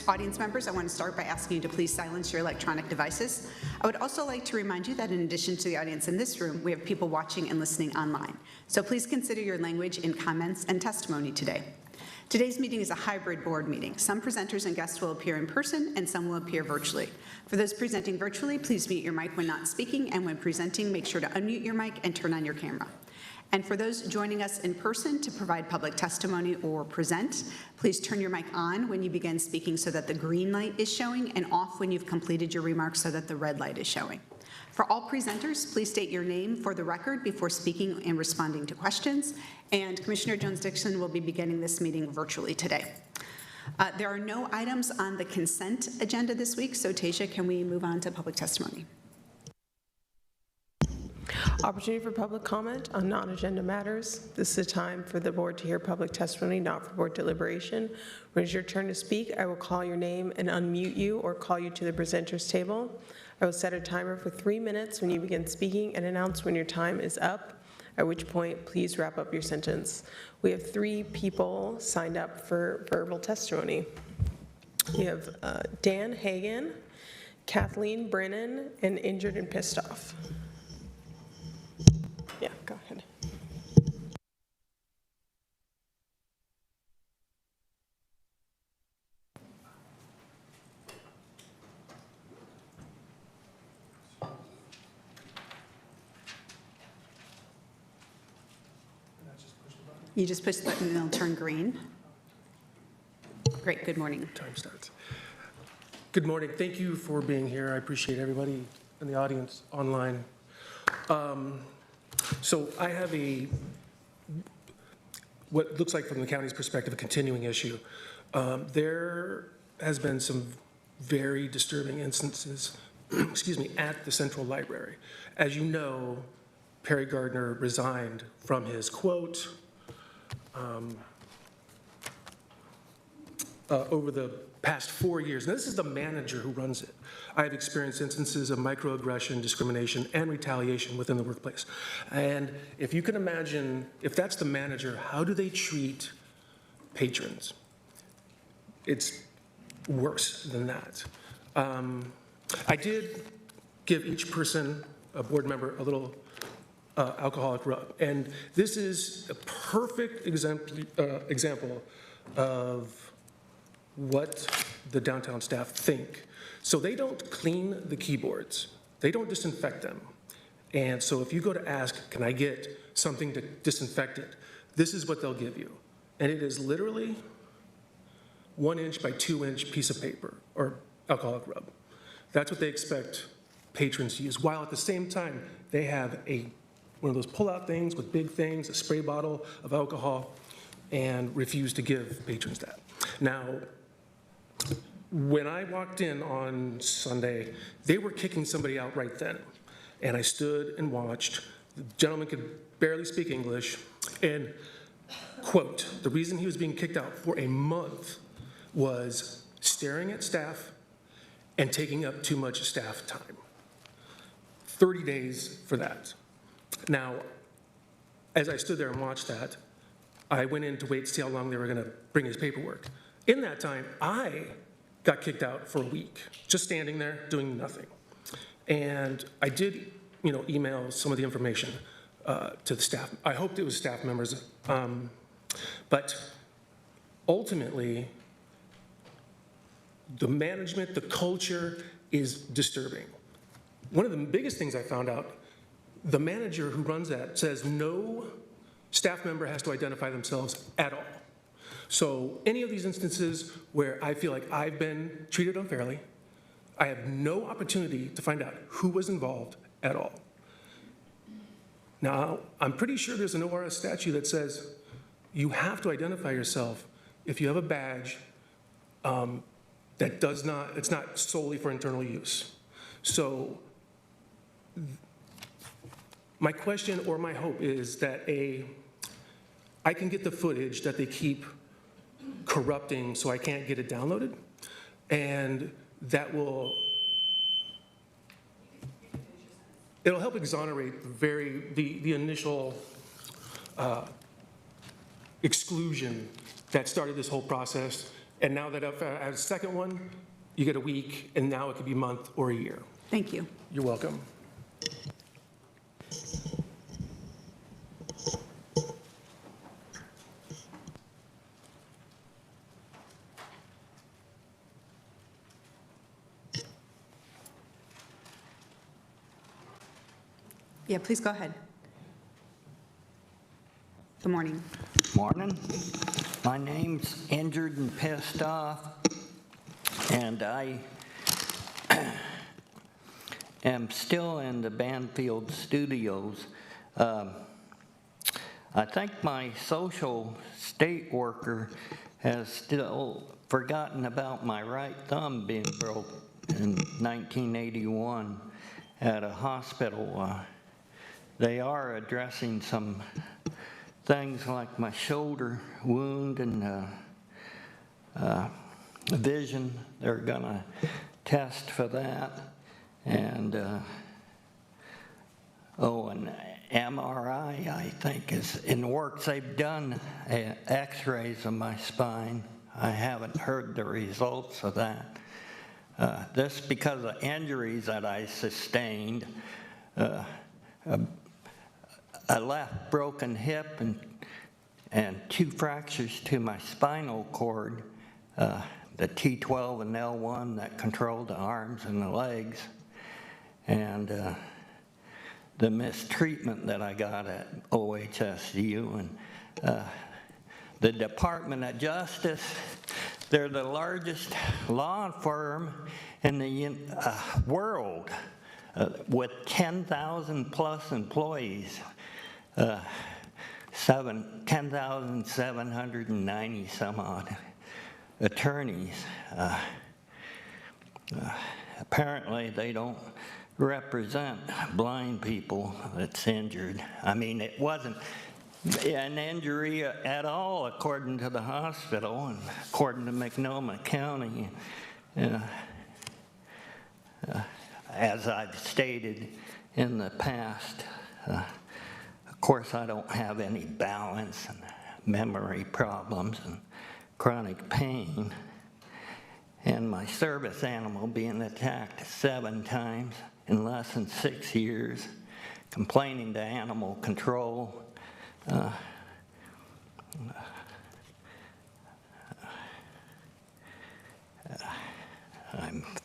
audience members, I want to start by asking you to please silence your electronic devices. I would also like to remind you that in addition to the audience in this room, we have people watching and listening online. So please consider your language in comments and testimony today. Today's meeting is a hybrid board meeting. Some presenters and guests will appear in person and some will appear virtually. For those presenting virtually, please mute your mic when not speaking, and when presenting, make sure to unmute your mic and turn on your camera. And for those joining us in person to provide public testimony or present, please turn your mic on when you begin speaking so that the green light is showing, and off when you've completed your remarks so that the red light is showing. For all presenters, please state your name for the record before speaking and responding to questions. And Commissioner Jones-Dickson will be beginning this meeting virtually today. There are no items on the consent agenda this week, so Tasia, can we move on to public testimony? Opportunity for public comment on non-agenda matters. This is a time for the board to hear public testimony, not for board deliberation. When it's your turn to speak, I will call your name and unmute you or call you to the presenter's table. I will set a timer for 3 minutes when you begin speaking and announce when your time is up, at which point please wrap up your sentence. We have 3 people signed up for verbal testimony. We have Dan Hagan, Kathleen Brennan, and Injured and Pissed Off. Yeah, go ahead. You just push the button and it'll turn green. Great, good morning. Time starts. Good morning. Thank you for being here. I appreciate everybody in the audience online. So I have what looks like from the county's perspective, a continuing issue. There has been some very disturbing instances, excuse me, at the Central Library. As you know, Perry Gardner resigned from his quote over the past 4 years. Now, this is the manager who runs it. I have experienced instances of microaggression, discrimination, and retaliation within the workplace. And if you can imagine, if that's the manager, how do they treat patrons? It's worse than that. I did give each person, a board member, a little alcoholic rub. And this is a perfect example of what the downtown staff think. So they don't clean the keyboards. They don't disinfect them. And so if you go to ask, can I get something to disinfect it? This is what they'll give you. And it is literally 1 inch by 2 inch piece of paper or alcoholic rub. That's what they expect patrons to use. While at the same time, they have one of those pull-out things with big things, a spray bottle of alcohol, and refuse to give patrons that. Now, when I walked in on Sunday, they were kicking somebody out right then. And I stood and watched. The gentleman could barely speak English. And, quote, the reason he was being kicked out for a month was staring at staff and taking up too much staff time. 30 days for that. Now, as I stood there and watched that, I went in to wait to see how long they were going to bring his paperwork. In that time, I got kicked out for a week, just standing there doing nothing. And I did, email some of the information to the staff. I hoped it was staff members, but ultimately, the management, the culture is disturbing. One of the biggest things I found out, the manager who runs that says no staff member has to identify themselves at all. So any of these instances where I feel like I've been treated unfairly, I have no opportunity to find out who was involved at all. Now, I'm pretty sure there's an ORS statute that says you have to identify yourself if you have a badge it's not solely for internal use. So my question or my hope is that I can get the footage that they keep corrupting so I can't get it downloaded, and it'll help exonerate the initial exclusion that started this whole process And now that I've had a second one, you get a week, and now it could be a month or a year. Thank you. You're welcome. Yeah, please go ahead. Good morning. Morning. My name's Injured and Pissed Off, and I am still in the Banfield studios. I think my social state worker has still forgotten about my right thumb being broke in 1981 at a hospital. They are addressing some things like my shoulder wound and vision. They're gonna test for that. And, an MRI, I think, is in the works. They've done x-rays of my spine. I haven't heard the results of that. This because of injuries that I sustained. A left broken hip and 2 fractures to my spinal cord, the T12 and L1 that control the arms and the legs, and the mistreatment that I got at OHSU. And the Department of Justice, they're the largest law firm in the world with 10,000 plus employees. 10,790 some odd attorneys. Apparently they don't represent blind people that's injured. I mean, it wasn't an injury at all according to the hospital and according to Multnomah County. As I've stated in the past, of course, I don't have any balance and memory problems and chronic pain. And my service animal being attacked 7 times in less than 6 years, complaining to animal control. I'm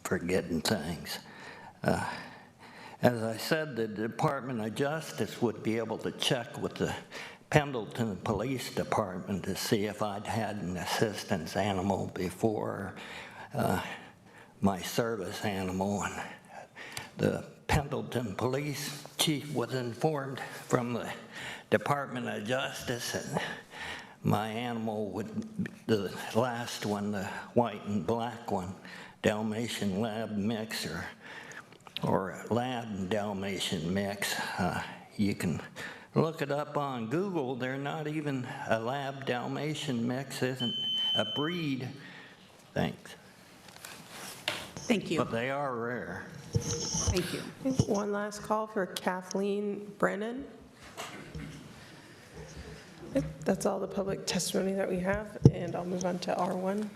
forgetting things. As I said, the Department of Justice would be able to check with the Pendleton Police Department to see if I'd had an assistance animal before my service animal. And the Pendleton Police Chief was informed from the Department of Justice that my animal would, the last one, the white and black one, Dalmatian Lab Mix, or Lab and Dalmatian mix. You can look it up on Google. They're not even a Lab Dalmatian mix, isn't a breed. Thanks. Thank you. But they are rare. Thank you. One last call for Kathleen Brennan. That's all the public testimony that we have, and I'll move on to R1.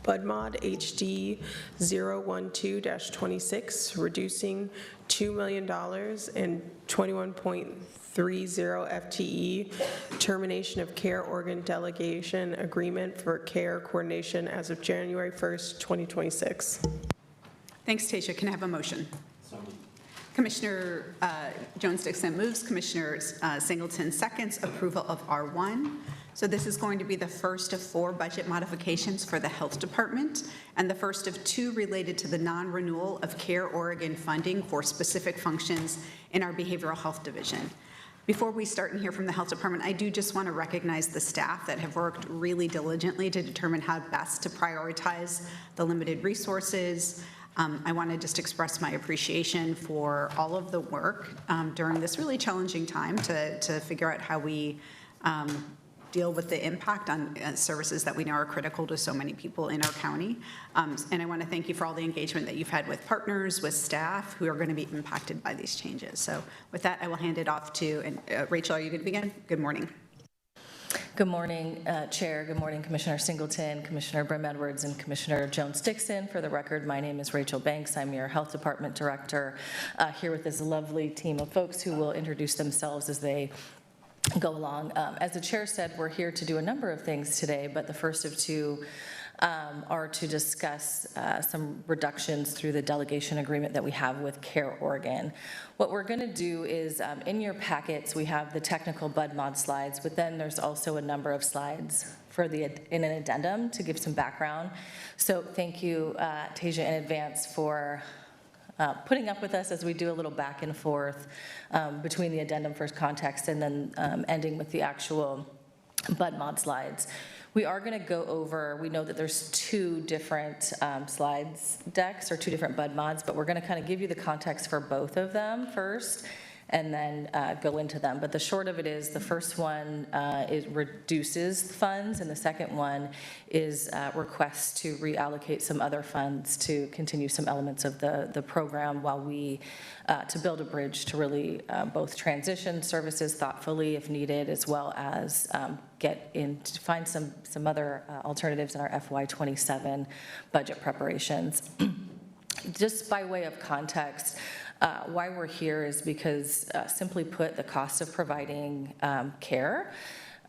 BudMod HD 012-26, reducing $2 million and 21.30 FTE, termination of care organ delegation agreement for care coordination as of January 1st, 2026. Thanks, Tasia. Can I have a motion? Commissioner Jones-Dixon moves, Commissioner Singleton seconds approval of R1. So this is going to be the first of 4 budget modifications for the Health Department and the first of 2 related to the non-renewal of Care Oregon funding for specific functions in our Behavioral Health Division. Before we start and hear from the Health Department, I do just want to recognize the staff that have worked really diligently to determine how best to prioritize the limited resources. I want to just express my appreciation for all of the work during this really challenging time to figure out how we deal with the impact on services that we know are critical to so many people in our county. And I want to thank you for all the engagement that you've had with partners, with staff who are going to be impacted by these changes. So with that, I will hand it off to, and Rachel, are you going to begin? Good morning. Good morning, Chair. Good morning, Commissioner Singleton, Commissioner Brim Edwards, and Commissioner Jones-Dixon. For the record, my name is Rachel Banks. I'm your Health Department Director, here with this lovely team of folks who will introduce themselves as they go along. As the Chair said, we're here to do a number of things today, but the first of two are to discuss some reductions through the delegation agreement that we have with Care Oregon. What we're going to do is, in your packets, we have the technical BudMod slides, but then there's also a number of slides in an addendum to give some background. So thank you, Tasia, in advance for putting up with us as we do a little back and forth between the addendum for context and then ending with the actual BudMod slides. We are going to go over, we know that there's two different slides decks or two different BudMods, but we're going to kind of give you the context for both of them first and then go into them. But the short of it is the first one reduces funds, and the second one is requests to reallocate some other funds to continue some elements of the program while we, to build a bridge to really both transition services thoughtfully if needed, as well as to find some other alternatives in our FY27 budget preparations. Just by way of context, why we're here is because, simply put, the cost of providing care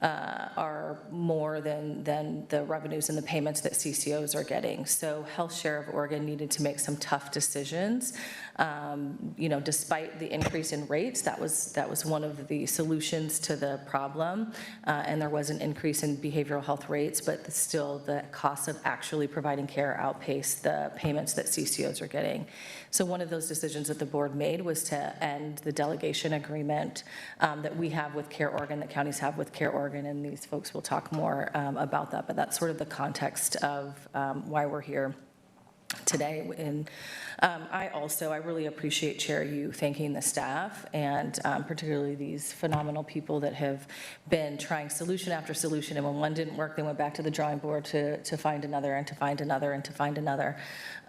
are more than the revenues and the payments that CCOs are getting. So Health Share of Oregon needed to make some tough decisions. Despite the increase in rates, that was one of the solutions to the problem, and there was an increase in behavioral health rates, but still the cost of actually providing care outpaced the payments that CCOs are getting. So one of those decisions that the board made was to end the delegation agreement that we have with Care Oregon, that counties have with Care Oregon, and these folks will talk more about that, but that's sort of the context of why we're here today. And I really appreciate, Chair, you thanking the staff and particularly these phenomenal people that have been trying solution after solution, and when one didn't work, they went back to the drawing board to find another and to find another and to find another.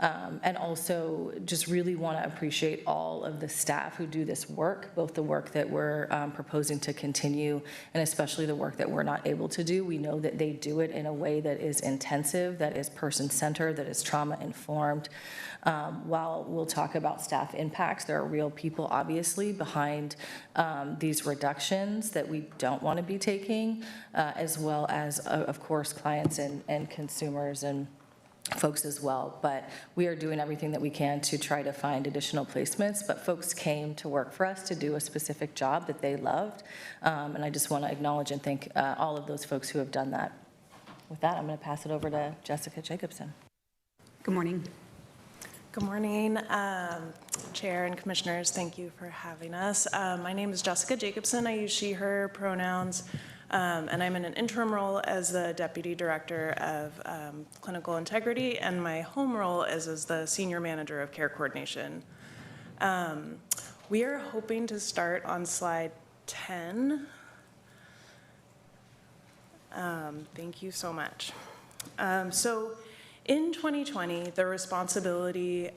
And also just really want to appreciate all of the staff who do this work, both the work that we're proposing to continue and especially the work that we're not able to do. We know that they do it in a way that is intensive, that is person-centered, that is trauma-informed. While we'll talk about staff impacts, there are real people obviously behind these reductions that we don't want to be taking, as well as, of course, clients and consumers and folks as well. But we are doing everything that we can to try to find additional placements, but folks came to work for us to do a specific job that they loved, and I just want to acknowledge and thank all of those folks who have done that. With that, I'm going to pass it over to Jessica Jacobson. Good morning. Good morning, Chair and Commissioners. Thank you for having us. My name is Jessica Jacobson. I use she, her pronouns, and I'm in an interim role as the Deputy Director of Clinical Integrity, and my home role is as the Senior Manager of Care Coordination. We are hoping to start on slide 10. Thank you so much. In 2020, the responsibility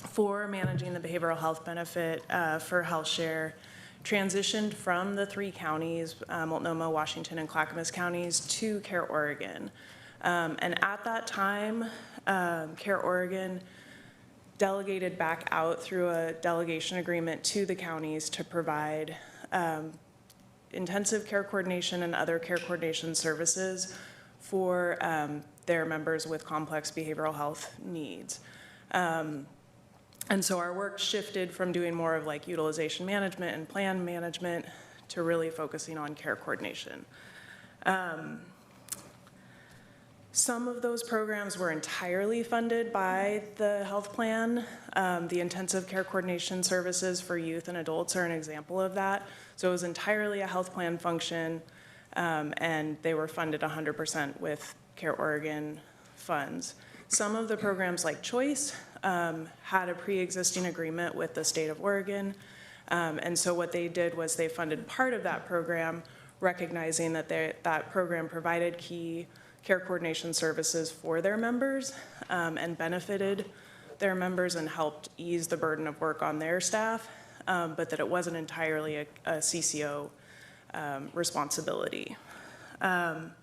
for managing the behavioral health benefit for Health Share transitioned from the three counties, Multnomah, Washington, and Clackamas counties, to Care Oregon. And at that time, Care Oregon delegated back out through a delegation agreement to the counties to provide intensive care coordination and other care coordination services for their members with complex behavioral health needs. And so our work shifted from doing more of like utilization management and plan management to really focusing on care coordination. Some of those programs were entirely funded by the health plan. The intensive care coordination services for youth and adults are an example of that. So it was entirely a health plan function, and they were funded 100% with Care Oregon funds. Some of the programs like Choice had a pre-existing agreement with the state of Oregon, and so what they did was they funded part of that program, recognizing that that program provided key care coordination services for their members and benefited their members and helped ease the burden of work on their staff, but that it wasn't entirely a CCO responsibility. Let's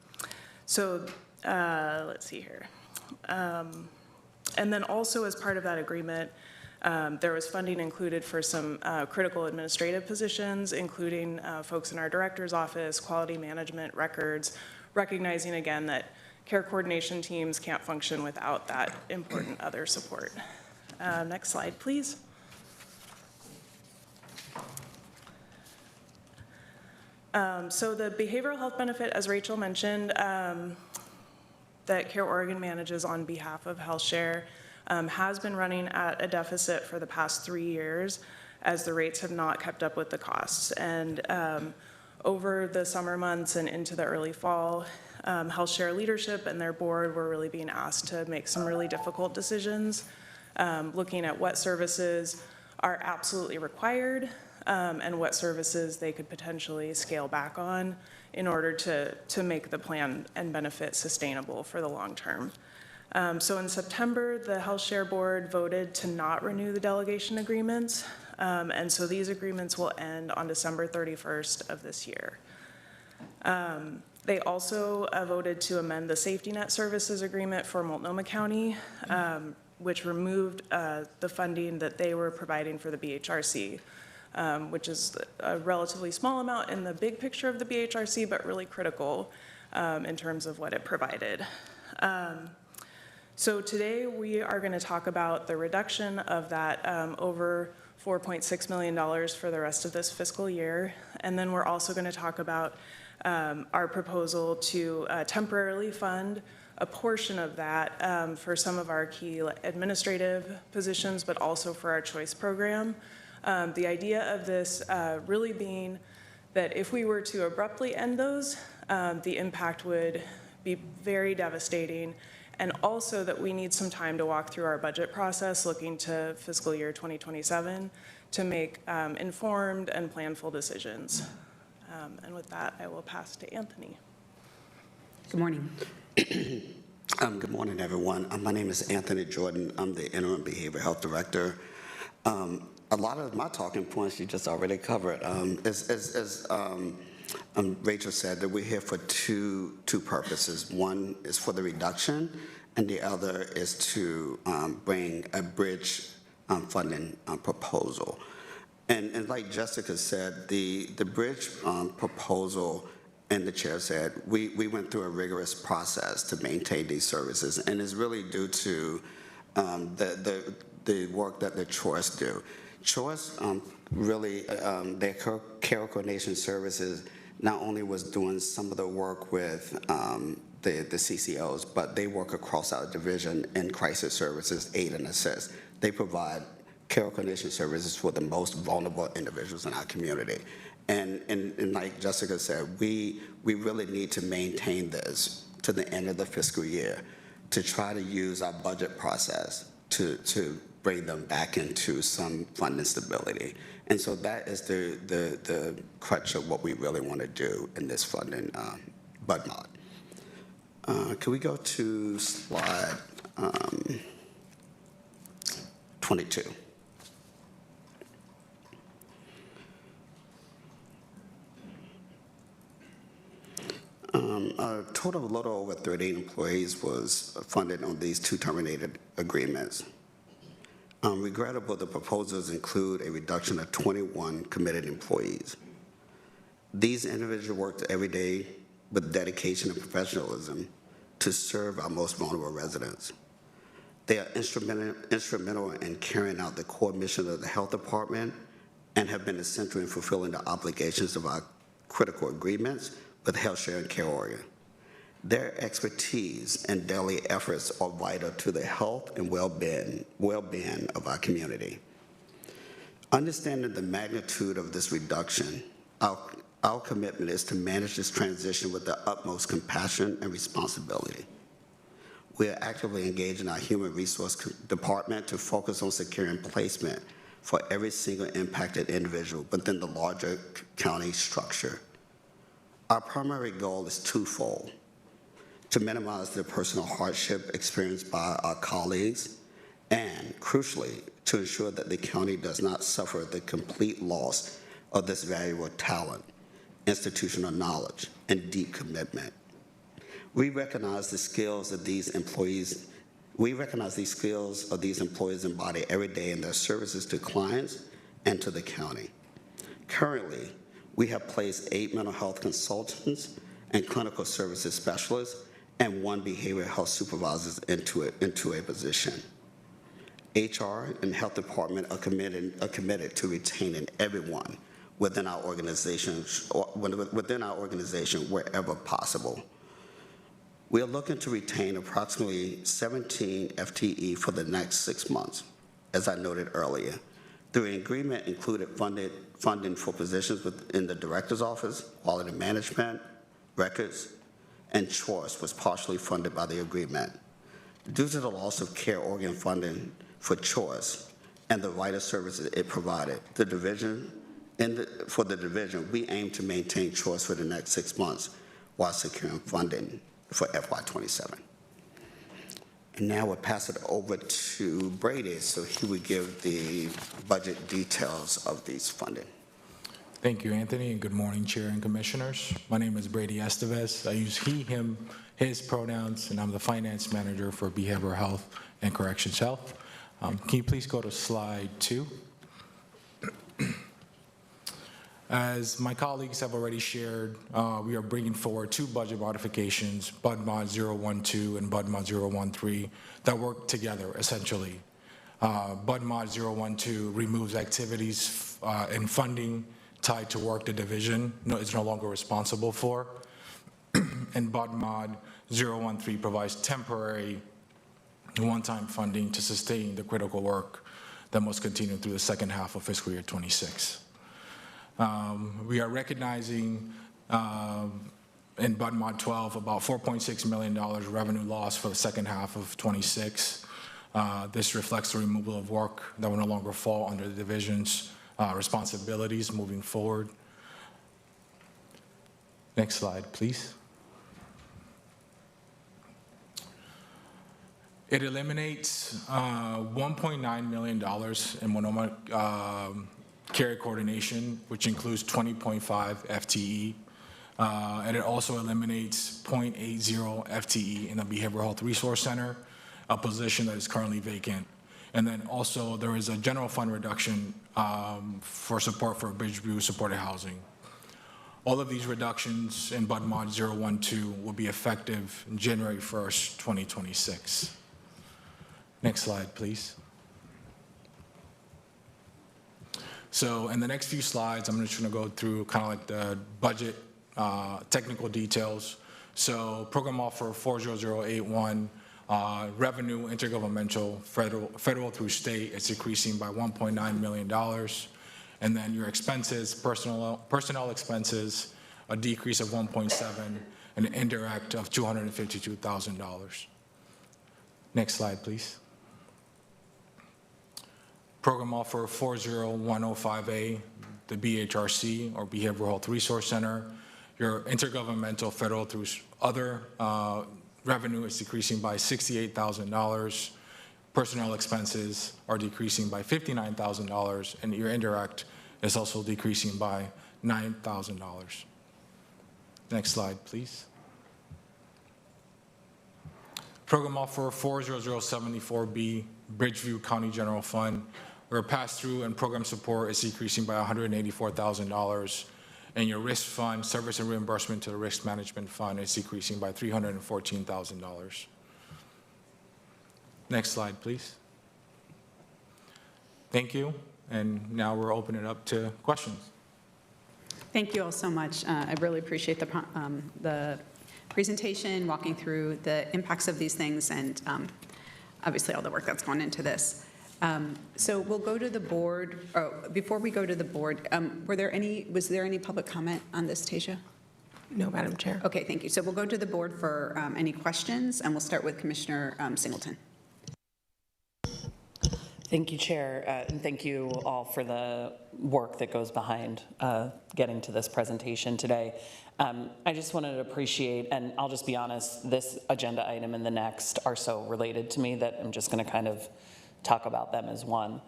see here. And then also as part of that agreement, there was funding included for some critical administrative positions, including folks in our director's office, quality management, records, recognizing again that care coordination teams can't function without that important other support. Next slide, please. So the behavioral health benefit, as Rachel mentioned, that Care Oregon manages on behalf of HealthShare, has been running at a deficit for the past 3 years as the rates have not kept up with the costs. And over the summer months and into the early fall, HealthShare leadership and their board were really being asked to make some really difficult decisions, looking at what services are absolutely required and what services they could potentially scale back on in order to make the plan and benefit sustainable for the long term. So in September, the HealthShare board voted to not renew the delegation agreements, and so these agreements will end on December 31st of this year. They also voted to amend the safety net services agreement for Multnomah County, which removed the funding that they were providing for the BHRC, which is a relatively small amount in the big picture of the BHRC, but really critical in terms of what it provided. So today we are going to talk about the reduction of that over $4.6 million for the rest of this fiscal year. And then we're also going to talk about our proposal to temporarily fund a portion of that for some of our key administrative positions, but also for our choice program. The idea of this really being that if we were to abruptly end those, the impact would be very devastating, and also that we need some time to walk through our budget process looking to fiscal year 2027 to make informed and planful decisions. And with that, I will pass to Anthony. Good morning. Good morning, everyone. My name is Anthony Jordan. I'm the Interim Behavioral Health Director. A lot of my talking points you just already covered. As Rachel said, that we're here for two purposes. One is for the reduction, and the other is to bring a bridge funding proposal. And like Jessica said, the bridge proposal, and the chair said, we went through a rigorous process to maintain these services, and it's really due to the work that the Choice do. Choice really, their care coordination services not only was doing some of the work with the CCOs, but they work across our division in crisis services, aid and assist. They provide care coordination services for the most vulnerable individuals in our community. And like Jessica said, we really need to maintain this to the end of the fiscal year to try to use our budget process to bring them back into some funding stability. And so that is the crutch of what we really want to do in this funding bud mod. Can we go to slide 22? A total of a little over 38 employees was funded on these two terminated agreements. Regrettable, the proposals include a reduction of 21 committed employees. These individuals worked every day with dedication and professionalism to serve our most vulnerable residents. They are instrumental in carrying out the core mission of the health department and have been essential in fulfilling the obligations of our critical agreements with HealthShare and Care Oregon. Their expertise and daily efforts are vital to the health and well-being of our community. Understanding the magnitude of this reduction, our commitment is to manage this transition with the utmost compassion and responsibility. We are actively engaged in our human resource department to focus on securing placement for every single impacted individual within the larger county structure. Our primary goal is twofold: to minimize the personal hardship experienced by our colleagues, and crucially, to ensure that the county does not suffer the complete loss of this valuable talent institutional knowledge, and deep commitment. We recognize the skills of these employees. We recognize these skills of these employees embody every day in their services to clients and to the county. Currently, we have placed 8 mental health consultants and clinical services specialists and 1 behavioral health supervisor into a position. HR and health department are committed to retaining everyone within our organization wherever possible. We are looking to retain approximately 17 FTE for the next 6 months, as I noted earlier. The agreement included funding for positions within the director's office, quality management, records, and choice was partially funded by the agreement. Due to the loss of care organ funding for choice and the right of services it provided, for the division, we aim to maintain choice for the next 6 months while securing funding for FY27. And now we'll pass it over to Brady so he would give the budget details of these funding. Thank you, Anthony, and good morning, Chair and Commissioners. My name is Brady Estevez. I use he, him, his pronouns, and I'm the Finance Manager for Behavioral Health and Corrections Health. Can you please go to slide 2? As my colleagues have already shared, we are bringing forward 2 budget modifications, BUD-Mod 012 and BUD-Mod 013, that work together, essentially. BUD-Mod 012 removes activities and funding tied to work the division is no longer responsible for, and BUD-Mod 013 provides temporary one-time funding to sustain the critical work that must continue through the second half of fiscal year 26. We are recognizing in BUD-Mod 12 about $4.6 million revenue loss for the second half of 26. This reflects the removal of work that will no longer fall under the division's responsibilities moving forward. Next slide, please. It eliminates $1.9 million in Monoma care coordination, which includes 20.5 FTE. And it also eliminates 0.80 FTE in the Behavioral Health Resource Center, a position that is currently vacant. And then also there is a general fund reduction for support for Bridgeview supported housing. All of these reductions in BUD-Mod 012 will be effective January 1st, 2026. Next slide, please. So in the next few slides, I'm just going to go through kind of like the budget technical details. So program offer 40081, revenue intergovernmental, federal through state, it's decreasing by $1.9 million. And then your expenses, personnel expenses, a decrease of 1.7, and an indirect of $252,000. Next slide, please. Program offer 40105A, the BHRC, or Behavioral Health Resource Center. Your intergovernmental federal through other revenue is decreasing by $68,000. Personnel expenses are decreasing by $59,000, and your indirect is also decreasing by $9,000. Next slide, please. Program offer 40074B, Bridgeview County General Fund, where pass-through and program support is decreasing by $184,000, and your risk fund, service and reimbursement to the risk management fund, is decreasing by $314,000. Next slide, please. Thank you, and now we're opening it up to questions. Thank you all so much. I really appreciate the presentation, walking through the impacts of these things, and obviously all the work that's gone into this. So we'll go to the board. Oh, before we go to the board, was there any public comment on this, Tasia? No, Madam Chair. Okay, thank you. So we'll go to the board for any questions, and we'll start with Commissioner Singleton. Thank you, Chair, and thank you all for the work that goes behind getting to this presentation today. I just wanted to appreciate, and I'll just be honest, this agenda item and the next are so related to me that I'm just going to kind of talk about them as one.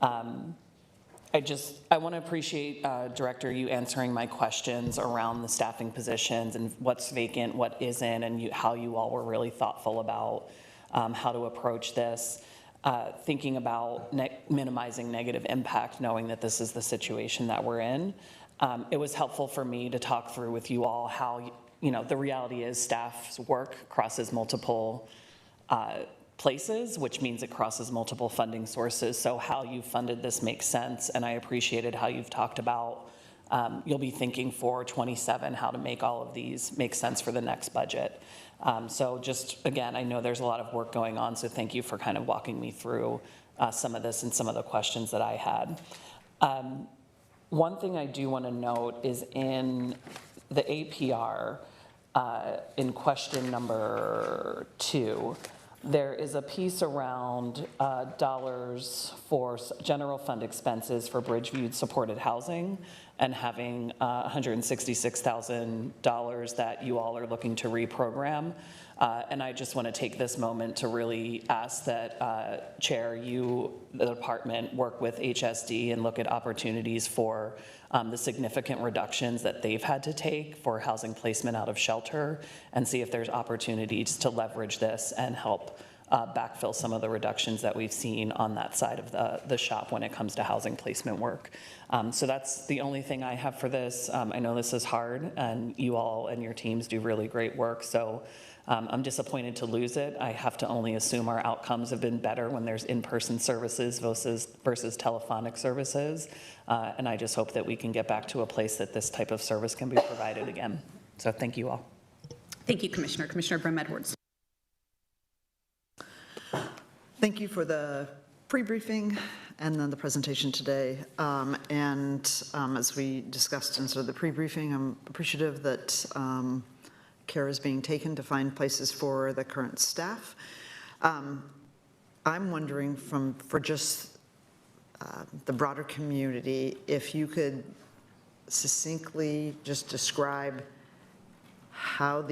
I I want to appreciate, Director, you answering my questions around the staffing positions and what's vacant, what isn't, and how you all were really thoughtful about how to approach this. Thinking about minimizing negative impact, knowing that this is the situation that we're in. It was helpful for me to talk through with you all how, the reality is staff's work crosses multiple places, which means it crosses multiple funding sources. So how you funded this makes sense, and I appreciated how you've talked about you'll be thinking for 27 how to make all of these make sense for the next budget. So just, again, I know there's a lot of work going on, so thank you for kind of walking me through some of this and some of the questions that I had. One thing I do want to note is in the APR, in question number 2, there is a piece around dollars for general fund expenses for Bridgeview supported housing and having $166,000 that you all are looking to reprogram. And I just want to take this moment to really ask that, Chair, you, the department, work with HSD and look at opportunities for the significant reductions that they've had to take for housing placement out of shelter, and see if there's opportunities to leverage this and help backfill some of the reductions that we've seen on that side of the shop when it comes to housing placement work. So that's the only thing I have for this. I know this is hard, and you all and your teams do really great work, so I'm disappointed to lose it. I have to only assume our outcomes have been better when there's in-person services versus telephonic services, and I just hope that we can get back to a place that this type of service can be provided again. So thank you all. Thank you, Commissioner. Commissioner Brim-Edwards. Thank you for the pre-briefing and then the presentation today. As we discussed in sort of the pre-briefing, I'm appreciative that care is being taken to find places for the current staff. I'm wondering for just the broader community, if you could succinctly just describe how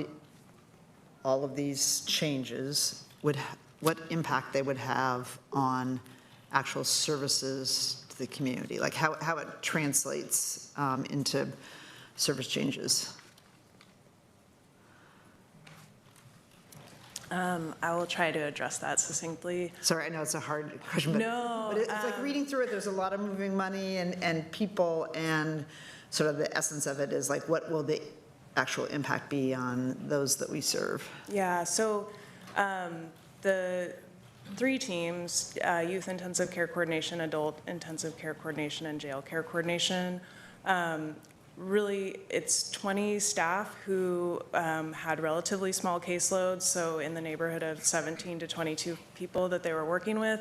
all of these changes what impact they would have on actual services to the community, like how it translates into service changes. I will try to address that succinctly. Sorry, I know it's a hard question, No, but it's like reading through it, there's a lot of moving money and people, and sort of the essence of it is like, what will the actual impact be on those that we serve? Yeah, so the 3 teams, youth intensive care coordination, adult intensive care coordination, and jail care coordination, really it's 20 staff who had relatively small caseloads, so in the neighborhood of 17 to 22 people that they were working with.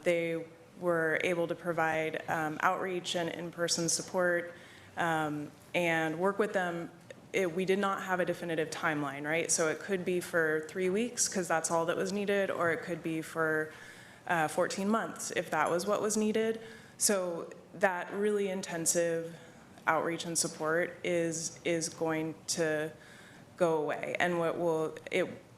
They were able to provide outreach and in-person support and work with them. We did not have a definitive timeline, right? So it could be for 3 weeks because that's all that was needed, or it could be for 14 months if that was what was needed. So that really intensive outreach and support is going to go away, and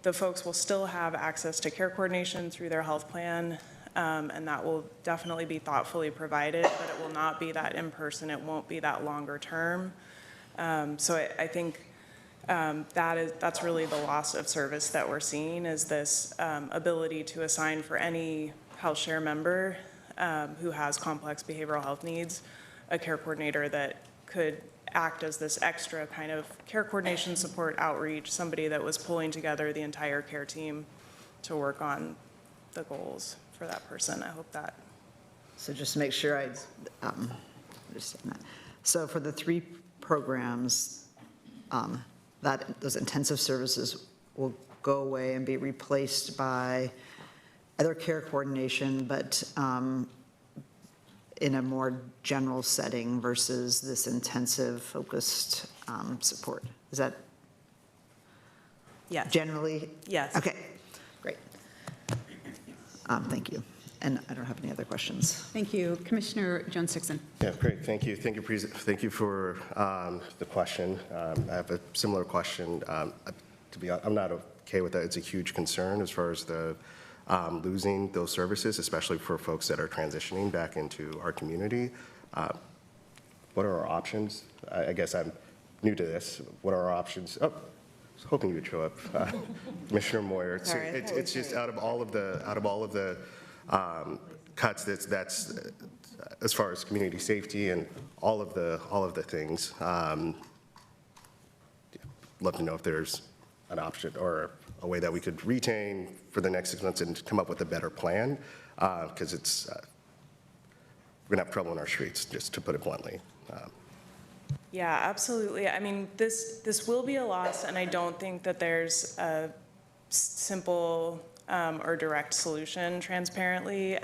the folks will still have access to care coordination through their health plan, and that will definitely be thoughtfully provided, but it will not be that in person. It won't be that longer term. So I think that's really the loss of service that we're seeing, is this ability to assign for any health share member who has complex behavioral health needs, a care coordinator that could act as this extra kind of care coordination support outreach, somebody that was pulling together the entire care team to work on the goals for that person. I hope that. So just to make sure I understand that. So for the 3 programs, those intensive services will go away and be replaced by other care coordination, but in a more general setting versus this intensive focused support. Is that Yes. generally? Yes. Okay, great. Thank you. And I don't have any other questions. Thank you. Commissioner Jones-Dixon. Yeah, great. Thank you. Thank you for the question. I have a similar question. To be honest, I'm not okay with that. It's a huge concern as far as the losing those services, especially for folks that are transitioning back into our community. What are our options? I guess I'm new to this. What are our options? Oh, I was hoping you would show up, Commissioner Moyer. So it's just out of all of the cuts, that's as far as community safety and all of the things. Love to know if there's an option or a way that we could retain for the next 6 months and come up with a better plan, because it's we're gonna have trouble in our streets, just to put it bluntly. Yeah, absolutely. I mean, this will be a loss, and I don't think that there's a simple or direct solution, transparently.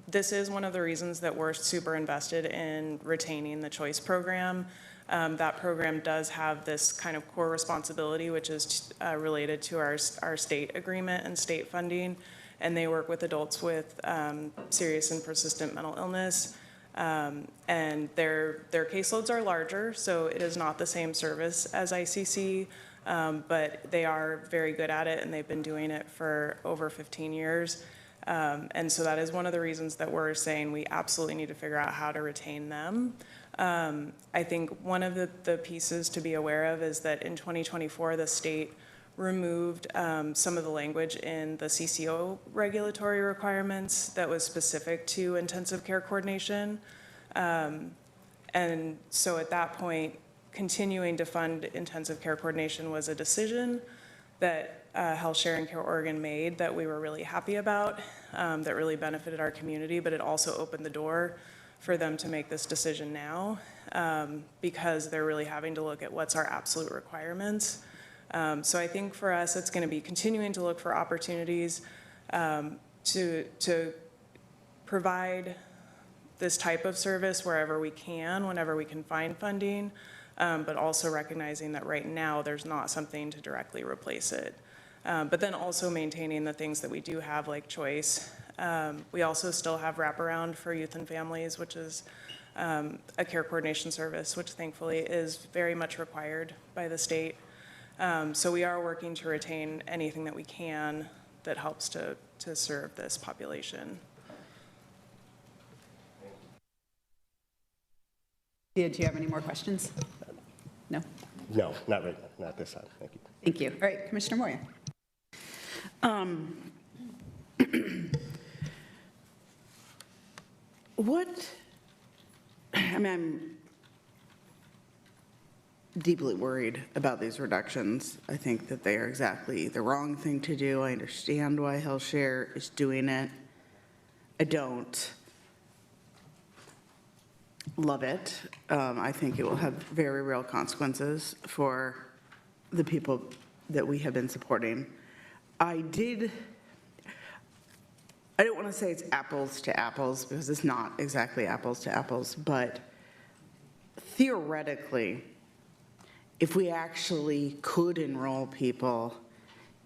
This is one of the reasons that we're super invested in retaining the choice program. That program does have this kind of core responsibility, which is related to our state agreement and state funding, and they work with adults with serious and persistent mental illness. And their caseloads are larger, so it is not the same service as ICC, but they are very good at it, and they've been doing it for over 15 years. And so that is one of the reasons that we're saying we absolutely need to figure out how to retain them. I think one of the pieces to be aware of is that in 2024, the state removed some of the language in the CCO regulatory requirements that was specific to intensive care coordination. And so at that point, continuing to fund intensive care coordination was a decision that Health Sharing Care Oregon made that we were really happy about, that really benefited our community, but it also opened the door for them to make this decision now, because they're really having to look at what's our absolute requirements. So I think for us, it's going to be continuing to look for opportunities to provide this type of service wherever we can, whenever we can find funding, but also recognizing that right now there's not something to directly replace it. But then also maintaining the things that we do have, like choice. We also still have wraparound for youth and families, which is a care coordination service, which thankfully is very much required by the state. So we are working to retain anything that we can that helps to serve this population. Do you have any more questions? No? No, not right now, not this time. Thank you. Thank you. All right, Commissioner Moyer. I'm deeply worried about these reductions. I think that they are exactly the wrong thing to do. I understand why HealthShare is doing it. I don't love it. I think it will have very real consequences for the people that we have been supporting. I don't want to say it's apples to apples, because it's not exactly apples to apples, but theoretically, if we actually could enroll people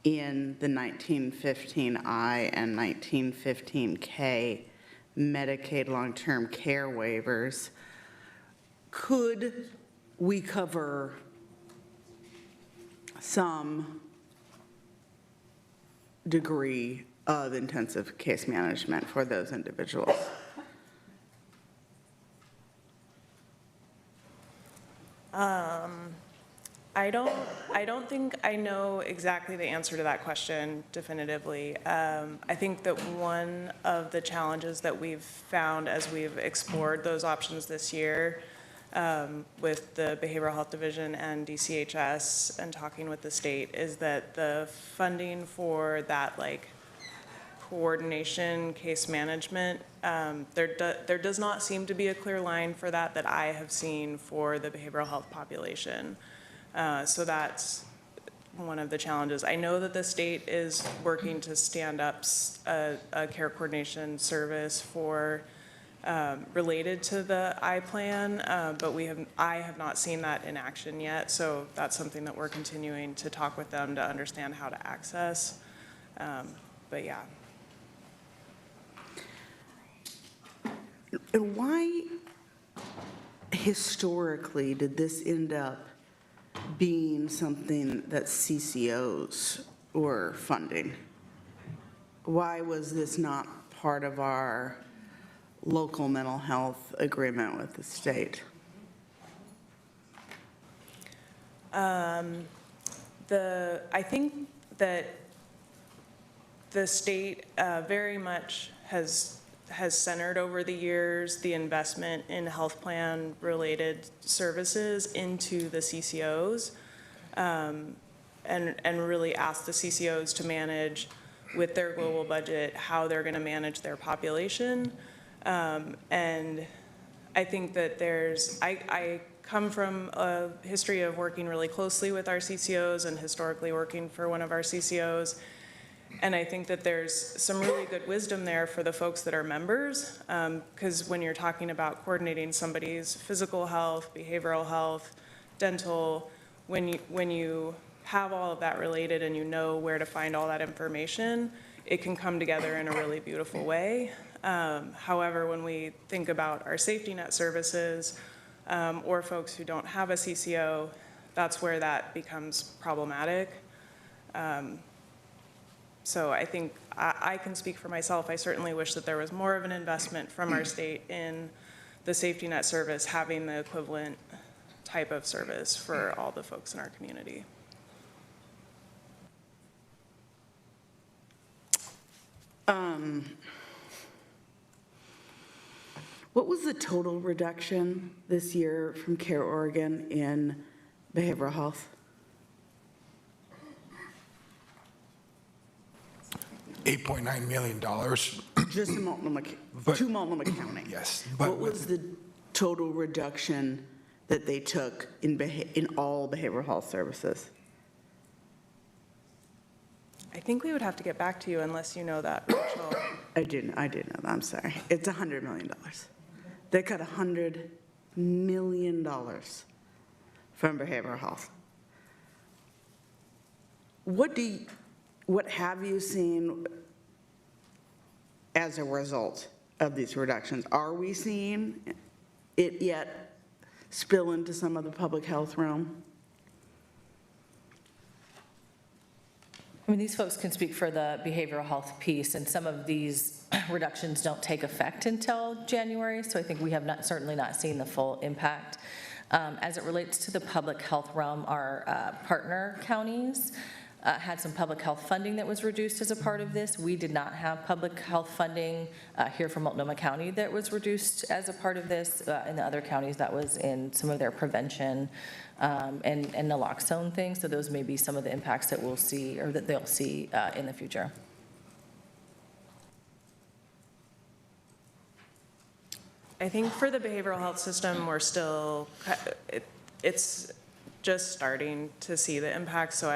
in the 1915I and 1915K Medicaid long-term care waivers, could we cover some degree of intensive case management for those individuals? I don't think I know exactly the answer to that question definitively. I think that one of the challenges that we've found as we've explored those options this year with the Behavioral Health Division and DCHS and talking with the state is that the funding for that coordination case management, there does not seem to be a clear line for that I have seen for the behavioral health population. So that's one of the challenges. I know that the state is working to stand up a care coordination service for related to the I-Plan, but I have not seen that in action yet. So that's something that we're continuing to talk with them to understand how to access. But yeah. And why, historically, did this end up being something that CCOs were funding? why was this not part of our local mental health agreement with the state? I think that the state very much has centered over the years the investment in health plan related services into the CCOs, and really asked the CCOs to manage with their global budget how they're going to manage their population. And I think that I come from a history of working really closely with our CCOs and historically working for one of our CCOs. And I think that there's some really good wisdom there for the folks that are members, because when you're talking about coordinating somebody's physical health, behavioral health, dental, when you have all of that related and you know where to find all that information, it can come together in a really beautiful way. However, when we think about our safety net services, or folks who don't have a CCO, that's where that becomes problematic. So I think I can speak for myself. I certainly wish that there was more of an investment from our state in the safety net service, having the equivalent type of service for all the folks in our community. What was the total reduction this year from Care Oregon in behavioral health? $8.9 million. Just in Multnomah, to Multnomah County? Yes. But What was the total reduction that they took in all behavioral health services? I think we would have to get back to you unless you know that, Rachel. I do know that, I'm sorry. It's $100 million. They cut $100 million from behavioral health. What have you seen as a result of these reductions? Are we seeing it yet spill into some of the public health realm? I mean, these folks can speak for the behavioral health piece, and some of these reductions don't take effect until January, so I think we have certainly not seen the full impact. As it relates to the public health realm, our partner counties had some public health funding that was reduced as a part of this. We did not have public health funding here from Multnomah County that was reduced as a part of this. In the other counties, that was in some of their prevention and naloxone things. So those may be some of the impacts that we'll see, or that they'll see in the future. I think for the behavioral health system, we're still, it's just starting to see the impact. So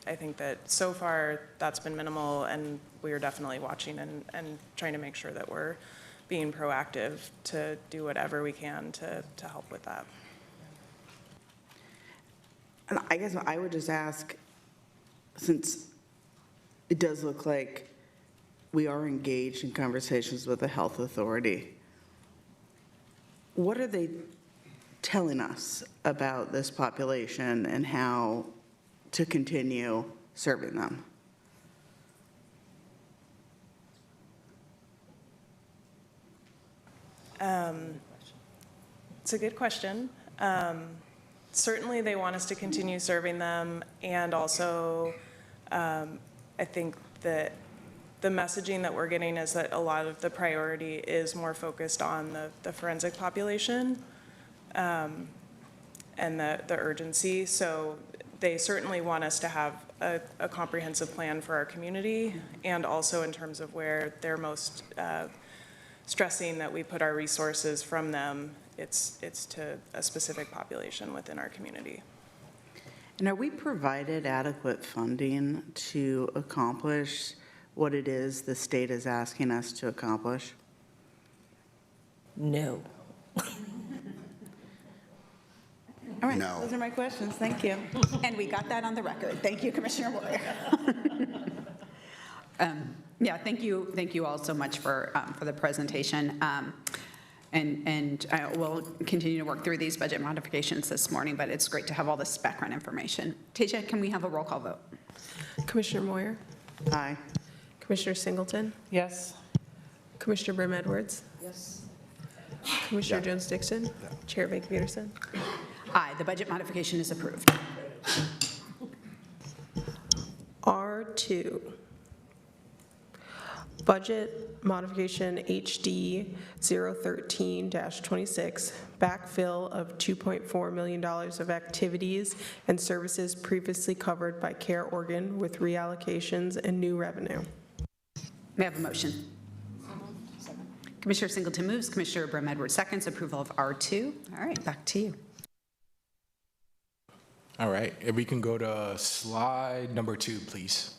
I think that so far that's been minimal, and we are definitely watching and trying to make sure that we're being proactive to do whatever we can to help with that. And I guess I would just ask, since it does look like we are engaged in conversations with the health authority, what are they telling us about this population and how to continue serving them? It's a good question. Certainly they want us to continue serving them, and also I think that the messaging that we're getting is that a lot of the priority is more focused on the forensic population and the urgency. So they certainly want us to have a comprehensive plan for our community, and also in terms of where they're most stressing that we put our resources from them, it's to a specific population within our community. And are we provided adequate funding to accomplish what it is the state is asking us to accomplish? No. All right, No. those are my questions. Thank you. And we got that on the record. Thank you, Commissioner Moyer. Yeah, thank you all so much for the presentation. And we'll continue to work through these budget modifications this morning, but it's great to have all this background information. Tasia, can we have a roll call vote? Commissioner Moyer? Aye. Commissioner Singleton, Yes. Commissioner Brim Edwards. Yes. Commissioner Jones Dixon, Chair Vank Peterson. Aye, the budget modification is approved. R2, budget modification HD 013-26, backfill of $2.4 million of activities and services previously covered by Care Oregon with reallocations and new revenue. May I have a motion? Commissioner Singleton moves, Commissioner Brim Edwards seconds, approval of R2. All right, back to you. All right, if we can go to slide number 2, please.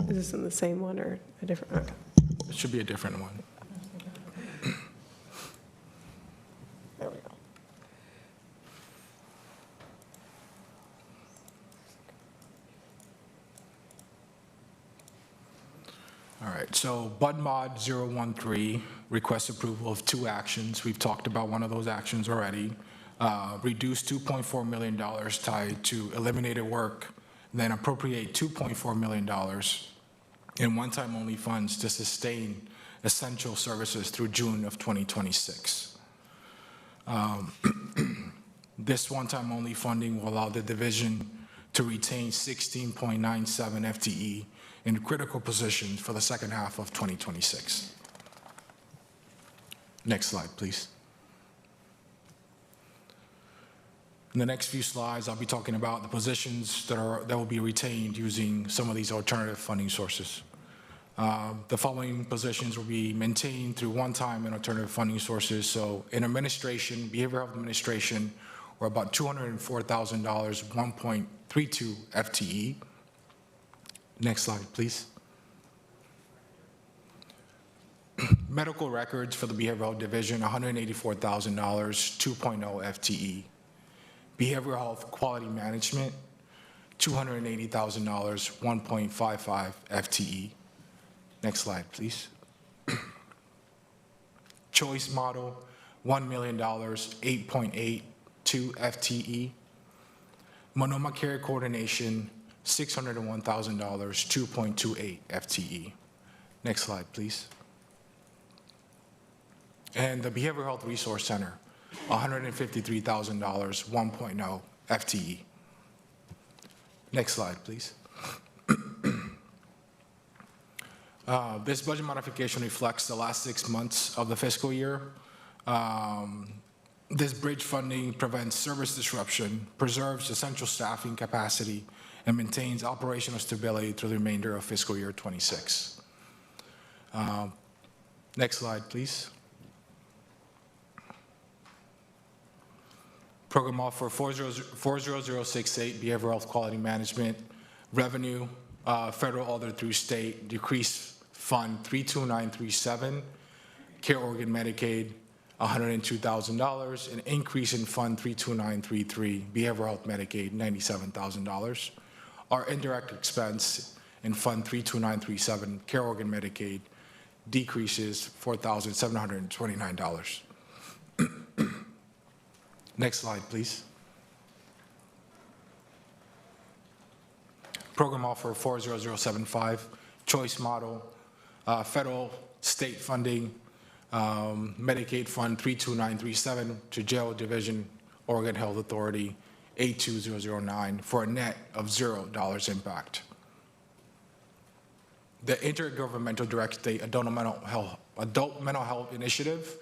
Is this in the same one or a different? Okay. It should be a different one. There we go. All right, so BudMod 013 requests approval of 2 actions. We've talked about one of those actions already. Reduce $2.4 million tied to eliminated work, then appropriate $2.4 million in one-time only funds to sustain essential services through June of 2026. This one-time only funding will allow the division to retain 16.97 FTE in critical positions for the second half of 2026. Next slide, please. In the next few slides, I'll be talking about the positions that will be retained using some of these alternative funding sources. The following positions will be maintained through one-time and alternative funding sources. So in administration, behavioral health administration, we're about $204,000, 1.32 FTE. Next slide, please. Medical records for the behavioral health division, $184,000, 2.0 FTE. Behavioral health quality management, $280,000, 1.55 FTE. Next slide, please. Choice model, $1 million, 8.82 FTE. Monoma Care Coordination, $601,000, 2.28 FTE. Next slide, please. And the Behavioral Health Resource Center, $153,000, 1.0 FTE. Next slide, please. This budget modification reflects the last 6 months of the fiscal year. This bridge funding prevents service disruption, preserves essential staffing capacity, and maintains operational stability through the remainder of fiscal year 26. Next slide, please. Program offer 40068, Behavioral Health Quality Management. Revenue, federal other through state, decrease fund 32937, Care Oregon Medicaid, $102,000, an increase in fund 32933, Behavioral Health Medicaid, $97,000. Our indirect expense in fund 32937, Care Oregon Medicaid, decreases $4,729. Next slide, please. Program offer 40075, choice model, federal state funding, Medicaid fund 32937 to Jail Division, Oregon Health Authority, 82009 for a net of $0 impact. The Intergovernmental Direct State Adult Mental Health Initiative,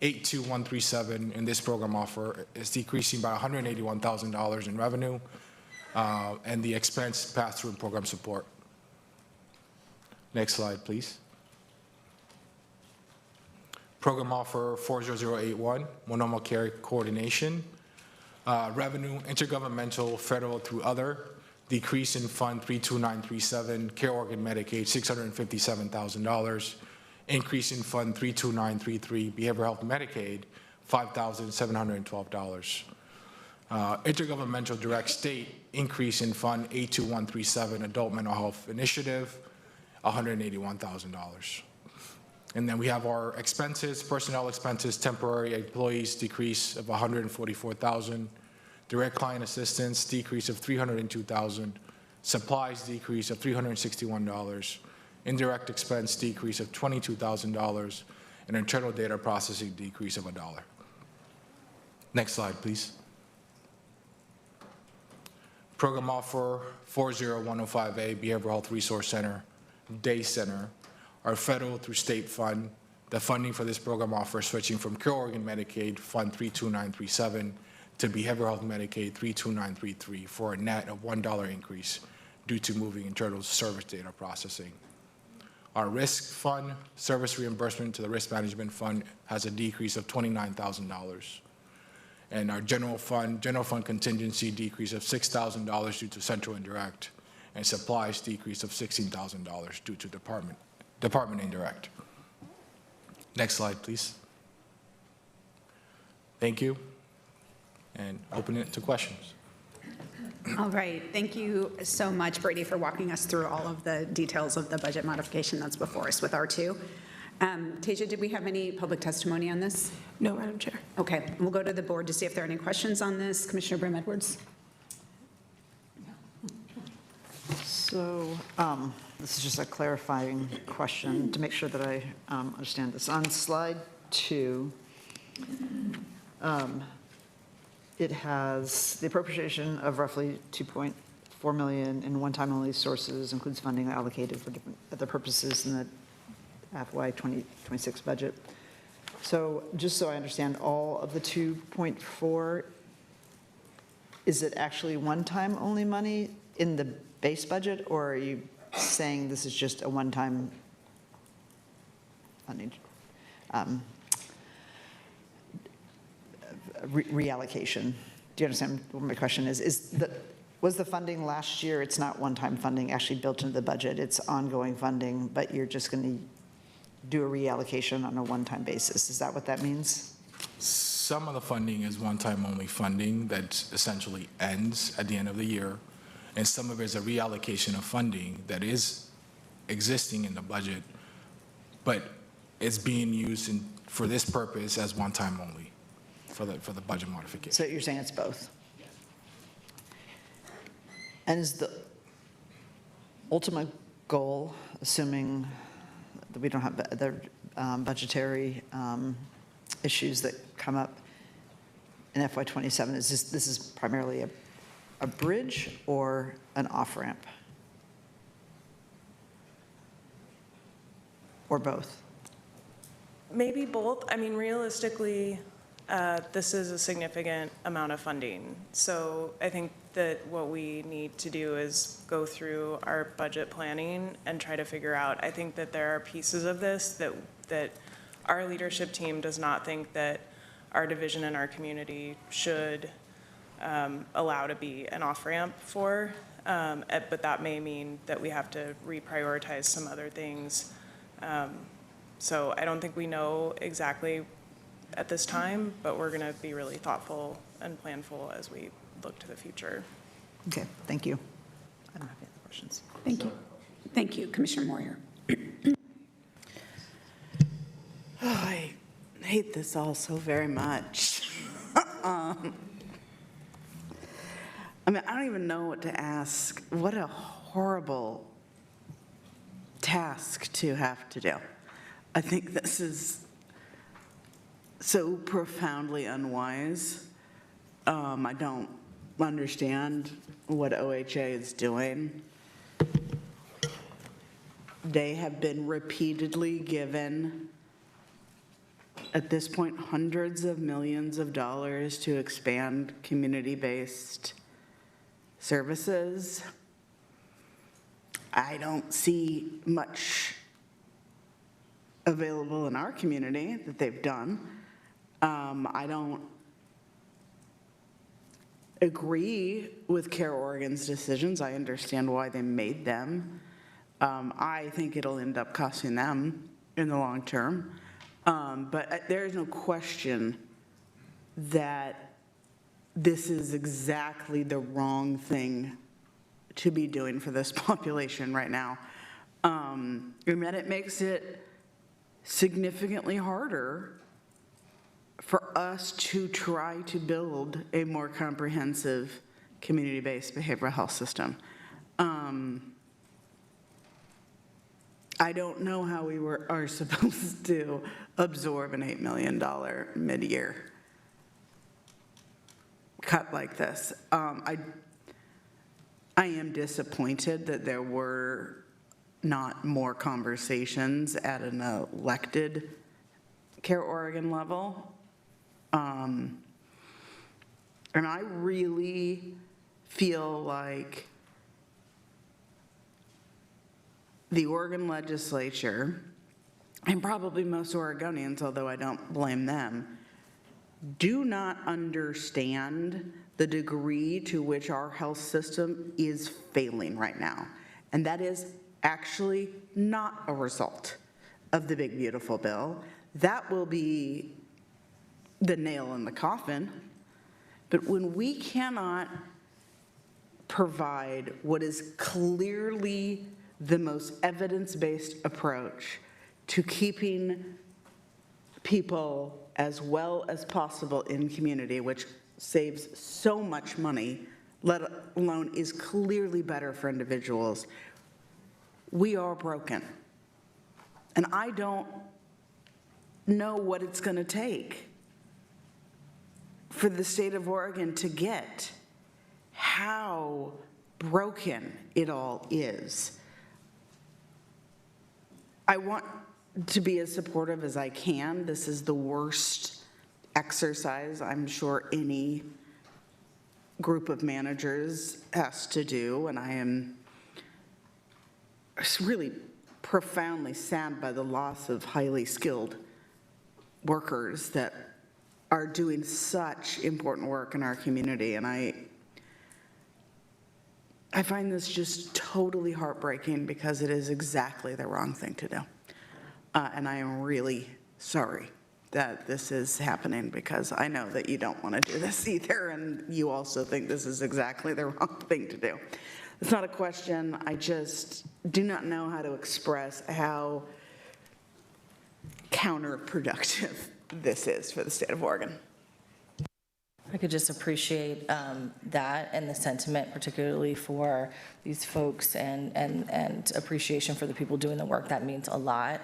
82137 in this program offer is decreasing by $181,000 in revenue and the expense pass-through program support. Next slide, please. Program offer 40081, Monoma Care Coordination. Revenue, intergovernmental, federal through other, decrease in fund 32937, Care Oregon Medicaid, $657,000. Increase in fund 32933, Behavioral Health Medicaid, $5,712. Intergovernmental Direct State, increase in fund 82137, Adult Mental Health Initiative, $181,000. And then we have our expenses, personnel expenses, temporary employees decrease of $144,000, direct client assistance decrease of $302,000, supplies decrease of $361, indirect expense decrease of $22,000, and internal data processing decrease of $1. Next slide, please. Program offer 40105A Behavioral Health Resource Center, Day Center, our federal through state fund. The funding for this program offer is switching from Care Oregon Medicaid Fund 32937 to Behavioral Health Medicaid 32933 for a net of $1 increase due to moving internal service data processing. Our risk fund, service reimbursement to the risk management fund, has a decrease of $29,000. And our general fund contingency decrease of $6,000 due to central indirect, and supplies decrease of $16,000 due to department indirect. Next slide, please. Thank you, and open it to questions. All right, thank you so much, Brady, for walking us through all of the details of the budget modification that's before us with R2. Tasia, did we have any public testimony on this? No, Madam Chair. Okay, we'll go to the board to see if there are any questions on this. Commissioner Brim Edwards. So this is just a clarifying question to make sure that I understand this. On slide 2, it has the appropriation of roughly $2.4 million in one-time only sources, includes funding allocated for different other purposes in the FY 2026 budget. So just so I understand, all of the 2.4, is it actually one-time only money in the base budget, or are you saying this is just a one-time funding reallocation? Do you understand what my question is? Was the funding last year, it's not one-time funding actually built into the budget, it's ongoing funding, but you're just going to do a reallocation on a one-time basis? Is that what that means? Some of the funding is one-time only funding that essentially ends at the end of the year, and some of it is a reallocation of funding that is existing in the budget, but it's being used for this purpose as one-time only for the budget modification. So you're saying it's both? And is the ultimate goal, assuming that we don't have the budgetary issues that come up in FY27, is this is primarily a bridge or an off-ramp? Or both? Maybe both. I mean, realistically, this is a significant amount of funding. So I think that what we need to do is go through our budget planning and try to figure out, I think that there are pieces of this that our leadership team does not think that our division and our community should allow to be an off-ramp for, but that may mean that we have to reprioritize some other things. So I don't think we know exactly at this time, but we're going to be really thoughtful and planful as we look to the future. Okay, thank you. I don't have any other questions. Thank you. Thank you, Commissioner Moyer. Oh, I hate this all so very much. I mean, I don't even know what to ask. What a horrible task to have to do. I think this is so profoundly unwise. I don't understand what OHA is doing. They have been repeatedly given, at this point, hundreds of millions of dollars to expand community-based services. I don't see much available in our community that they've done. I don't agree with Care Oregon's decisions. I understand why they made them. I think it'll end up costing them in the long term. But there is no question that this is exactly the wrong thing to be doing for this population right now. And that it makes it significantly harder for us to try to build a more comprehensive community-based behavioral health system. I don't know how we are supposed to absorb an $8 million mid-year cut like this. I am disappointed that there were not more conversations at an elected Care Oregon level. And I really feel like the Oregon legislature, and probably most Oregonians, although I don't blame them, do not understand the degree to which our health system is failing right now. And that is actually not a result of the big, beautiful bill. That will be the nail in the coffin. But when we cannot provide what is clearly the most evidence-based approach to keeping people as well as possible in community, which saves so much money, let alone is clearly better for individuals, we are broken. And I don't know what it's going to take for the state of Oregon to get how broken it all is. I want to be as supportive as I can. This is the worst exercise I'm sure any group of managers has to do, and I am really profoundly sad by the loss of highly skilled workers that are doing such important work in our community. And I find this just totally heartbreaking because it is exactly the wrong thing to do. And I am really sorry that this is happening, because I know that you don't want to do this either, and you also think this is exactly the wrong thing to do. It's not a question. I just do not know how to express how counterproductive this is for the state of Oregon. I could just appreciate that and the sentiment, particularly for these folks, and appreciation for the people doing the work. That means a lot.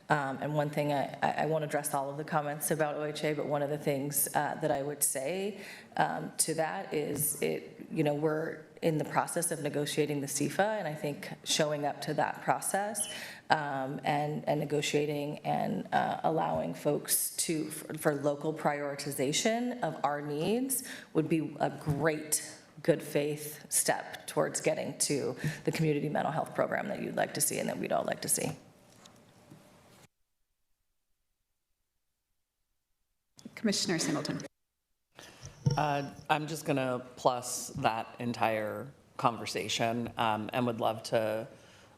And one thing, I won't address all of the comments about OHA, but one of the things that I would say to that is, we're in the process of negotiating the CFA, and I think showing up to that process and negotiating and allowing folks for local prioritization of our needs would be a great good faith step towards getting to the community mental health program that you'd like to see and that we'd all like to see. Commissioner Singleton. I'm just going to plus that entire conversation and would love to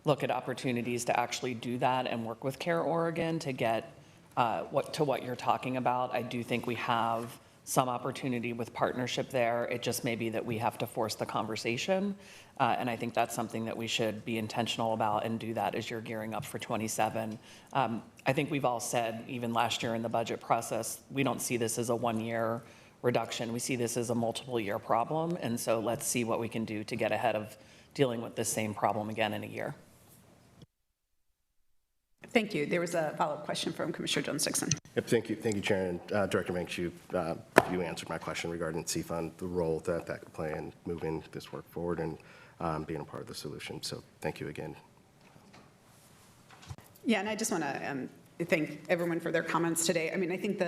look at opportunities to actually do that and work with Care Oregon to get what you're talking about. I do think we have some opportunity with partnership there. It just may be that we have to force the conversation. And I think that's something that we should be intentional about and do that as you're gearing up for 27. I think we've all said, even last year in the budget process, we don't see this as a one-year reduction. We see this as a multiple-year problem. And so let's see what we can do to get ahead of dealing with this same problem again in a year. Thank you. There was a follow-up question from Commissioner Jones-Dixon. Yep, thank you, Chair. And Director Banks, you answered my question regarding CFUN, the role that could play in moving this work forward and being a part of the solution. So thank you again. Yeah, and I just want to thank everyone for their comments today. I mean, I think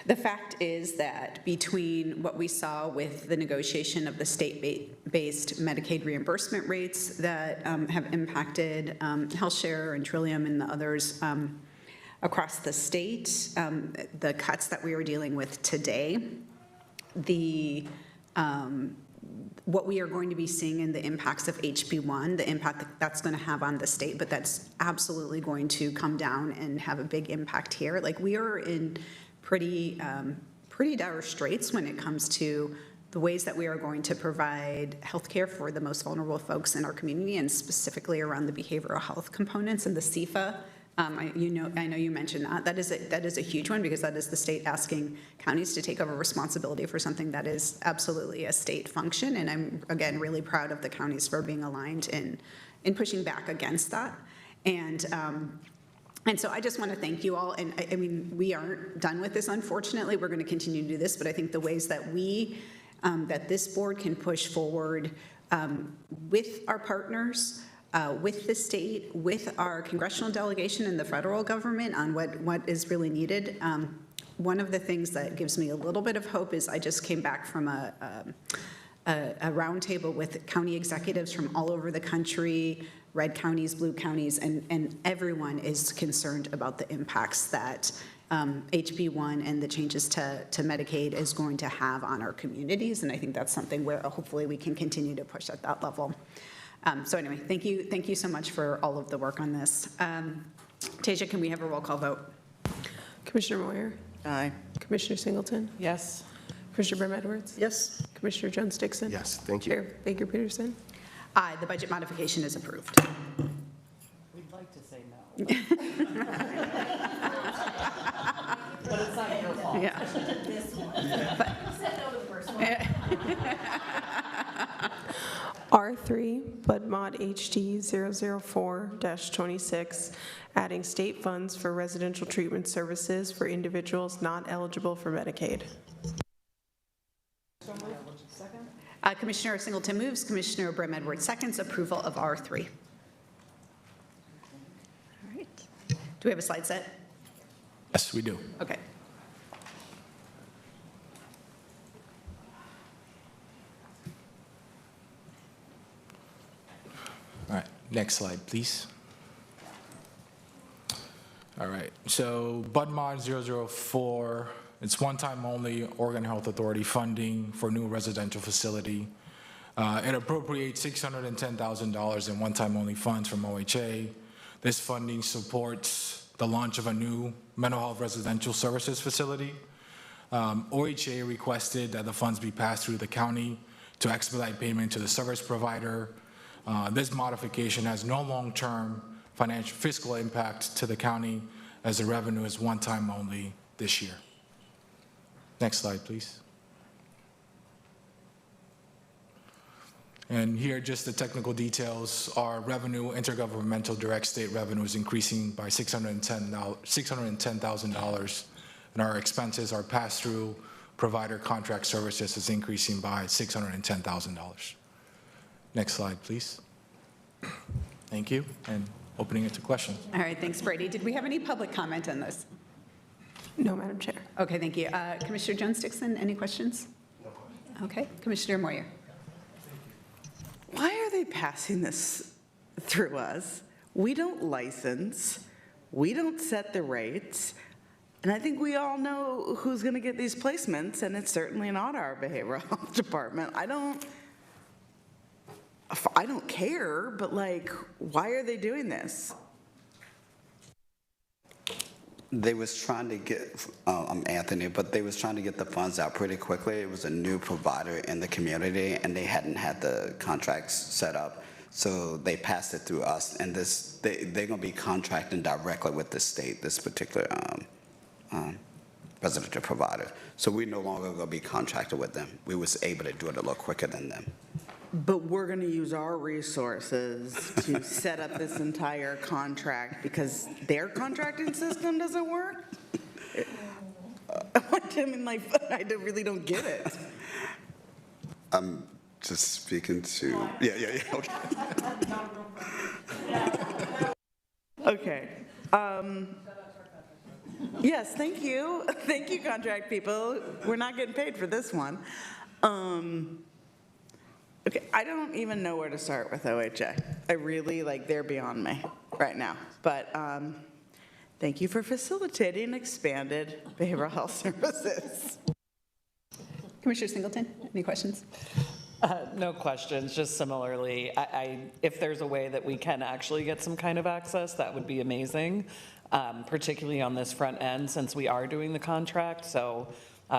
the fact is that between what we saw with the negotiation of the state-based Medicaid reimbursement rates that have impacted HealthShare and Trillium and the others across the state, the cuts that we are dealing with today, what we are going to be seeing in the impacts of HB1, the impact that's going to have on the state, but that's absolutely going to come down and have a big impact here. Like, we are in pretty dire straits when it comes to the ways that we are going to provide healthcare for the most vulnerable folks in our community, and specifically around the behavioral health components. And the CFA I know you mentioned that. That is a huge one because that is the state asking counties to take over responsibility for something that is absolutely a state function. And I'm, again, really proud of the counties for being aligned in pushing back against that. And so I just want to thank you all. And I mean, we aren't done with this, unfortunately. We're going to continue to do this, but I think the ways that that this board can push forward with our partners, with the state, with our congressional delegation and the federal government on what is really needed. One of the things that gives me a little bit of hope is I just came back from a roundtable with county executives from all over the country, red counties, blue counties, and everyone is concerned about the impacts that HB1 and the changes to Medicaid is going to have on our communities. And I think that's something where hopefully we can continue to push at that level. So anyway, thank you so much for all of the work on this. Tasia, can we have a roll call vote? Commissioner Moyer? Aye. Commissioner Singleton? Yes. Commissioner Brim Edwards? Yes. Commissioner Jones Dixon? Yes, thank you. Chair Baker Peterson? Aye, the budget modification is approved. We'd like to say no. But it's not your fault. Yeah. R3, Bud Mod HD 004-26, adding state funds for residential treatment services for individuals not eligible for Medicaid. Commissioner Singleton moves, Commissioner Brim Edwards seconds, approval of R3. All right. Do we have a slide set? Yes, we do. Okay. All right, next slide, please. All right, so BudMod 004, it's one-time only Oregon Health Authority funding for new residential facility. It appropriates $610,000 in one-time only funds from OHA. This funding supports the launch of a new mental health residential services facility. OHA requested that the funds be passed through the county to expedite payment to the service provider. This modification has no long-term financial fiscal impact to the county as the revenue is one-time only this year. Next slide, please. And here, just the technical details. Our revenue, intergovernmental direct state revenue is increasing by $610,000, and our expenses, our pass-through provider contract services is increasing by $610,000. Next slide, please. Thank you, and opening it to questions. All right, thanks, Brady. Did we have any public comment on this? No, Madam Chair. Okay, thank you. Commissioner Jones Dixon, any questions? No questions. Okay, Commissioner Moyer. Why are they passing this through us? We don't license, we don't set the rates, and I think we all know who's going to get these placements, and it's certainly not our behavioral health department. I don't care, but like, why are they doing this? They was trying to get, I'm Anthony, but they was trying to get the funds out pretty quickly. It was a new provider in the community, and they hadn't had the contracts set up. So they passed it through us, and they're going to be contracting directly with the state, this particular residential provider. So we're no longer going to be contracted with them. We was able to do it a little quicker than them. But we're going to use our resources to set up this entire contract because their contracting system doesn't work? I mean, like, I really don't get it. I'm just speaking to, yeah, okay. Okay. Yes, thank you. Thank you, contract people. We're not getting paid for this one. Okay, I don't even know where to start with OHA. I really, they're beyond me right now. But thank you for facilitating expanded behavioral health services. Commissioner Singleton, any questions? No questions, just similarly, if there's a way that we can actually get some kind of access, that would be amazing, particularly on this front end since we are doing the contract. So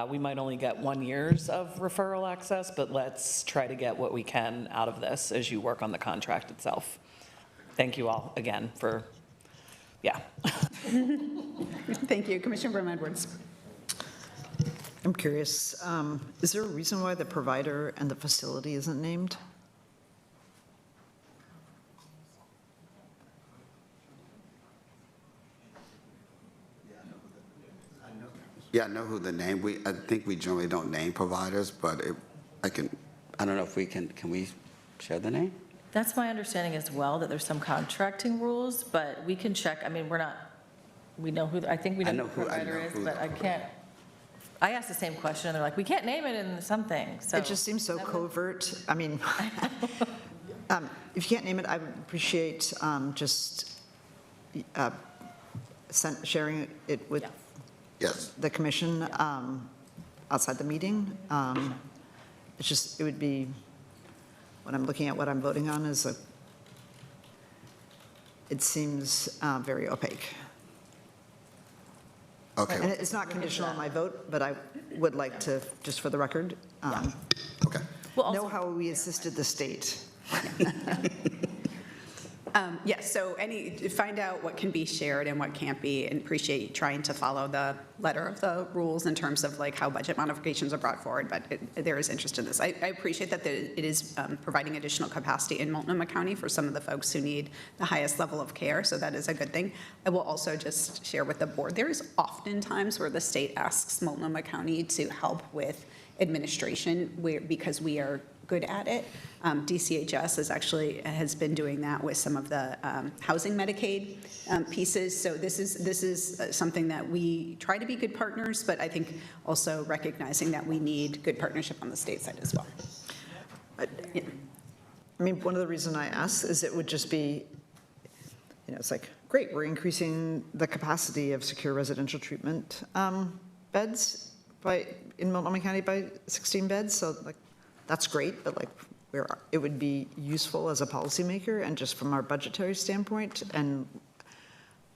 we might only get 1 year's of referral access, but let's try to get what we can out of this as you work on the contract itself. Thank you all again for yeah. Thank you. Commissioner Brim Edwards. I'm curious, is there a reason why the provider and the facility isn't named? Yeah, I know who the name, I think we generally don't name providers, but I don't know if we can we share the name? That's my understanding as well, that there's some contracting rules, but we can check. I mean, we know who, I think we know who the provider is, but I can't. I asked the same question, and they're like, we can't name it in something, so. It just seems so covert. I mean, if you can't name it, I would appreciate just sharing it with Yeah. Yes. the commission outside the meeting. It's just, it would be, when I'm looking at what I'm voting on, it seems very opaque. Okay. And it's not conditional on my vote, but I would like to, just for the record, Okay. Well, know also, how we assisted the state. Yes, so find out what can be shared and what can't be, and appreciate you trying to follow the letter of the rules in terms of like how budget modifications are brought forward, but there is interest in this. I appreciate that it is providing additional capacity in Multnomah County for some of the folks who need the highest level of care, so that is a good thing. I will also just share with the board, there is often times where the state asks Multnomah County to help with administration because we are good at it. DCHS has been doing that with some of the housing Medicaid pieces. So this is something that we try to be good partners, but I think also recognizing that we need good partnership on the state side as well. Yeah. I mean, one of the reasons I ask is it would just be, it's like, great, we're increasing the capacity of secure residential treatment beds in Multnomah County by 16 beds. So like, that's great, but like, it would be useful as a policymaker and just from our budgetary standpoint and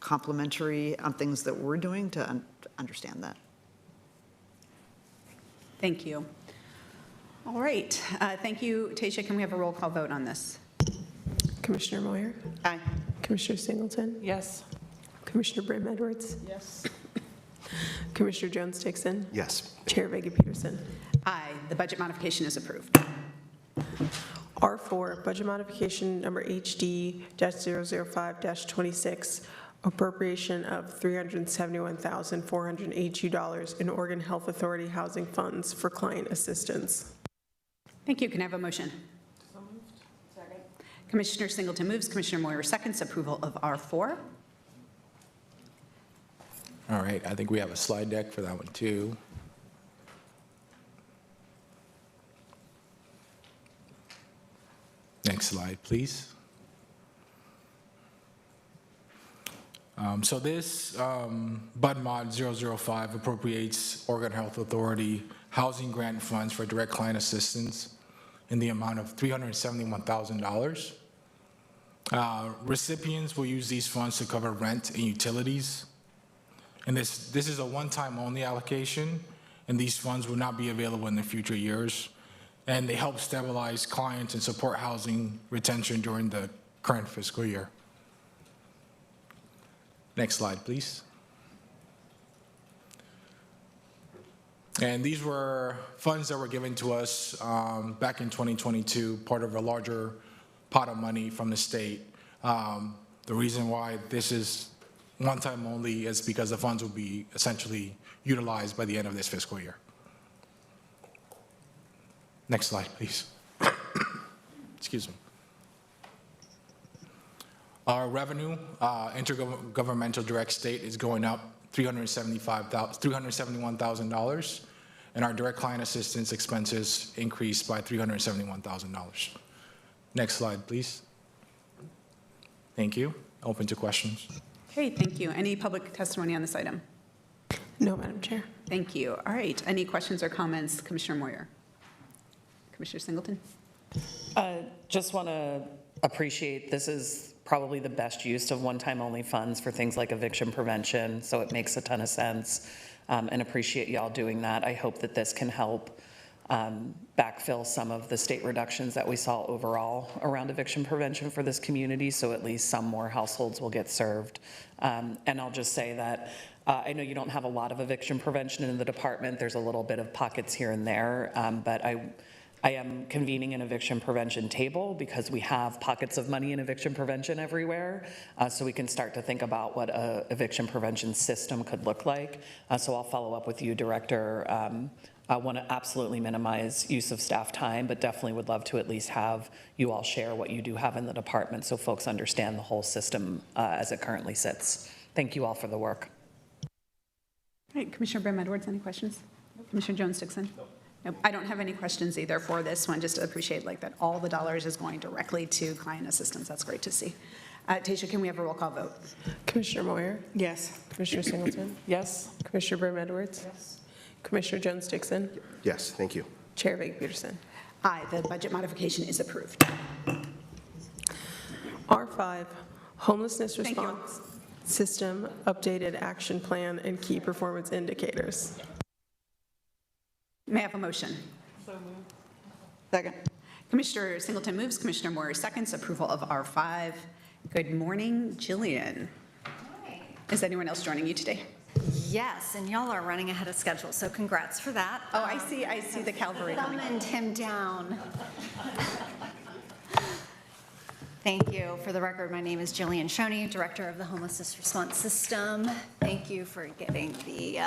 complementary on things that we're doing to understand that. Thank you. All right. Thank you, Tasha. Can we have a roll call vote on this? Commissioner Moyer? Aye. Commissioner Singleton? Yes. Commissioner Brim Edwards? Yes. Commissioner Jones-Dixon? Yes. Chair Vega Peterson? Aye. The budget modification is approved. R4, budget modification number HD-005-26, appropriation of $371,482 in Oregon Health Authority housing funds for client assistance. Thank you. Can I have a motion? So moved. Second. Commissioner Singleton moves. Commissioner Moyer seconds approval of R4. All right, I think we have a slide deck for that one too. Next slide, please. So this BUD-MOD 005 appropriates Oregon Health Authority housing grant funds for direct client assistance in the amount of $371,000. Recipients will use these funds to cover rent and utilities. And this is a one-time only allocation, and these funds will not be available in the future years. And they help stabilize clients and support housing retention during the current fiscal year. Next slide, please. And these were funds that were given to us back in 2022, part of a larger pot of money from the state. The reason why this is one time only is because the funds will be essentially utilized by the end of this fiscal year. Next slide, please. Excuse me. Our revenue, intergovernmental direct state, is going up $371,000, and our direct client assistance expenses increased by $371,000. Next slide, please. Thank you. Open to questions. Okay, thank you. Any public testimony on this item? No, Madam Chair. Thank you. All right. Any questions or comments? Commissioner Moyer. Commissioner Singleton. Just want to appreciate this is probably the best use of one-time only funds for things like eviction prevention, so it makes a ton of sense, and appreciate y'all doing that. I hope that this can help backfill some of the state reductions that we saw overall around eviction prevention for this community, so at least some more households will get served. And I'll just say that I know you don't have a lot of eviction prevention in the department. There's a little bit of pockets here and there, but I am convening an eviction prevention table because we have pockets of money in eviction prevention everywhere, so we can start to think about what a eviction prevention system could look like. So I'll follow up with you, Director. I want to absolutely minimize use of staff time, but definitely would love to at least have you all share what you do have in the department so folks understand the whole system as it currently sits. Thank you all for the work. All right, Commissioner Brim-Edwards, any questions? Commissioner Jones-Dixon? Nope, I don't have any questions either for this one. Just appreciate like that all the dollars is going directly to client assistance. That's great to see. Tasha, can we have a roll call vote? Commissioner Moyer? Yes. Commissioner Singleton? Yes? Commissioner Brim-Edwards? Yes. Commissioner Jones-Dixon? Yes, thank you. Chair Vig Peterson? Aye, the budget modification is approved. R5, Homelessness Thank you. Response System Updated Action Plan and Key Performance Indicators. May I have a motion? Second. Commissioner Singleton moves, Commissioner Moore seconds approval of R5. Good morning, Jillian. Is anyone else joining you today? Yes, and y'all are running ahead of schedule, so congrats for that. Oh, I see the cavalry coming. Summoned him down. Thank you. For the record, my name is Jillian Shoney, Director of the Homelessness Response System. Thank you for getting the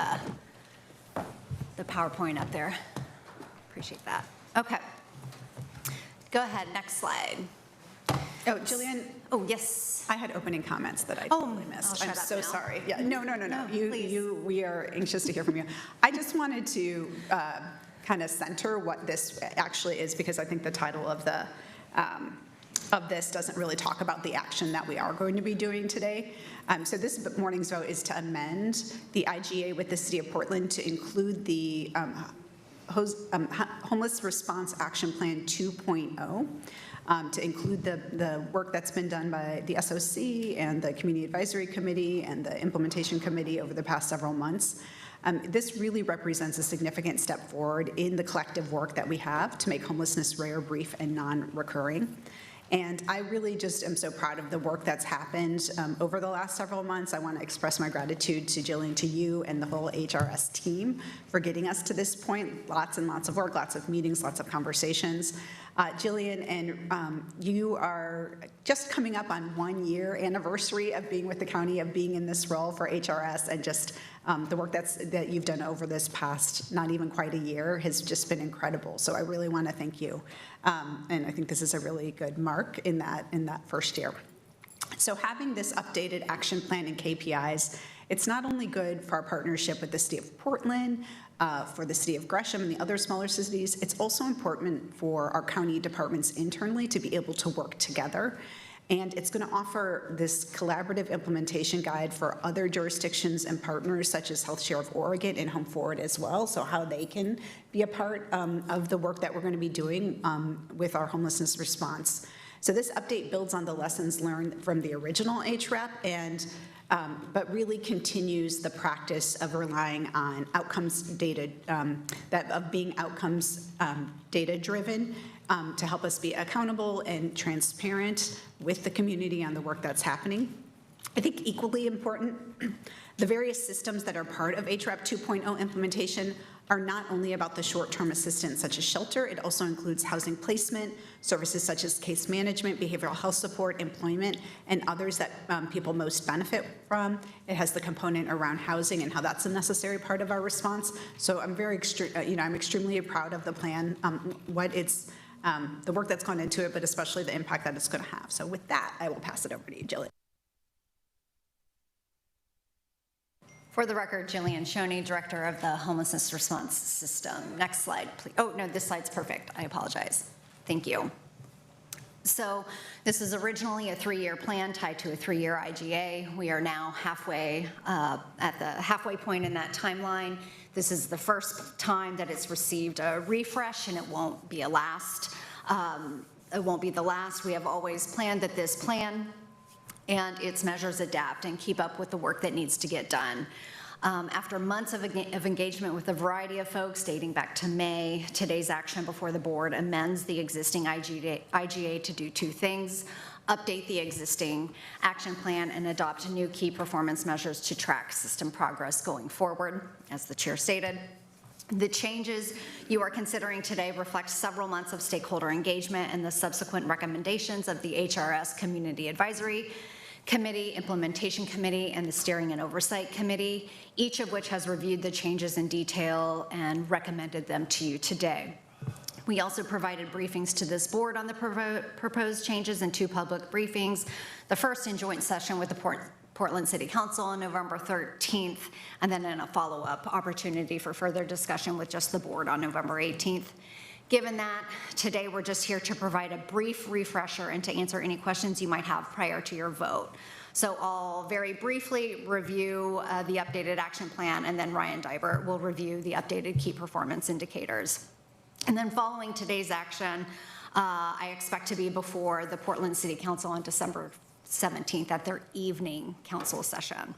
PowerPoint up there. Appreciate that. Okay. Go ahead, next slide. Oh, Jillian, Oh, yes. I had opening comments that I Oh, totally missed. I'll shut I'm up so now. sorry. Yeah, no. No, please. We are anxious to hear from you. I just wanted to kind of center what this actually is, because I think the title of the of this doesn't really talk about the action that we are going to be doing today. So this morning's vote is to amend the IGA with the City of Portland to include the Homeless Response Action Plan 2.0. To include the work that's been done by the SOC and the Community Advisory Committee and the Implementation Committee over the past several months. This really represents a significant step forward in the collective work that we have to make homelessness rare, brief, and non-recurring. And I really just am so proud of the work that's happened over the last several months. I want to express my gratitude to Jillian, to you, and the whole HRS team for getting us to this point. Lots and lots of work, lots of meetings, lots of conversations. Jillian, and you are just coming up on 1 year anniversary of being with the county, of being in this role for HRS, and just the work that you've done over this past, not even quite a year, has just been incredible. So I really want to thank you. And I think this is a really good mark in that first year. So having this updated action plan and KPIs, it's not only good for our partnership with the City of Portland, for the City of Gresham and the other smaller cities, it's also important for our county departments internally to be able to work together. And it's going to offer this collaborative implementation guide for other jurisdictions and partners such as Health Share of Oregon and Home Forward as well, so how they can be a part of the work that we're going to be doing with our homelessness response. So this update builds on the lessons learned from the original HREP, and but really continues the practice of relying on outcomes data, of being outcomes data driven to help us be accountable and transparent with the community on the work that's happening. I think equally important, the various systems that are part of HREP 2.0 implementation are not only about the short-term assistance such as shelter, it also includes housing placement, services such as case management, behavioral health support, employment, and others that people most benefit from. It has the component around housing and how that's a necessary part of our response. So I'm I'm extremely proud of the plan, the work that's gone into it, but especially the impact that it's going to have. So with that, I will pass it over to you, Jillian. For the record, Jillian Shoney, Director of the Homelessness Response System. Next slide, please. Oh, no, this slide's perfect. I apologize. Thank you. So this is originally a 3-year plan tied to a 3-year IGA. We are now halfway, at the halfway point in that timeline. This is the first time that it's received a refresh, and it won't be a last. It won't be the last. We have always planned that this plan and its measures adapt and keep up with the work that needs to get done. After months of engagement with a variety of folks dating back to May, today's action before the board amends the existing IGA to do two things: update the existing action plan and adopt new key performance measures to track system progress going forward, as the chair stated. The changes you are considering today reflect several months of stakeholder engagement and the subsequent recommendations of the HRS Community Advisory Committee, Implementation Committee, and the Steering and Oversight Committee, each of which has reviewed the changes in detail and recommended them to you today. We also provided briefings to this board on the proposed changes in two public briefings, the first in joint session with the Portland City Council on November 13th, and then in a follow-up opportunity for further discussion with just the board on November 18th. Given that, today we're just here to provide a brief refresher and to answer any questions you might have prior to your vote. So I'll very briefly review the updated action plan, and then Ryan Dibert will review the updated key performance indicators. And then following today's action, I expect to be before the Portland City Council on December 17th at their evening council session.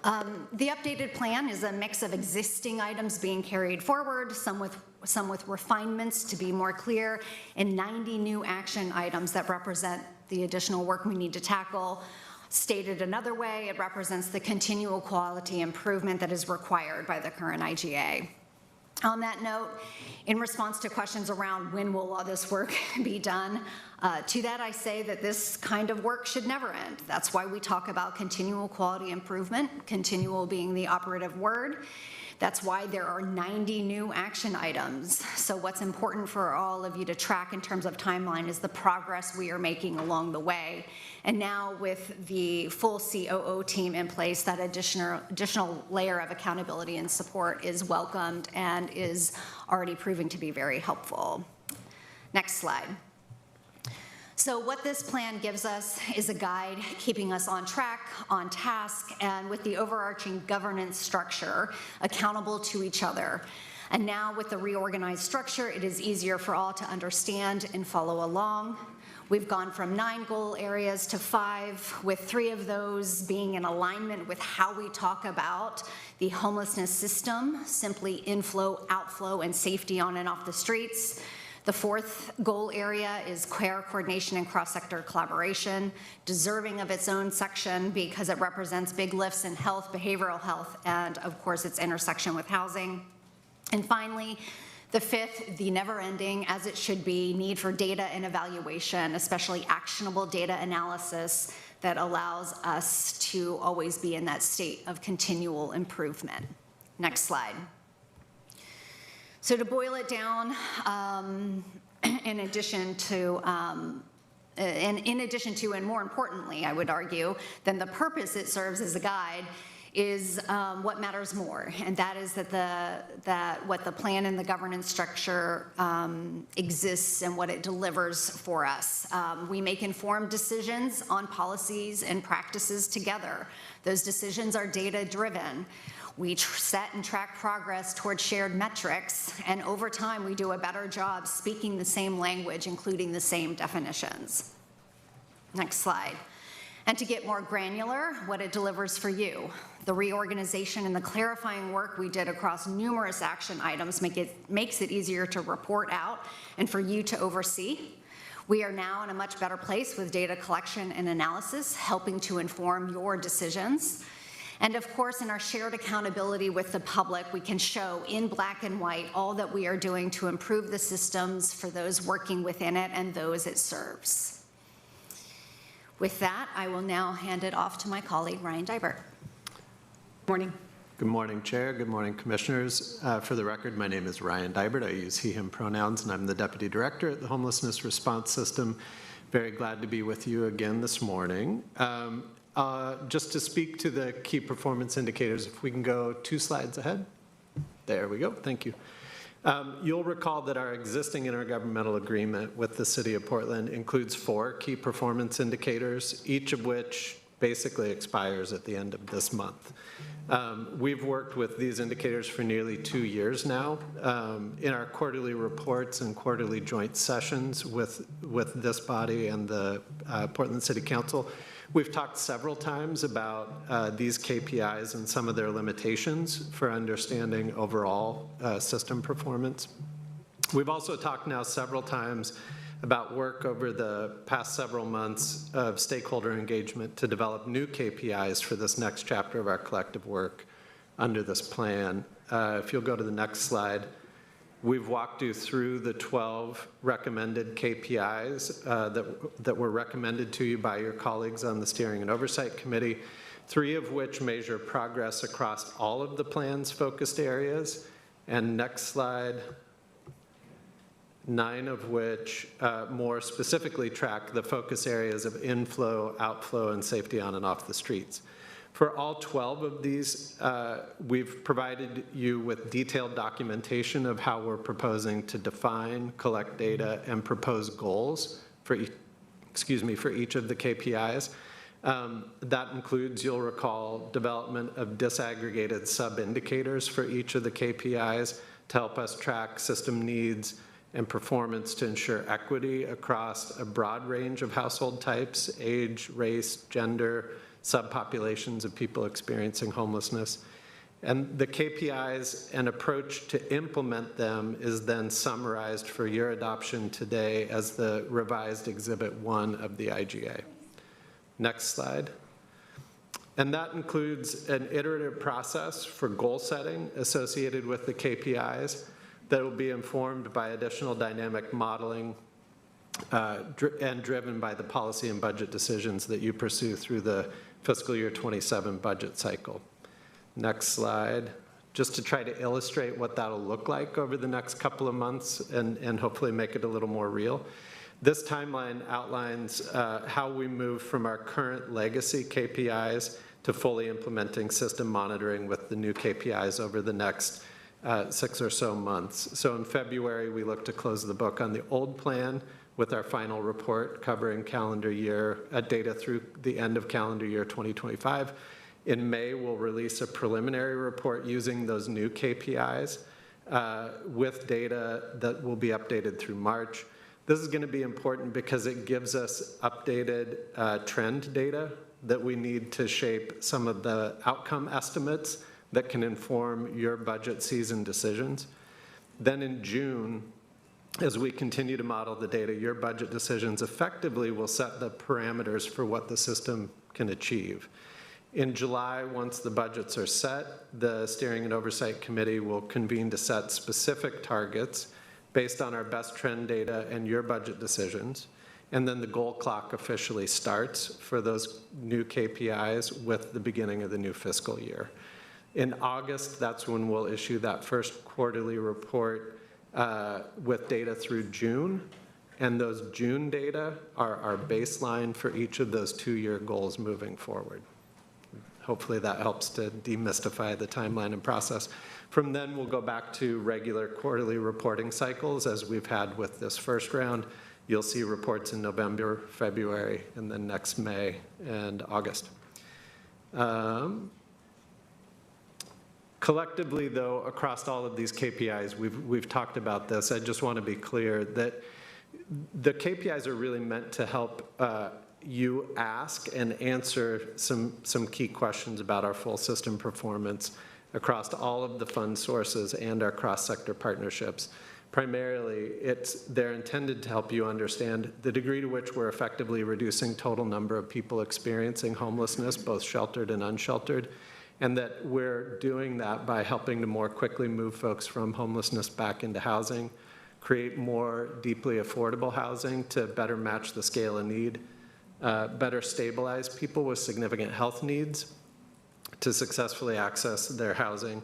The updated plan is a mix of existing items being carried forward, some with refinements to be more clear, and 90 new action items that represent the additional work we need to tackle. Stated another way, it represents the continual quality improvement that is required by the current IGA. On that note, in response to questions around when will all this work be done, to that I say that this kind of work should never end. That's why we talk about continual quality improvement, continual being the operative word. That's why there are 90 new action items. So what's important for all of you to track in terms of timeline is the progress we are making along the way. And now with the full COO team in place, that additional layer of accountability and support is welcomed and is already proving to be very helpful. Next slide. So what this plan gives us is a guide keeping us on track, on task, and with the overarching governance structure accountable to each other. And now with the reorganized structure, it is easier for all to understand and follow along. We've gone from 9 goal areas to 5, with 3 of those being in alignment with how we talk about the homelessness system, simply inflow, outflow, and safety on and off the streets. The 4th goal area is care coordination and cross-sector collaboration, deserving of its own section because it represents big lifts in health, behavioral health, and of course its intersection with housing. And finally, the 5th, the never-ending, as it should be, need for data and evaluation, especially actionable data analysis that allows us to always be in that state of continual improvement. Next slide. So to boil it down, in addition to and more importantly, I would argue, than the purpose it serves as a guide, is what matters more, and that is that what the plan and the governance structure exists and what it delivers for us. We make informed decisions on policies and practices together. Those decisions are data-driven. We set and track progress towards shared metrics, and over time we do a better job speaking the same language, including the same definitions. Next slide. And to get more granular, what it delivers for you. The reorganization and the clarifying work we did across numerous action items makes it easier to report out and for you to oversee. We are now in a much better place with data collection and analysis, helping to inform your decisions. And of course, in our shared accountability with the public, we can show in black and white all that we are doing to improve the systems for those working within it and those it serves. With that, I will now hand it off to my colleague, Ryan Dibert. Morning. Good morning, Chair. Good morning, Commissioners. For the record, my name is Ryan Dibert. I use he, him pronouns, and I'm the Deputy Director at the Homelessness Response System. Very glad to be with you again this morning. Just to speak to the key performance indicators, if we can go 2 slides ahead. There we go. Thank you. You'll recall that our existing intergovernmental agreement with the City of Portland includes 4 key performance indicators, each of which basically expires at the end of this month. We've worked with these indicators for nearly 2 years now. In our quarterly reports and quarterly joint sessions with this body and the Portland City Council, We've talked several times about these KPIs and some of their limitations for understanding overall system performance. We've also talked now several times about work over the past several months of stakeholder engagement to develop new KPIs for this next chapter of our collective work under this plan. If you'll go to the next slide, we've walked you through the 12 recommended KPIs that were recommended to you by your colleagues on the Steering and Oversight Committee, 3 of which measure progress across all of the plan's focused areas. And next slide, 9 of which more specifically track the focus areas of inflow, outflow, and safety on and off the streets. For all 12 of these, we've provided you with detailed documentation of how we're proposing to define, collect data, and propose goals for each of the KPIs. That includes, you'll recall, development of disaggregated sub-indicators for each of the KPIs to help us track system needs and performance to ensure equity across a broad range of household types, age, race, gender, subpopulations of people experiencing homelessness. And the KPIs and approach to implement them is then summarized for your adoption today as the revised Exhibit 1 of the IGA. Next slide. And that includes an iterative process for goal setting associated with the KPIs that will be informed by additional dynamic modeling and driven by the policy and budget decisions that you pursue through the fiscal year 27 budget cycle. Next slide. Just to try to illustrate what that'll look like over the next couple of months and hopefully make it a little more real. This timeline outlines how we move from our current legacy KPIs to fully implementing system monitoring with the new KPIs over the next 6 or so months. So in February, we look to close the book on the old plan with our final report covering calendar year data through the end of calendar year 2025. In May, we'll release a preliminary report using those new KPIs with data that will be updated through March. This is going to be important because it gives us updated trend data that we need to shape some of the outcome estimates that can inform your budget season decisions. Then in June, as we continue to model the data, your budget decisions effectively will set the parameters for what the system can achieve. In July, once the budgets are set, the Steering and Oversight Committee will convene to set specific targets based on our best trend data and your budget decisions. And then the goal clock officially starts for those new KPIs with the beginning of the new fiscal year. In August, that's when we'll issue that first quarterly report with data through June. And those June data are our baseline for each of those 2-year goals moving forward. Hopefully that helps to demystify the timeline and process. From then, we'll go back to regular quarterly reporting cycles as we've had with this first round. You'll see reports in November, February, and then next May and August. Collectively, though, across all of these KPIs, we've talked about this. I just want to be clear that the KPIs are really meant to help you ask and answer some key questions about our full system performance across all of the fund sources and our cross-sector partnerships. Primarily, they're intended to help you understand the degree to which we're effectively reducing total number of people experiencing homelessness, both sheltered and unsheltered, and that we're doing that by helping to more quickly move folks from homelessness back into housing, create more deeply affordable housing to better match the scale of need, better stabilize people with significant health needs to successfully access their housing,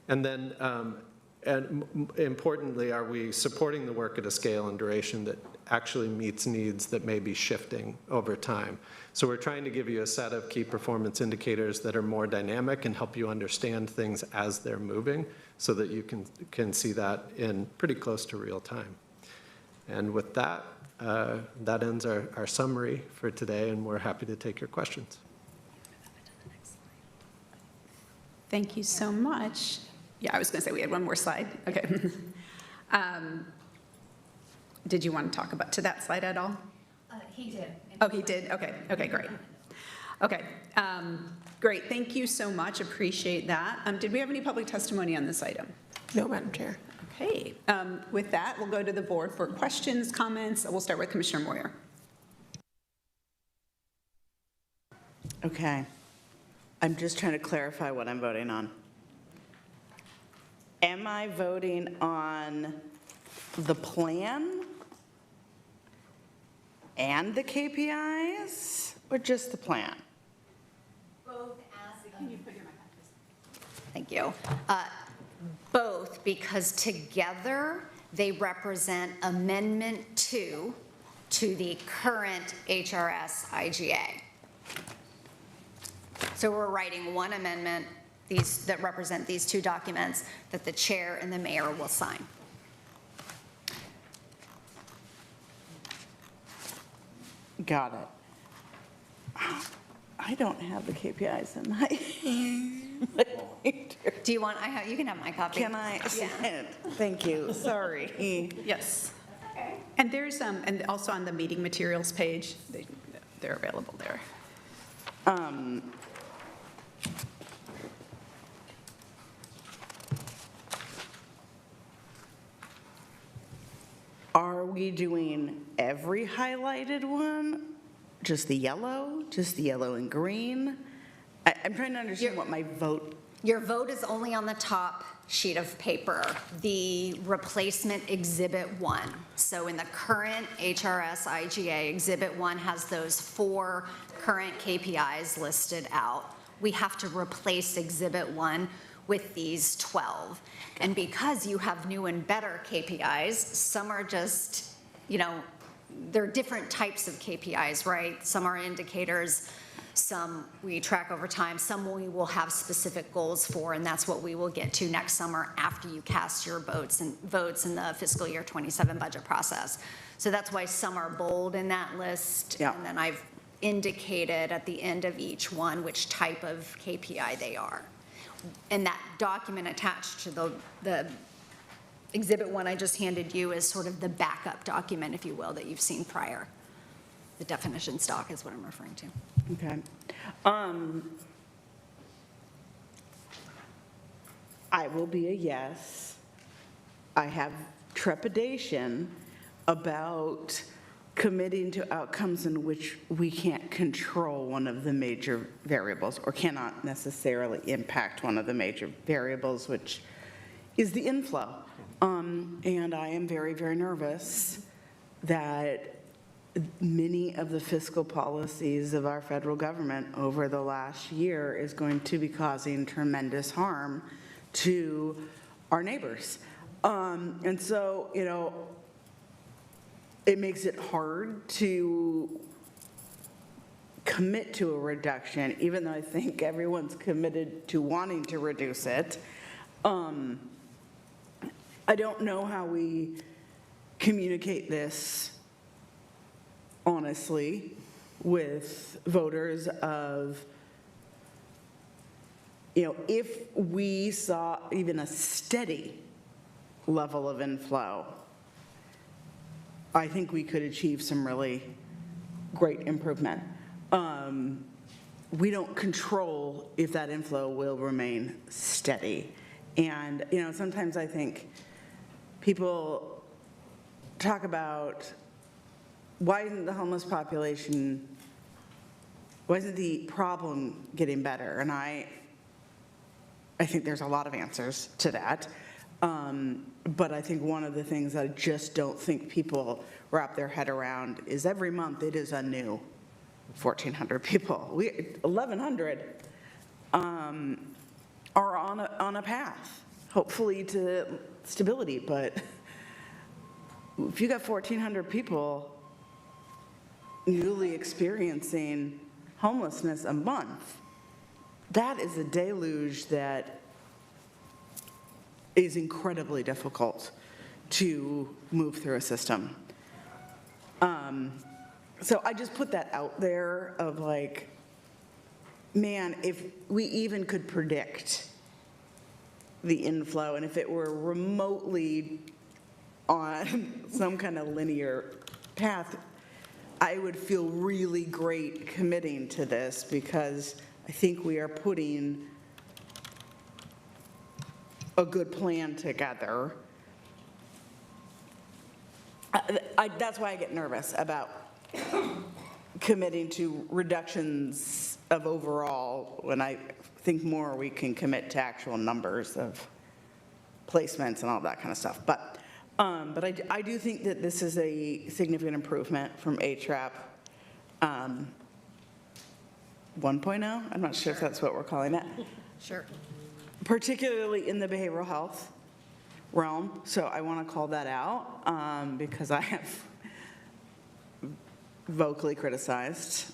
and then and importantly, are we supporting the work at a scale and duration that actually meets needs that may be shifting over time? So we're trying to give you a set of key performance indicators that are more dynamic and help you understand things as they're moving so that you can see that in pretty close to real time. And with that, that ends our summary for today, and we're happy to take your questions. Thank you so much. Yeah, I was going to say we had one more slide. Okay. Did you want to talk about to that slide at all? He did. Oh, he did? Okay. Okay, great. Okay, great, thank you so much, appreciate that. Did we have any public testimony on this item? No, Madam Chair. Okay, with that, we'll go to the board for questions, comments. We'll start with Commissioner Moyer. Okay. I'm just trying to clarify what I'm voting on. Am I voting on the plan and the KPIs, or just the plan? Both as, can you put your mic on, please? Thank you. Both, because together they represent Amendment 2 to the current HRS IGA. So we're writing one amendment that represent these two documents that the chair and the mayor will sign. Got it. I don't have the KPIs in my. Do you want, you can have my copy. Can I? Yeah. Thank you, sorry. Yes. And there's, and also on the meeting materials page, they're available there. Are we doing every highlighted one? Just the yellow and green? I'm trying to understand what my vote. Your vote is only on the top sheet of paper, the replacement Exhibit 1. So in the current HRS IGA, Exhibit 1 has those 4 current KPIs listed out. We have to replace Exhibit 1 with these 12. And because you have new and better KPIs, some are just, there are different types of KPIs, right? Some are indicators, some we track over time, some we will have specific goals for, and that's what we will get to next summer after you cast your votes in the fiscal year 27 budget process. So that's why some are bold in that list. Yeah. And then I've indicated at the end of each one which type of KPI they are. And that document attached to the Exhibit 1 I just handed you is sort of the backup document, if you will, that you've seen prior. The definition stock is what I'm referring to. Okay. I will be a yes. I have trepidation about committing to outcomes in which we can't control one of the major variables or cannot necessarily impact one of the major variables, which is the inflow. And I am very, very nervous that many of the fiscal policies of our federal government over the last year is going to be causing tremendous harm to our neighbors. And so, it makes it hard to commit to a reduction, even though I think everyone's committed to wanting to reduce it. I don't know how we communicate this honestly with voters of, if we saw even a steady level of inflow, I think we could achieve some really great improvement. We don't control if that inflow will remain steady. And, sometimes I think people talk about why isn't the homeless population, why isn't the problem getting better? And I think there's a lot of answers to that. But I think one of the things that I just don't think people wrap their head around is every month it is a new 1,400 people. 1,100 are on a path, hopefully to stability. But if you got 1,400 people newly experiencing homelessness a month, that is a deluge that is incredibly difficult to move through a system. So I just put that out there of like, man, if we even could predict the inflow, and if it were remotely on some kind of linear path, I would feel really great committing to this because I think we are putting a good plan together. That's why I get nervous about committing to reductions of overall, when I think more we can commit to actual numbers of placements and all that kind of stuff. But I do think that this is a significant improvement from HRAP 1.0. I'm not sure if that's what we're calling it. Sure. Particularly in the behavioral health realm. So I want to call that out because I have vocally criticized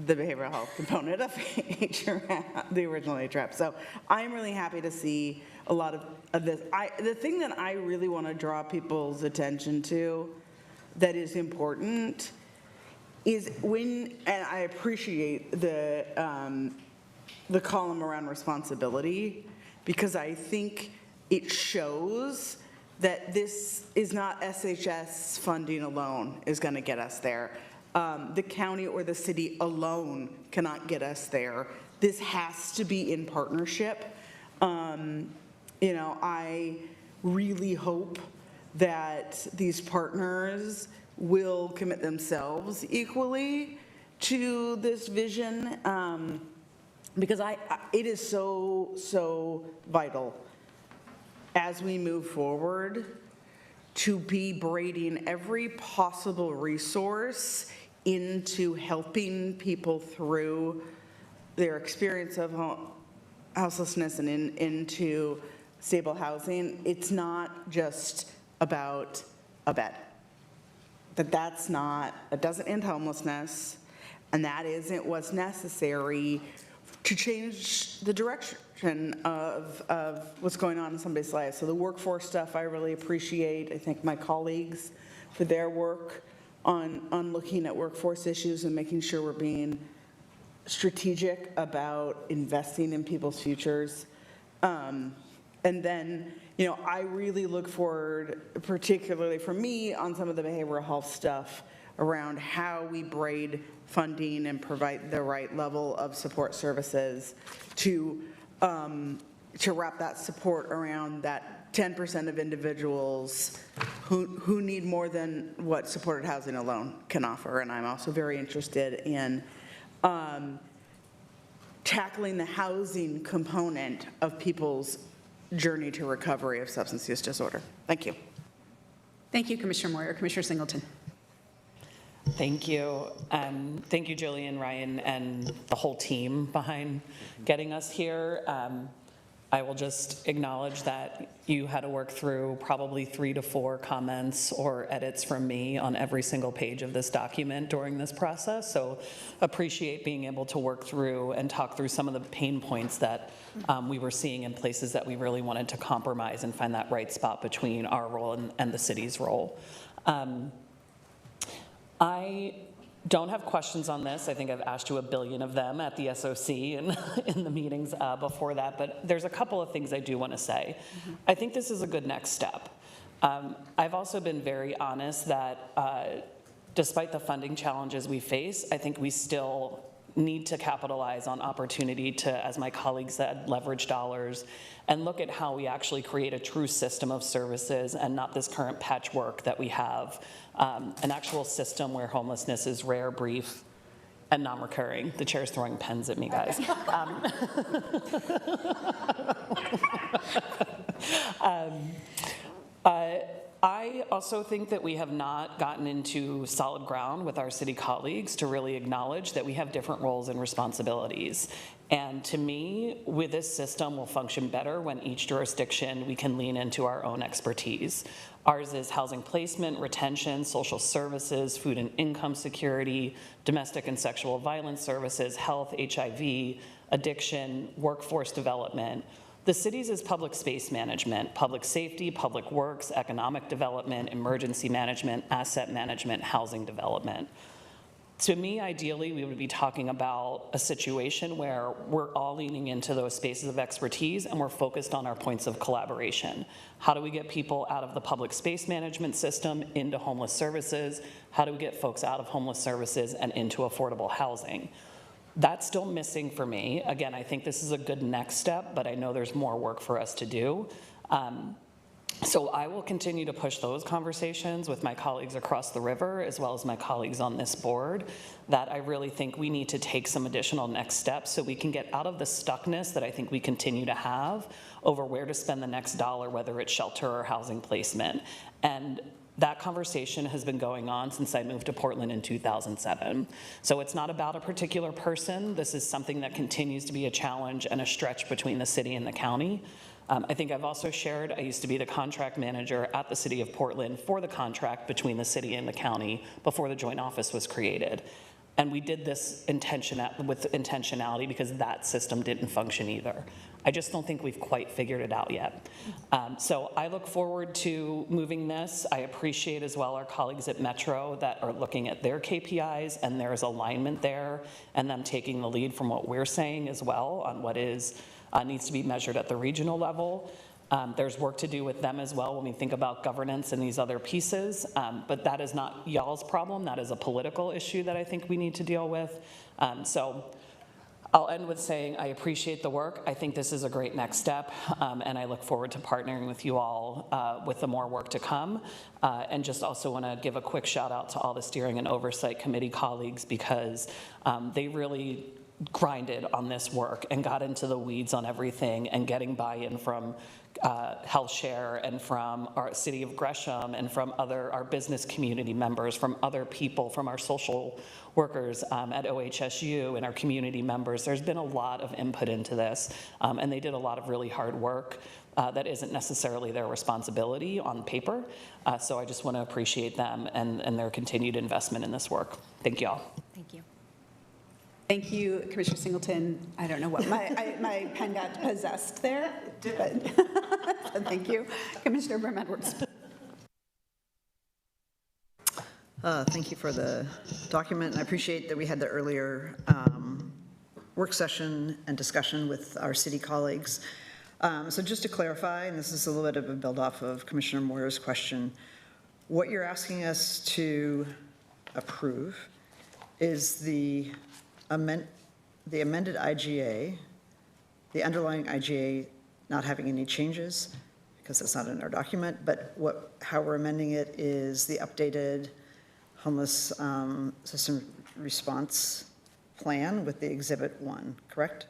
the behavioral health component of HRAP, the original HRAP. So I'm really happy to see a lot of this. The thing that I really want to draw people's attention to that is important is when, and I appreciate the column around responsibility, because I think it shows that this is not SHS funding alone is going to get us there. The county or the city alone cannot get us there. This has to be in partnership. You know, I really hope that these partners will commit themselves equally to this vision, because it is so vital as we move forward to be braiding every possible resource into helping people through their experience of houselessness and into stable housing. It's not just about a bed. It doesn't end homelessness, and that isn't what's necessary to change the direction of what's going on in somebody's life. So the workforce stuff I really appreciate. I thank my colleagues for their work on looking at workforce issues and making sure we're being strategic about investing in people's futures. And then, you know, I really look forward, particularly for me, on some of the behavioral health stuff around how we braid funding and provide the right level of support services to wrap that support around that 10% of individuals who need more than what supported housing alone can offer. And I'm also very interested in tackling the housing component of people's journey to recovery of substance use disorder. Thank you. Thank you, Commissioner Moyer. Commissioner Singleton. Thank you. Thank you, Jillian, Ryan, and the whole team behind getting us here. I will just acknowledge that you had to work through probably 3 to 4 comments or edits from me on every single page of this document during this process. So appreciate being able to work through and talk through some of the pain points that we were seeing in places that we really wanted to compromise and find that right spot between our role and the city's role. I don't have questions on this. I think I've asked you a billion of them at the SOC and in the meetings before that, but there's a couple of things I do want to say. I think this is a good next step. I've also been very honest that despite the funding challenges we face, I think we still need to capitalize on opportunity to, as my colleague said, leverage dollars and look at how we actually create a true system of services and not this current patchwork that we have, an actual system where homelessness is rare, brief, and non-recurring. The chair's throwing pens at me, guys. I also think that we have not gotten into solid ground with our city colleagues to really acknowledge that we have different roles and responsibilities. And to me, with this system, will function better when each jurisdiction, we can lean into our own expertise. Ours is housing placement, retention, social services, food and income security, domestic and sexual violence services, health, HIV, addiction, workforce development. The city's is public space management, public safety, public works, economic development, emergency management, asset management, housing development. To me, ideally, we would be talking about a situation where we're all leaning into those spaces of expertise and we're focused on our points of collaboration. How do we get people out of the public space management system into homeless services? How do we get folks out of homeless services and into affordable housing? That's still missing for me. Again, I think this is a good next step, but I know there's more work for us to do. So I will continue to push those conversations with my colleagues across the river, as well as my colleagues on this board, that I really think we need to take some additional next steps so we can get out of the stuckness that I think we continue to have over where to spend the next dollar, whether it's shelter or housing placement. And that conversation has been going on since I moved to Portland in 2007. So it's not about a particular person. This is something that continues to be a challenge and a stretch between the city and the county. I think I've also shared, I used to be the contract manager at the city of Portland for the contract between the city and the county before the joint office was created. And we did this with intentionality because that system didn't function either. I just don't think we've quite figured it out yet. So I look forward to moving this. I appreciate as well our colleagues at Metro that are looking at their KPIs and there's alignment there and them taking the lead from what we're saying as well on what is needs to be measured at the regional level. There's work to do with them as well when we think about governance and these other pieces, but that is not y'all's problem. That is a political issue that I think we need to deal with. So I'll end with saying I appreciate the work. I think this is a great next step, and I look forward to partnering with you all with the more work to come. And just also want to give a quick shout out to all the steering and oversight committee colleagues because they really grinded on this work and got into the weeds on everything and getting buy-in from HealthShare and from our city of Gresham and from our business community members, from other people, from our social workers at OHSU and our community members. There's been a lot of input into this and they did a lot of really hard work that isn't necessarily their responsibility on paper. So I just want to appreciate them and their continued investment in this work. Thank you all. Thank you. Thank you, Commissioner Singleton. I don't know what, my pen got possessed there, but thank you. Commissioner Brim-Edwards. Thank you for the document. I appreciate that we had the earlier work session and discussion with our city colleagues. So just to clarify, and this is a little bit of a build off of Commissioner Moyer's question, what you're asking us to approve is the amended IGA, the underlying IGA not having any changes, because that's not in our document, but how we're amending it is the updated homeless system response plan with the Exhibit 1, correct?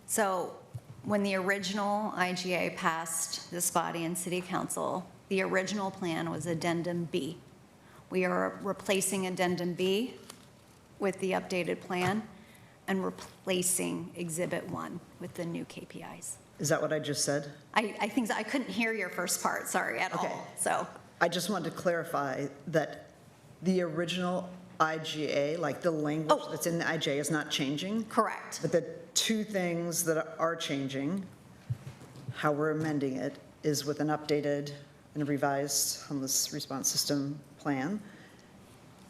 So when the original IGA passed this body and city council, the original plan was Addendum B. We are replacing Addendum B with the updated plan and replacing Exhibit 1 with the new KPIs. Is that what I just said? I think I couldn't hear your first part, sorry, at all. So I just wanted to clarify that the original IGA, like the language that's in the IGA is not changing. Correct. But the two things that are changing, how we're amending it, is with an updated and revised homeless response system plan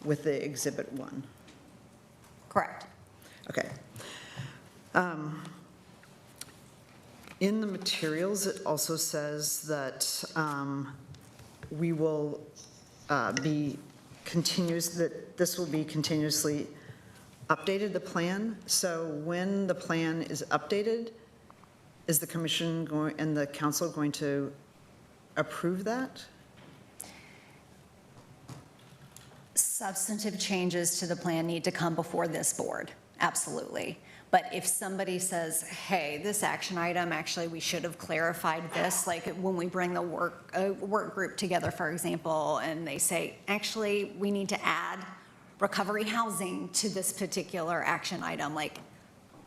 with the Exhibit 1. Correct. Okay. In the materials, it also says that we will be that this will be continuously updated, the plan. So when the plan is updated, is the commission and the council going to approve that? Substantive changes to the plan need to come before this board, absolutely. But if somebody says, hey, this action item, actually, we should have clarified this, like when we bring the work group together, for example, and they say, actually, we need to add recovery housing to this particular action item, like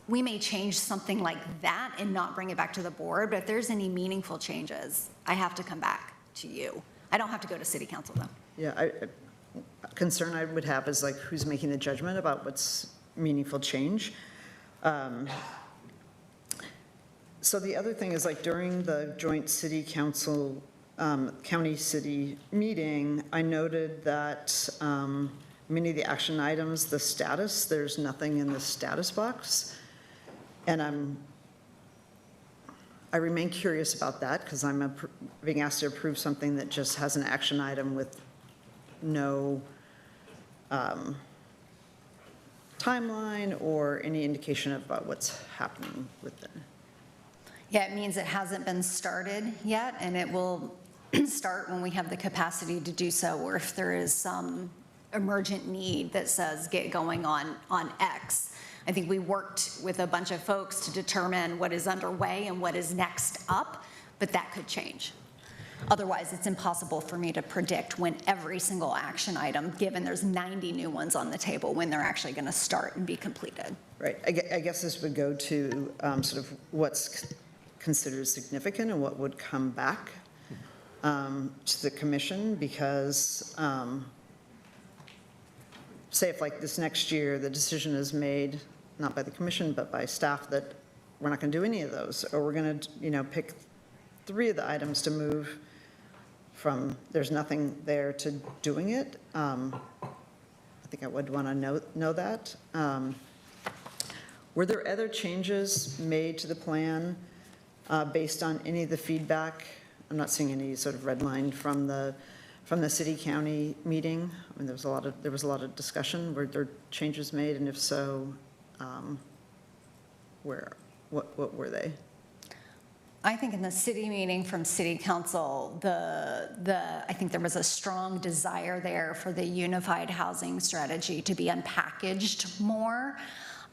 we may change something like that and not bring it back to the board, but if there's any meaningful changes, I have to come back to you. I don't have to go to city council though. Yeah, concern I would have is like who's making the judgment about what's meaningful change. So the other thing is like during the joint city council county city meeting, I noted that many of the action items, the status, there's nothing in the status box. And I remain curious about that because I'm being asked to approve something that just has an action item with no timeline or any indication about what's happening with it. Yeah, it means it hasn't been started yet, and it will start when we have the capacity to do so, or if there is some emergent need that says get going on X. I think we worked with a bunch of folks to determine what is underway and what is next up, but that could change. Otherwise, it's impossible for me to predict when every single action item, given there's 90 new ones on the table, when they're actually going to start and be completed. Right. I guess this would go to sort of what's considered significant and what would come back to the commission, because say if like this next year, the decision is made, not by the commission, but by staff, that we're not going to do any of those, or we're going to, pick 3 of the items to move from there's nothing there to doing it. I think I would want to know that. Were there other changes made to the plan based on any of the feedback? I'm not seeing any sort of red line from the city-county meeting. I mean, there was a lot of discussion. Were there changes made, and if so, what were they? I think in the city meeting from city council, I think there was a strong desire there for the unified housing strategy to be unpackaged more.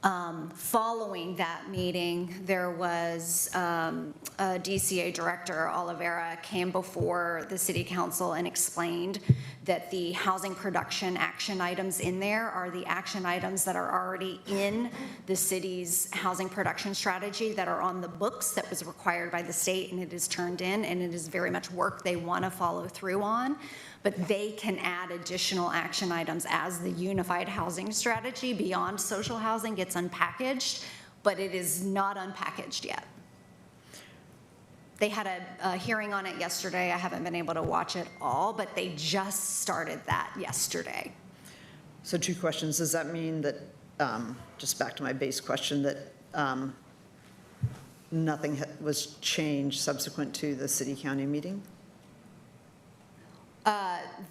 Following that meeting, there was a DCA director, Oliveira, came before the city council and explained that the housing production action items in there are the action items that are already in the city's housing production strategy that are on the books that was required by the state, and it is turned in, and it is very much work they want to follow through on. But they can add additional action items as the unified housing strategy beyond social housing gets unpackaged, but it is not unpackaged yet. They had a hearing on it yesterday. I haven't been able to watch it all, but they just started that yesterday. So 2 questions. Does that mean that, just back to my base question, that nothing was changed subsequent to the city-county meeting?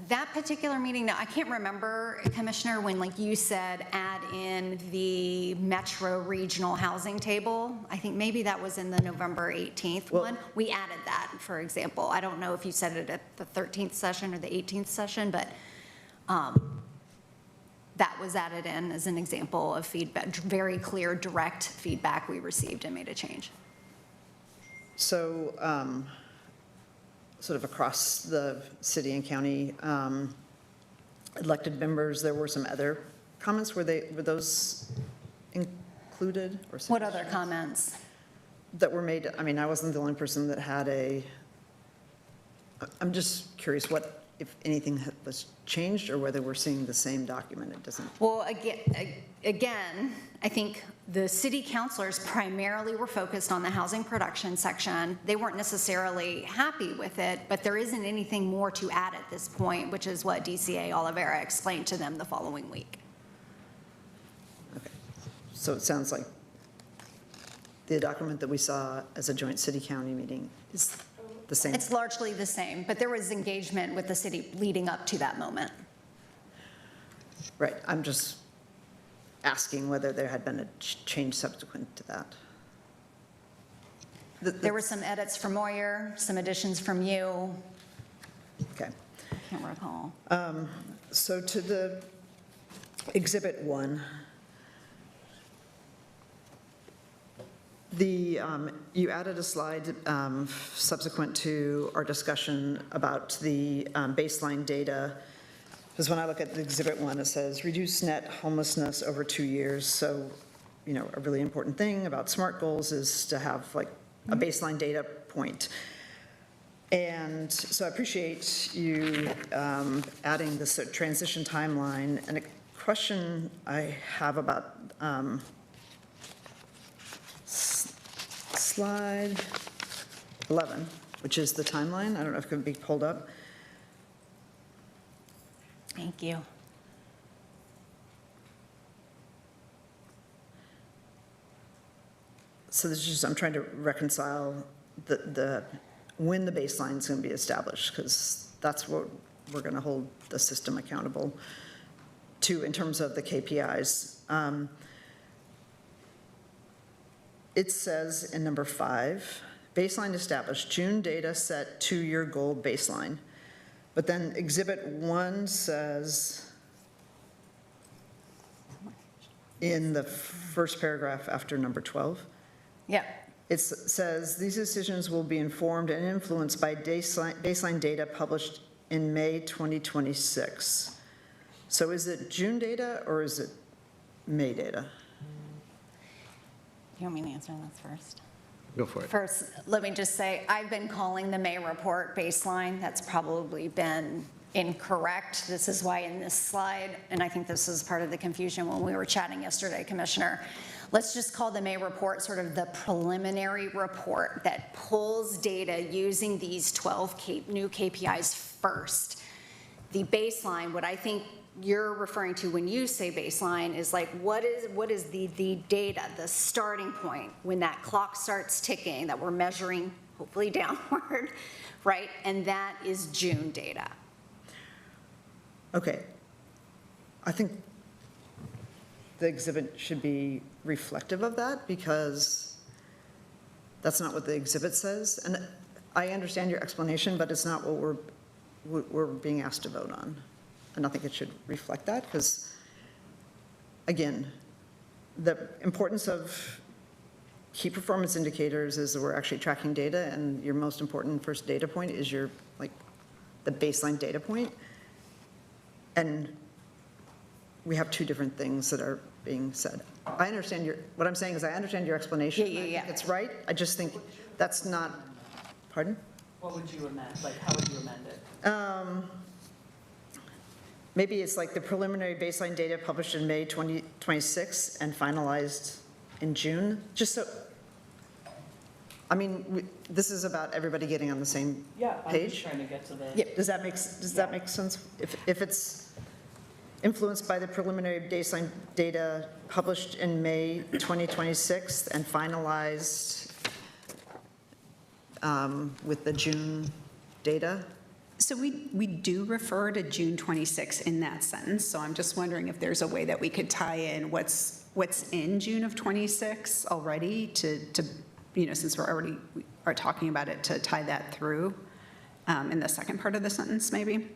That particular meeting, now I can't remember, Commissioner, when like you said add in the Metro Regional Housing Table. I think maybe that was in the November 18th one. We added that, for example. I don't know if you said it at the 13th session or the 18th session, but that was added in as an example of feedback, very clear, direct feedback we received and made a change. So, sort of across the city and county elected members, there were some other comments. Were those included? Or what other comments? That were made? I mean, I wasn't the only person that had I'm just curious what, if anything was changed, or whether we're seeing the same document. It doesn't. Well, again, I think the city councilors primarily were focused on the housing production section. They weren't necessarily happy with it, but there isn't anything more to add at this point, which is what DCA Oliveira explained to them the following week. Okay. So it sounds like the document that we saw as a joint city-county meeting is the same. It's largely the same, but there was engagement with the city leading up to that moment. Right. I'm just asking whether there had been a change subsequent to that. There were some edits from Moyer, some additions from you. Okay. Can't recall. So to the Exhibit 1, you added a slide subsequent to our discussion about the baseline data. Because when I look at the Exhibit 1, it says reduce net homelessness over 2 years. So, a really important thing about SMART goals is to have like a baseline data point. And so I appreciate you adding this transition timeline. And a question I have about slide 11. which is the timeline. I don't know if it can be pulled up. Thank you. So this is just, I'm trying to reconcile when the baseline is going to be established, because that's what we're going to hold the system accountable to in terms of the KPIs. It says in number 5, baseline established, June data set 2-year goal baseline. But then Exhibit 1 says, in the first paragraph after number 12, Yep. it says, these decisions will be informed and influenced by baseline data published in May 2026. So is it June data or is it May data? You want me to answer that first? Go for it. First, let me just say, I've been calling the May report baseline. That's probably been incorrect. This is why in this slide, and I think this is part of the confusion when we were chatting yesterday, Commissioner, let's just call the May report sort of the preliminary report that pulls data using these 12 new KPIs first. The baseline, what I think you're referring to when you say baseline is like, what is the data, the starting point when that clock starts ticking that we're measuring, hopefully downward, right? And that is June data. Okay. I think the exhibit should be reflective of that, because that's not what the exhibit says. And I understand your explanation, but it's not what we're being asked to vote on. And I think it should reflect that, because, again, the importance of key performance indicators is that we're actually tracking data, and your most important first data point is your, like, the baseline data point. And we have two different things that are being said. I understand what I'm saying is I understand your explanation. Yeah. I think it's right. I just think that's not, pardon? What would you amend? Like, how would you amend it? Maybe it's like the preliminary baseline data published in May 2026 and finalized in June, just so, I mean, this is about everybody getting on the same Yeah, I'm page. just trying to get to the. Yep. Does that make sense? If it's influenced by the preliminary baseline data published in May 2026 and finalized with the June data? So we do refer to June 26 in that sentence, so I'm just wondering if there's a way that we could tie in what's in June of 26 already to since we are talking about it, to tie that through in the second part of the sentence, maybe?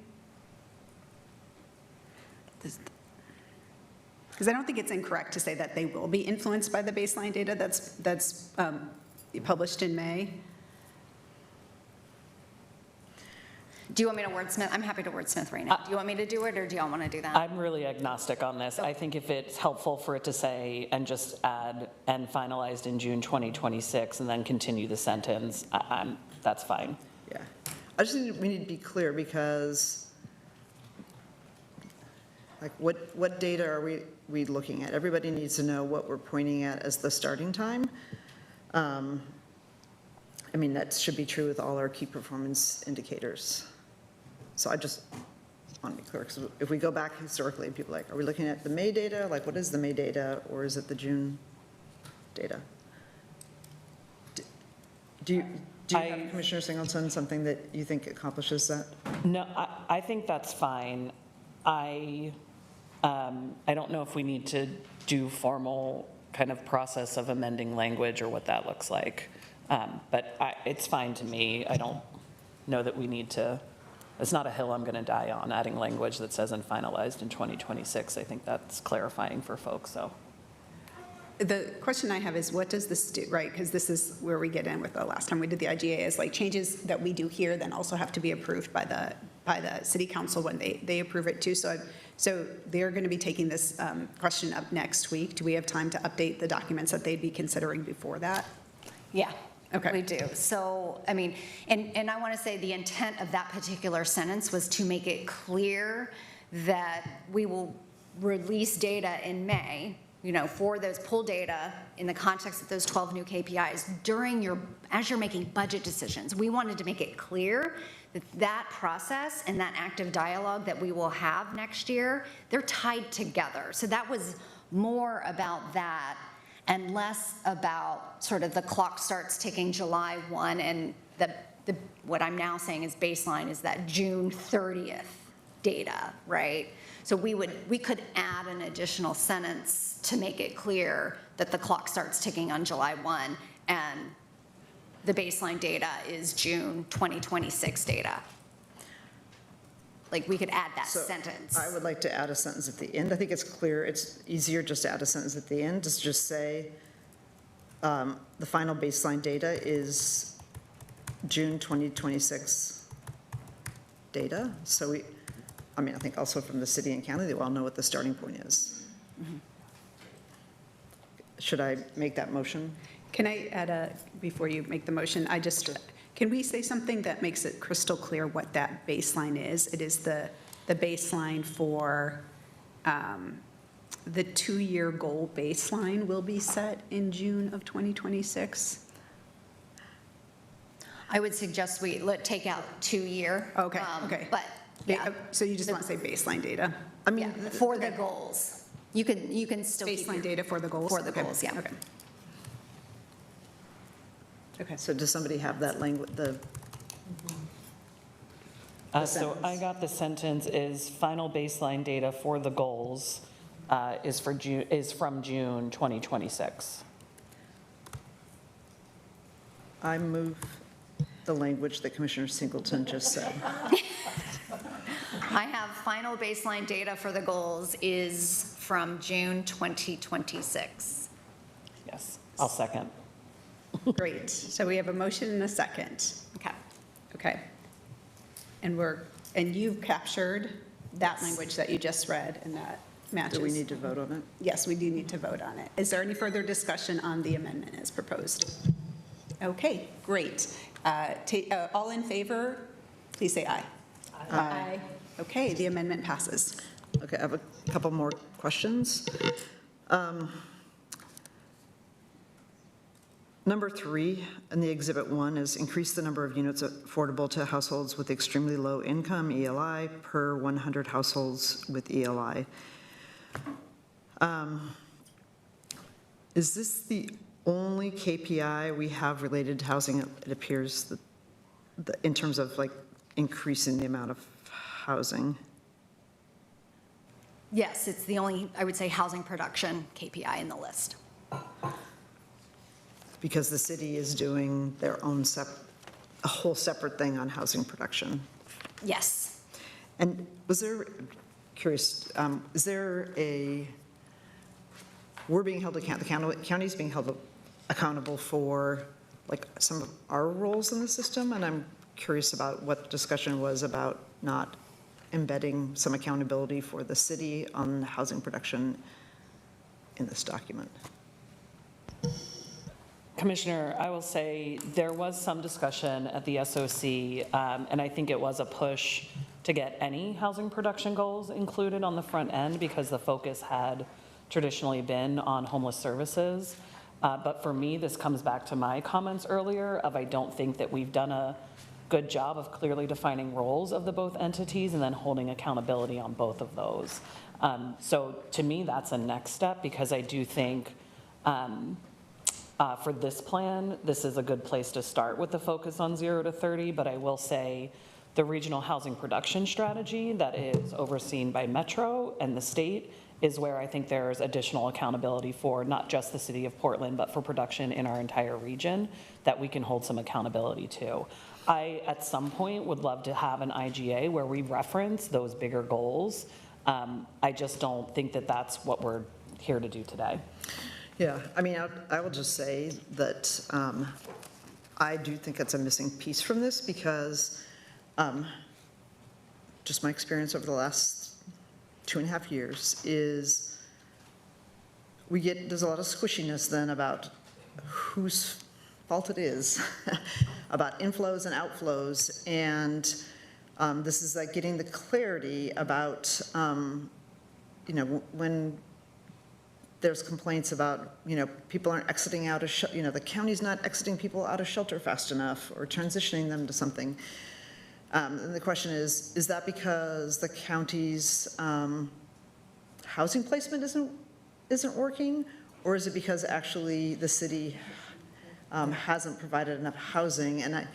Because I don't think it's incorrect to say that they will be influenced by the baseline data that's published in May. Do you want me to wordsmith? I'm happy to wordsmith right now. Do you want me to do it, or do y'all want to do that? I'm really agnostic on this. I think if it's helpful for it to say, and just add, and finalized in June 2026, and then continue the sentence, that's fine. Yeah. I just think we need to be clear, because like what data are we looking at? Everybody needs to know what we're pointing at as the starting time. I mean, that should be true with all our key performance indicators. So I just want to be clear, because if we go back historically, people are like, are we looking at the May data? Like, what is the May data, or is it the June data? Do you have, Commissioner Singleton, something that you think accomplishes that? No, I think that's fine. I don't know if we need to do formal kind of process of amending language or what that looks like. But it's fine to me. I don't know that we need to, it's not a hill I'm going to die on, adding language that says and finalized in 2026. I think that's clarifying for folks, so. The question I have is, what does this do, right? Because this is where we get in with the last time we did the IGA, is like changes that we do here then also have to be approved by the city council when they approve it too. So they're going to be taking this question up next week. Do we have time to update the documents that they'd be considering before that? Yeah. Okay. We do. So, I mean, and I want to say the intent of that particular sentence was to make it clear that we will release data in May, for those pool data in the context of those 12 new KPIs as you're making budget decisions. We wanted to make it clear that that process and that active dialogue that we will have next year, they're tied together. So that was more about that and less about sort of the clock starts ticking July 1, and what I'm now saying is baseline is that June 30th data, right? So we could add an additional sentence to make it clear that the clock starts ticking on July 1 and the baseline data is June 2026 data. Like, we could add that So sentence. I would like to add a sentence at the end. I think it's clear, it's easier just to add a sentence at the end, just say, the final baseline data is June 2026 data. So I think also from the city and county, they all know what the starting point is. Mm-hmm. Should I make that motion? Can I add before you make the motion, can we say something that makes it crystal clear what that baseline is? It is the baseline for the 2-year goal baseline will be set in June of 2026. I would suggest we take out 2-year. Okay. But, yeah. So you just want to say baseline data? Yeah, for the goals. You can still keep Baseline data for the goals? For the Okay. goals, yeah. Okay. Okay. So does somebody have that language, So I got the sentence is final baseline data for the goals is from June 2026. I move the language that Commissioner Singleton just said. I have final baseline data for the goals is from June 2026. Yes, I'll second. Great. So we have a motion and a second. Okay. Okay. And you've captured that language that you just read, and that matches. Do we need to vote on it? Yes, we do need to vote on it. Is there any further discussion on the amendment as proposed? Okay, great. All in favor, please say aye. Aye. Okay, the amendment passes. Okay, I have a couple more questions. Number 3 in the Exhibit 1 is increase the number of units affordable to households with extremely low income, ELI, per 100 households with ELI. Is this the only KPI we have related to housing? It appears that in terms of like increasing the amount of housing. Yes, it's the only, I would say, housing production KPI in the list. Because the city is doing their own a whole separate thing on housing production. Yes. And curious, is there we're being held accountable, the county's being held accountable for like some of our roles in the system? And I'm curious about what the discussion was about not embedding some accountability for the city on housing production in this document. Commissioner, I will say there was some discussion at the SOC, and I think it was a push to get any housing production goals included on the front end because the focus had traditionally been on homeless services. But for me, this comes back to my comments earlier of I don't think that we've done a good job of clearly defining roles of the both entities and then holding accountability on both of those. So to me, that's a next step because I do think for this plan, this is a good place to start with the focus on 0 to 30, but I will say the regional housing production strategy that is overseen by Metro and the state is where I think there's additional accountability for not just the city of Portland, but for production in our entire region that we can hold some accountability to. I, at some point, would love to have an IGA where we reference those bigger goals. I just don't think that that's what we're here to do today. Yeah, I mean, I will just say that I do think it's a missing piece from this because just my experience over the last 2.5 years is there's a lot of squishiness then about whose fault it is, about inflows and outflows, and this is like getting the clarity about, when there's complaints about, people aren't exiting out of, the county's not exiting people out of shelter fast enough or transitioning them to something. And the question is that because the county's housing placement isn't working? Or is it because actually the city hasn't provided enough housing? And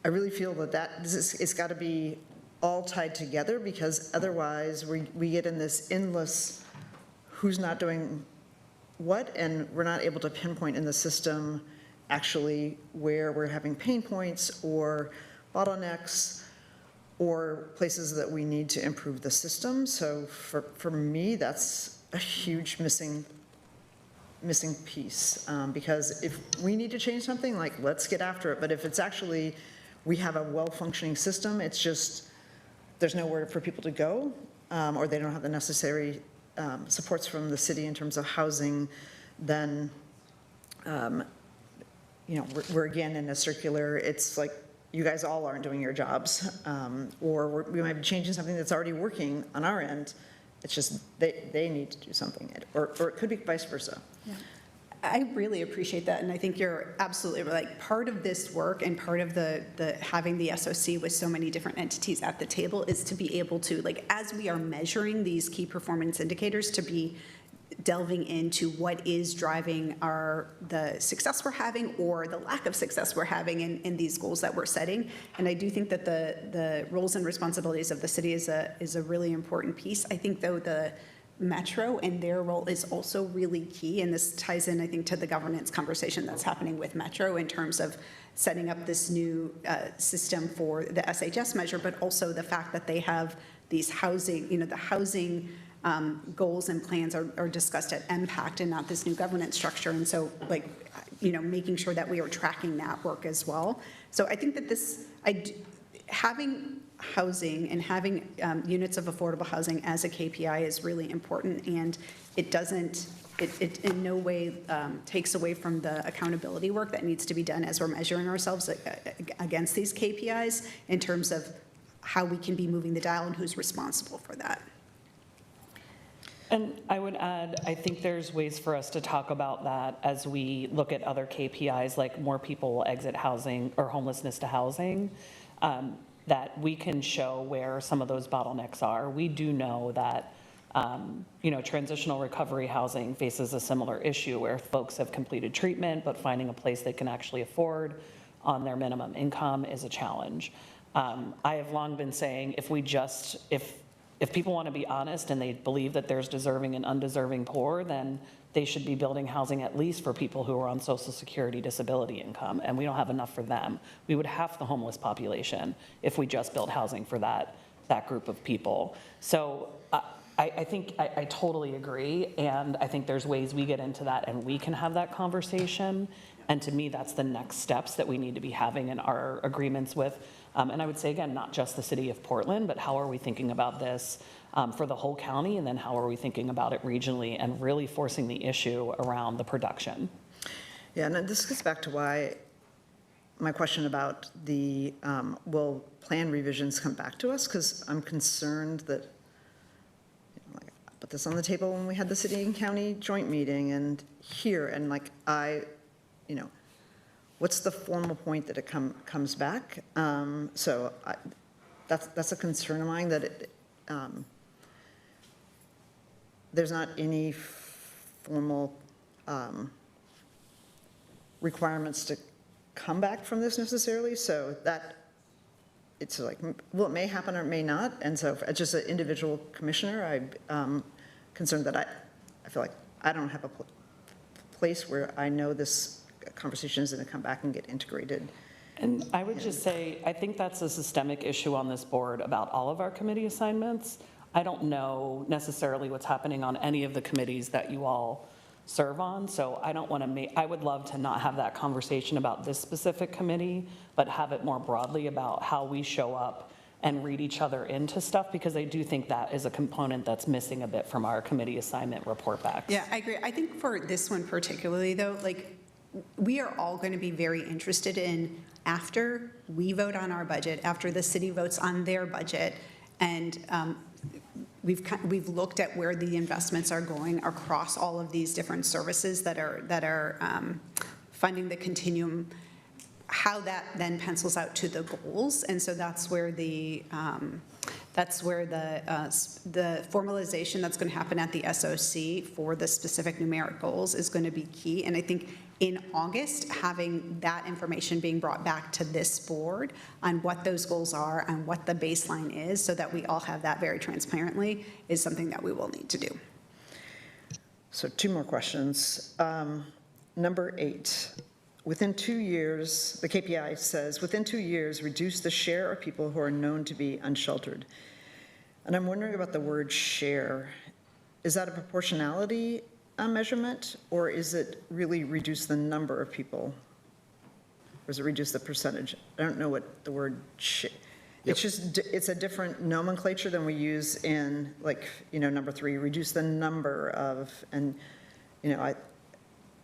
I really feel that it's got to be all tied together, because otherwise we get in this endless who's not doing what, and we're not able to pinpoint in the system actually where we're having pain points or bottlenecks or places that we need to improve the system. So for me, that's a huge missing piece, because if we need to change something, like, let's get after it. But if it's actually, we have a well-functioning system, it's just, there's nowhere for people to go, or they don't have the necessary supports from the city in terms of housing, then, we're again in a circular, it's like, you guys all aren't doing your jobs, or we might be changing something that's already working on our end. It's just, they need to do something, or it could be vice versa. Yeah. I really appreciate that, and I think you're absolutely right. Like, part of this work and part of the having the SOC with so many different entities at the table is to be able to, like, as we are measuring these key performance indicators, to be delving into what is driving the success we're having or the lack of success we're having in these goals that we're setting. And I do think that the roles and responsibilities of the city is a really important piece. I think, though, the Metro and their role is also really key, and this ties in, I think, to the governance conversation that's happening with Metro in terms of setting up this new system for the SHS measure, but also the fact that they have these housing, the housing goals and plans are discussed at MPACT and not this new governance structure. And so, like, making sure that we are tracking that work as well. So I think that having housing and having units of affordable housing as a KPI is really important, and it in no way takes away from the accountability work that needs to be done as we're measuring ourselves against these KPIs in terms of how we can be moving the dial and who's responsible for that. And I would add, I think there's ways for us to talk about that as we look at other KPIs, like more people will exit housing or homelessness to housing, that we can show where some of those bottlenecks are. We do know that, transitional recovery housing faces a similar issue where folks have completed treatment, but finding a place they can actually afford on their minimum income is a challenge. I have long been saying, if people want to be honest and they believe that there's deserving and undeserving poor, then they should be building housing at least for people who are on Social Security disability income, and we don't have enough for them. We would halve the homeless population if we just built housing for that group of people. So I think I totally agree, and I think there's ways we get into that and we can have that conversation. And to me, that's the next steps that we need to be having in our agreements with. And I would say, again, not just the city of Portland, but how are we thinking about this for the whole county, and then how are we thinking about it regionally, and really forcing the issue around the production. Yeah, and this gets back to why my question about will plan revisions come back to us? Because I'm concerned that, I put this on the table when we had the city and county joint meeting and here, and what's the formal point that it comes back? So that's a concern of mine, that there's not any formal requirements to come back from this necessarily. So that it's like, well, it may happen or it may not. And so as just an individual commissioner, I'm concerned that I feel like I don't have a place where I know this conversation is going to come back and get integrated. And I would just say, I think that's a systemic issue on this board about all of our committee assignments. I don't know necessarily what's happening on any of the committees that you all serve on, so I don't want to I would love to not have that conversation about this specific committee, but have it more broadly about how we show up and read each other into stuff, because I do think that is a component that's missing a bit from our committee assignment report backs. Yeah, I agree. I think for this one particularly, though, we are all going to be very interested in, after we vote on our budget, after the city votes on their budget, and we've looked at where the investments are going across all of these different services that are funding the continuum, how that then pencils out to the goals. And so that's where the formalization that's going to happen at the SOC for the specific numeric goals is going to be key. And I think in August, having that information being brought back to this board on what those goals are and what the baseline is, so that we all have that very transparently, is something that we will need to do. So 2 more questions. Number 8, within 2 years, the KPI says, within 2 years, reduce the share of people who are known to be unsheltered. And I'm wondering about the word share. Is that a proportionality measurement, or is it really reduce the number of people? Or is it reduce the percentage? I don't know what the word It's just, it's a different nomenclature than we use in, like, number 3, reduce the number of, and,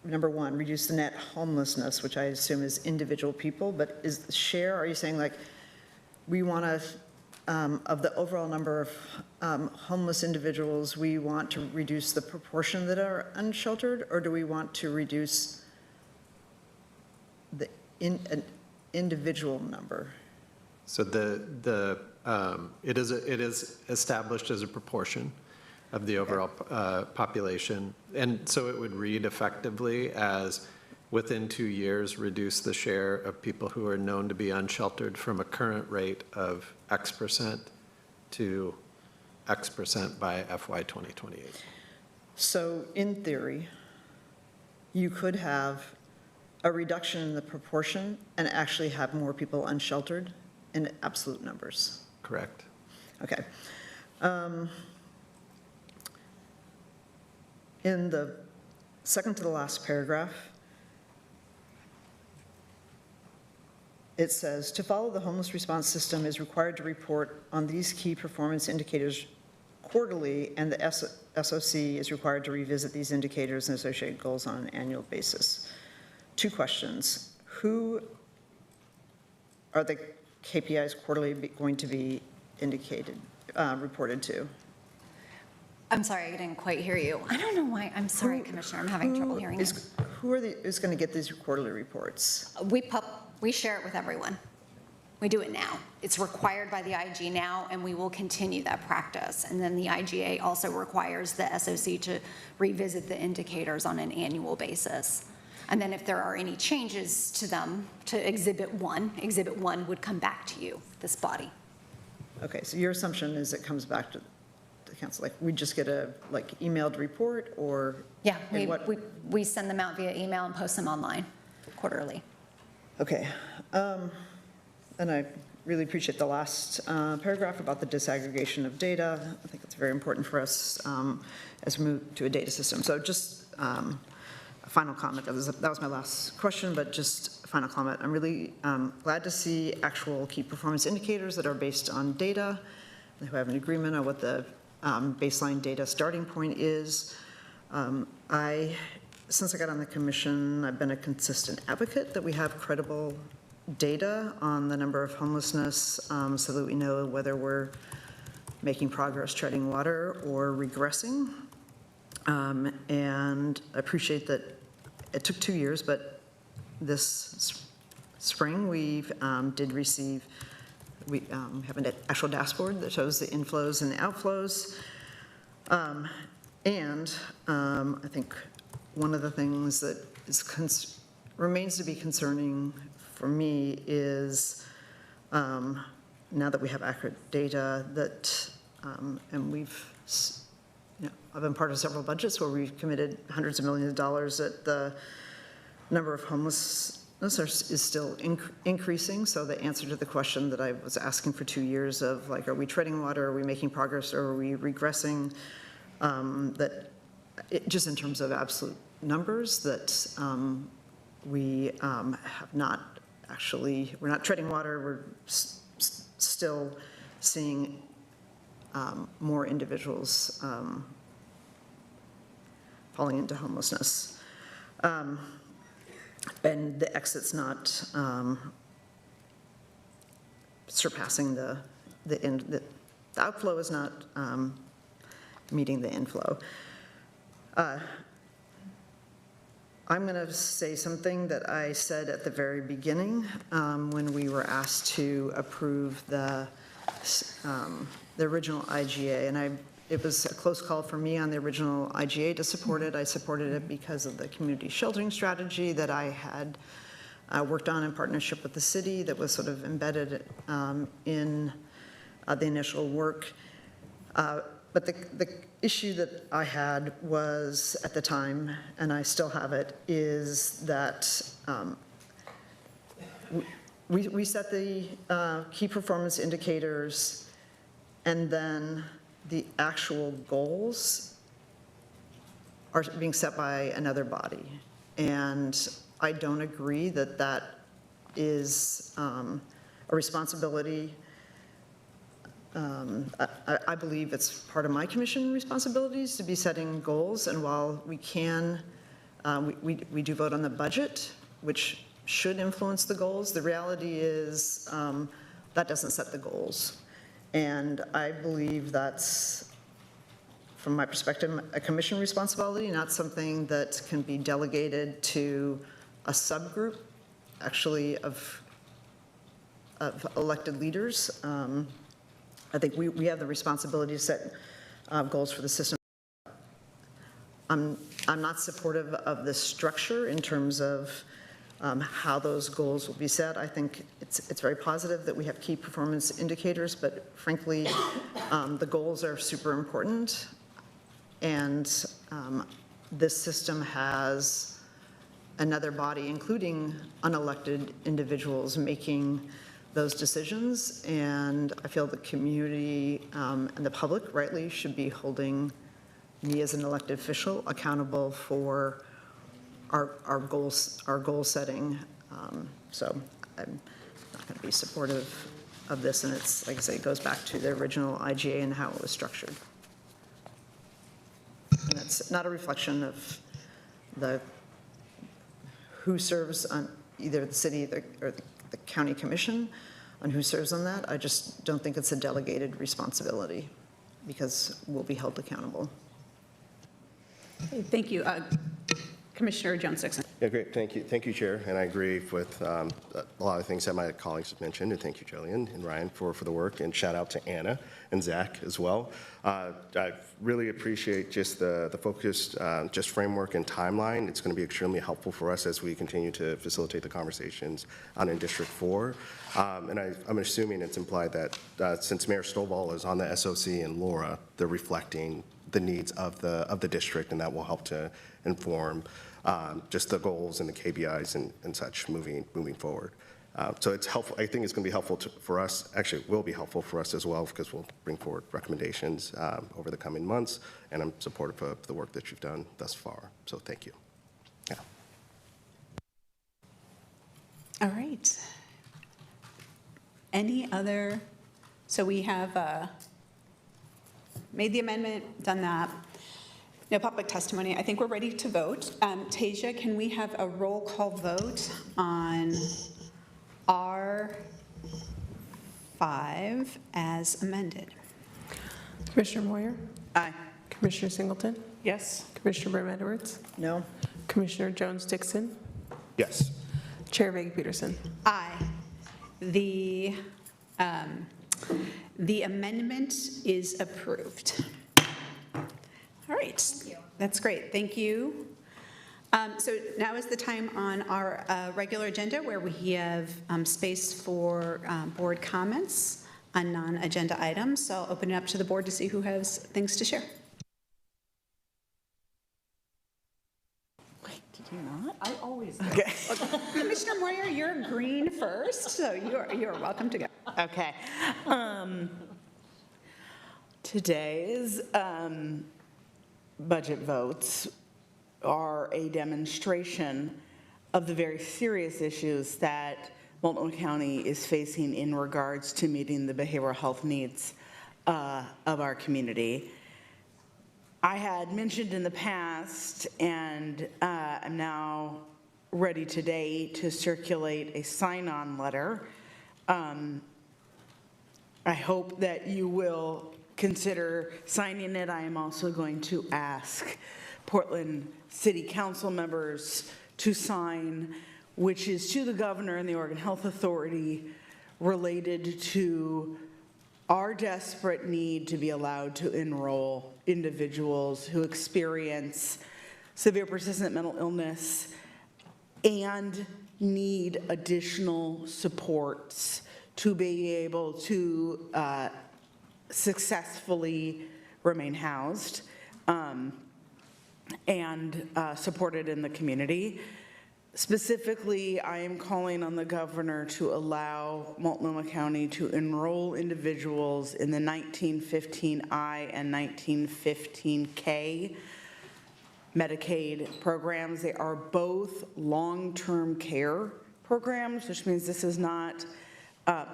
number 1, reduce the net homelessness, which I assume is individual people, but is share, are you saying like, we want to, of the overall number of homeless individuals, we want to reduce the proportion that are unsheltered, or do we want to reduce the an individual number? So it is established as a proportion of the overall population. And so it would read effectively as, within 2 years, reduce the share of people who are known to be unsheltered from a current rate of X% to X% by FY 2028. So in theory, you could have a reduction in the proportion and actually have more people unsheltered in absolute numbers. Correct. Okay. In the second to the last paragraph, it says, to follow the homeless response system is required to report on these key performance indicators quarterly, and the SOC is required to revisit these indicators and associated goals on an annual basis. 2 questions. Who are the KPIs quarterly going to be reported to? I'm sorry, I didn't quite hear you. I don't know why. I'm sorry, Commissioner, I'm having trouble hearing you. Who is going to get these quarterly reports? We share it with everyone. We do it now. It's required by the IG now, and we will continue that practice. And then the IGA also requires the SOC to revisit the indicators on an annual basis. And then if there are any changes to them, to Exhibit 1 would come back to you, this body. Okay, so your assumption is it comes back to the council, like we just get a emailed report, or? Yeah, we send them out via email and post them online quarterly. Okay, and I really appreciate the last paragraph about the disaggregation of data. I think it's very important for us as we move to a data system. So just a final comment. That was my last question, but just a final comment. I'm really glad to see actual key performance indicators that are based on data, who have an agreement on what the baseline data starting point is. Since I got on the commission, I've been a consistent advocate that we have credible data on the number of homelessness, so that we know whether we're making progress treading water or regressing. And I appreciate that it took 2 years, but this spring we did receive, we have an actual dashboard that shows the inflows and the outflows. And I think one of the things that remains to be concerning for me is now that we have accurate data that, and I've been part of several budgets where we've committed hundreds of millions of dollars, that the number of homelessness is still increasing. So the answer to the question that I was asking for 2 years of, like, are we treading water, are we making progress, or are we regressing, just in terms of absolute numbers, that we have not actually, we're not treading water, we're still seeing more individuals falling into homelessness. And the exit's not surpassing the end, the outflow is not meeting the inflow. I'm going to say something that I said at the very beginning when we were asked to approve the original IGA, and it was a close call for me on the original IGA to support it. I supported it because of the community sheltering strategy that I had worked on in partnership with the city that was sort of embedded in the initial work. But the issue that I had was, at the time, and I still have it, is that we set the key performance indicators, and then the actual goals are being set by another body. And I don't agree that that is a responsibility. I believe it's part of my commission responsibilities to be setting goals, and while we can, we do vote on the budget, which should influence the goals. The reality is that doesn't set the goals. And I believe that's, from my perspective, a commission responsibility, not something that can be delegated to a subgroup, actually, of elected leaders. I think we have the responsibility to set goals for the system. I'm not supportive of the structure in terms of how those goals will be set. I think it's very positive that we have key performance indicators, but frankly, the goals are super important. And this system has another body, including unelected individuals, making those decisions. And I feel the community and the public rightly should be holding me as an elected official accountable for our goal setting. So I'm not going to be supportive of this, and it's, like I say, it goes back to the original IGA and how it was structured. And that's not a reflection of who serves on either the city or the county commission, on who serves on that. I just don't think it's a delegated responsibility, because we'll be held accountable. Okay, thank you. Commissioner Jones-Dickson. Yeah, great. Thank you, Chair. And I agree with a lot of things that my colleagues have mentioned. And thank you, Jillian and Ryan, for the work. And shout out to Anna and Zach as well. I really appreciate just the focused just framework and timeline. It's going to be extremely helpful for us as we continue to facilitate the conversations on in District 4. And I'm assuming it's implied that since Mayor Stovall is on the SOC and Laura, they're reflecting the needs of the district, and that will help to inform just the goals and the KPIs and such moving forward. So it's helpful. I think it's going to be helpful for us. Actually, it will be helpful for us as well, because we'll bring forward recommendations over the coming months, and I'm supportive of the work that you've done thus far. So thank you. Yeah. All right. Any other? So we have made the amendment, done that. No public testimony. I think we're ready to vote. Tasia, can we have a roll call vote on R5 as amended? Commissioner Moyer? Aye. Commissioner Singleton? Yes. Commissioner Brim-Edwards? No? Commissioner Jones-Dickson? Yes. Chair Vega-Peterson? Aye. The amendment is approved. All right. Thank you. That's great. Thank you. So now is the time on our regular agenda where we have space for board comments on non-agenda items. So I'll open it up to the board to see who has things to share. Wait, did you not? I always do. Okay. Commissioner Moyer, you're green first, so you're welcome to go. Okay. Today's budget votes are a demonstration of the very serious issues that Multnomah County is facing in regards to meeting the behavioral health needs of our community. I had mentioned in the past, and I'm now ready today to circulate a sign-on letter. I hope that you will consider signing it. I am also going to ask Portland City Council members to sign, which is to the governor and the Oregon Health Authority related to our desperate need to be allowed to enroll individuals who experience severe persistent mental illness and need additional supports to be able to successfully remain housed and supported in the community. Specifically, I am calling on the governor to allow Multnomah County to enroll individuals in the 1915I and 1915K Medicaid programs. They are both long-term care programs, which means this is not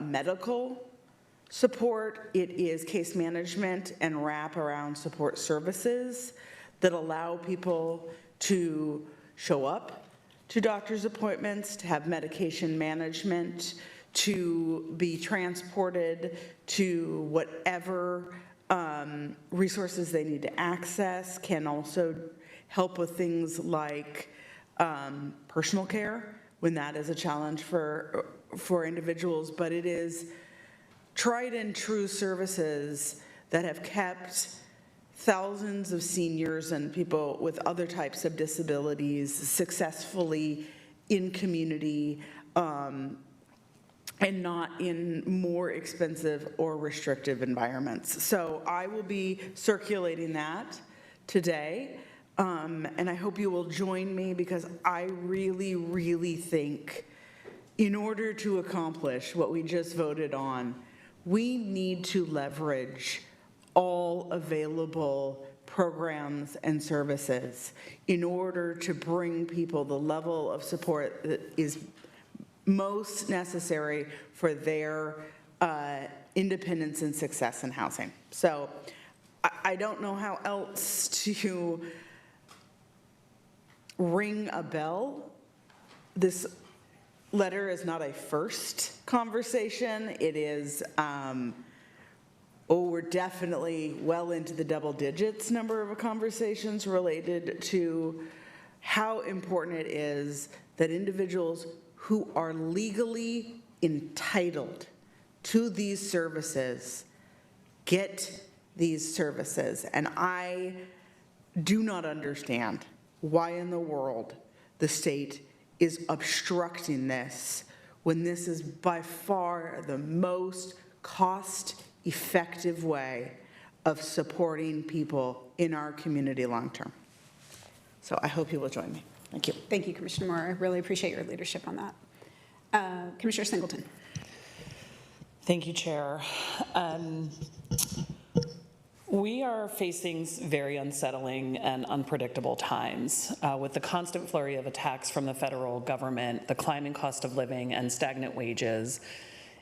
medical support. It is case management and wraparound support services that allow people to show up to doctor's appointments, to have medication management, to be transported to whatever resources they need to access, can also help with things like personal care when that is a challenge for individuals, but it is tried and true services that have kept thousands of seniors and people with other types of disabilities successfully in community and not in more expensive or restrictive environments. So I will be circulating that today, and I hope you will join me, because I really, really think in order to accomplish what we just voted on, we need to leverage all available programs and services in order to bring people the level of support that is most necessary for their independence and success in housing. So I don't know how else to ring a bell. This letter is not a first conversation. It is, we're definitely well into the double digits number of conversations related to how important it is that individuals who are legally entitled to these services get these services. And I do not understand why in the world the state is obstructing this when this is by far the most cost-effective way of supporting people in our community long-term. So I hope you will join me. Thank you. Thank you, Commissioner Moore. I really appreciate your leadership on that. Commissioner Singleton. Thank you, Chair. We are facing very unsettling and unpredictable times with the constant flurry of attacks from the federal government, the climbing cost of living, and stagnant wages.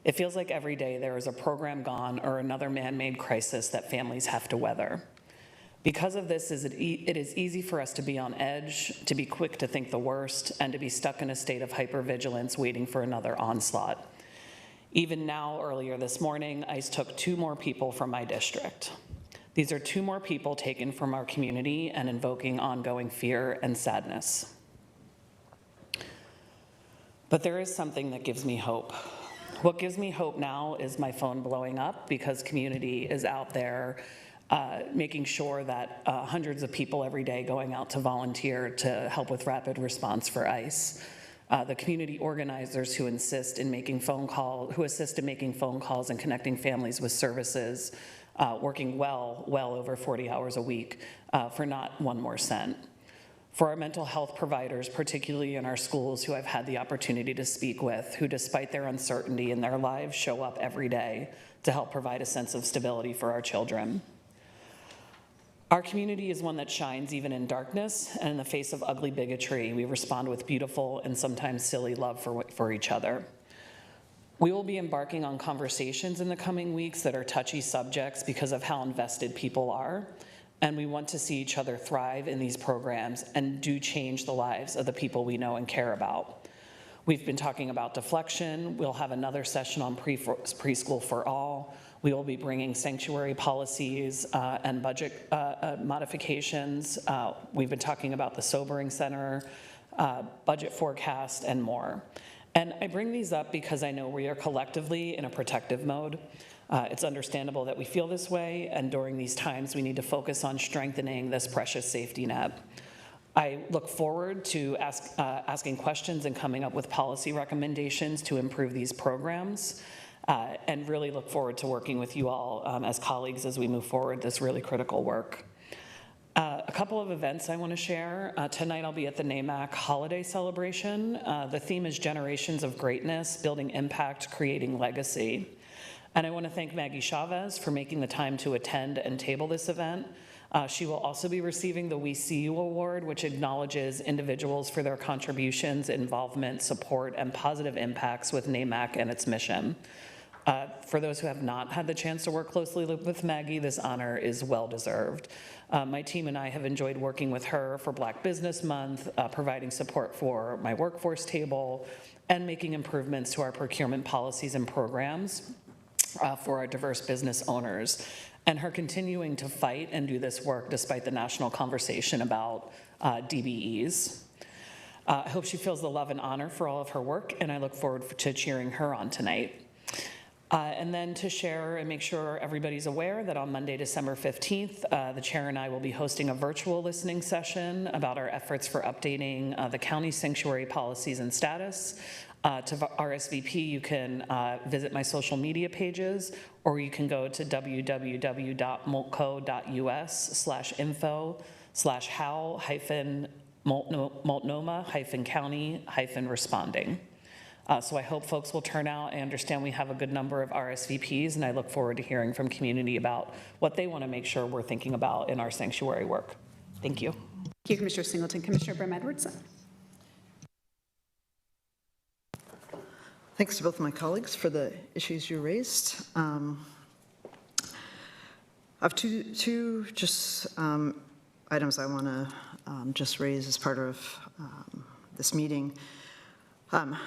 It feels like every day there is a program gone or another man-made crisis that families have to weather. Because of this, it is easy for us to be on edge, to be quick to think the worst, and to be stuck in a state of hypervigilance waiting for another onslaught. Even now, earlier this morning, ICE took 2 more people from my district. These are 2 more people taken from our community and invoking ongoing fear and sadness. But there is something that gives me hope. What gives me hope now is my phone blowing up, because community is out there making sure that hundreds of people every day going out to volunteer to help with rapid response for ICE. The community organizers who assist in making phone calls and connecting families with services, working well over 40 hours a week for not 1 more cent. For our mental health providers, particularly in our schools, who I've had the opportunity to speak with, who despite their uncertainty in their lives show up every day to help provide a sense of stability for our children. Our community is one that shines even in darkness, and in the face of ugly bigotry, we respond with beautiful and sometimes silly love for each other. We will be embarking on conversations in the coming weeks that are touchy subjects because of how invested people are, and we want to see each other thrive in these programs and do change the lives of the people we know and care about. We've been talking about deflection. We'll have another session on preschool for all. We will be bringing sanctuary policies and budget modifications. We've been talking about the Sobering Center, budget forecast, and more. And I bring these up because I know we are collectively in a protective mode. It's understandable that we feel this way, and during these times, we need to focus on strengthening this precious safety net. I look forward to asking questions and coming up with policy recommendations to improve these programs, and really look forward to working with you all as colleagues as we move forward this really critical work. A couple of events I want to share. Tonight I'll be at the NAMAC holiday celebration. The theme is Generations of Greatness, Building Impact, Creating Legacy. And I want to thank Maggie Chavez for making the time to attend and table this event. She will also be receiving the We See You Award, which acknowledges individuals for their contributions, involvement, support, and positive impacts with NAMAC and its mission. For those who have not had the chance to work closely with Maggie, this honor is well-deserved. My team and I have enjoyed working with her for Black Business Month, providing support for my workforce table, and making improvements to our procurement policies and programs for our diverse business owners. And her continuing to fight and do this work despite the national conversation about DBEs. I hope she feels the love and honor for all of her work, and I look forward to cheering her on tonight. And then to share and make sure everybody's aware that on Monday, December 15th, the chair and I will be hosting a virtual listening session about our efforts for updating the county sanctuary policies and status. To RSVP, you can visit my social media pages, or you can go to www.multco.us/info/how-multnomah-county-responding. So I hope folks will turn out. I understand we have a good number of RSVPs, and I look forward to hearing from community about what they want to make sure we're thinking about in our sanctuary work. Thank you. Thank you, Commissioner Singleton. Commissioner Brim-Edwards. Thanks to both of my colleagues for the issues you raised. I have two items I want to just raise as part of this meeting. I'm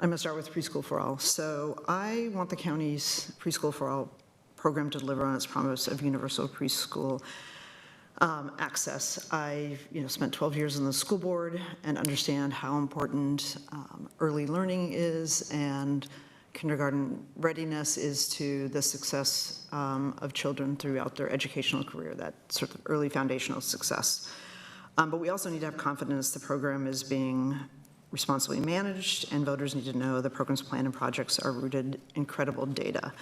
going to start with Preschool for All. So I want the county's Preschool for All program to deliver on its promise of universal preschool access. I spent 12 years on the school board and understand how important early learning is and kindergarten readiness is to the success of children throughout their educational career, that sort of early foundational success. But we also need to have confidence the program is being responsibly managed, and voters need to know the program's plan and projects are rooted in credible data.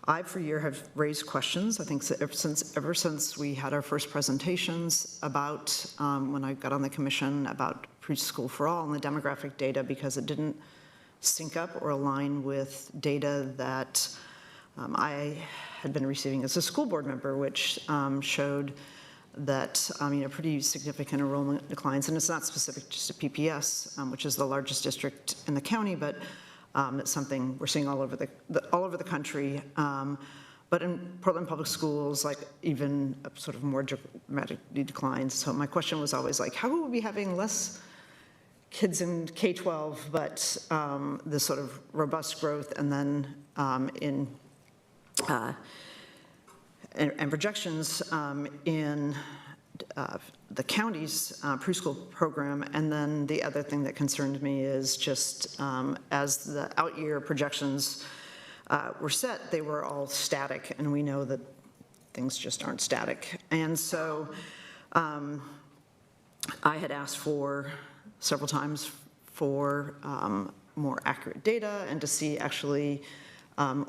I, for a year, have raised questions, I think ever since we had our first presentations about, when I got on the commission, about Preschool for All and the demographic data, because it didn't sync up or align with data that I had been receiving as a school board member, which showed that pretty significant enrollment declines, and it's not specific just to PPS, which is the largest district in the county, but it's something we're seeing all over the country. But in Portland Public Schools, like even sort of more dramatic declines. So my question was always like, how will we be having less kids in K-12, but this sort of robust growth, and then and projections in the county's preschool program. And then the other thing that concerned me is just as the out-year projections were set, they were all static, and we know that things just aren't static. And so I had asked for several times for more accurate data and to see actually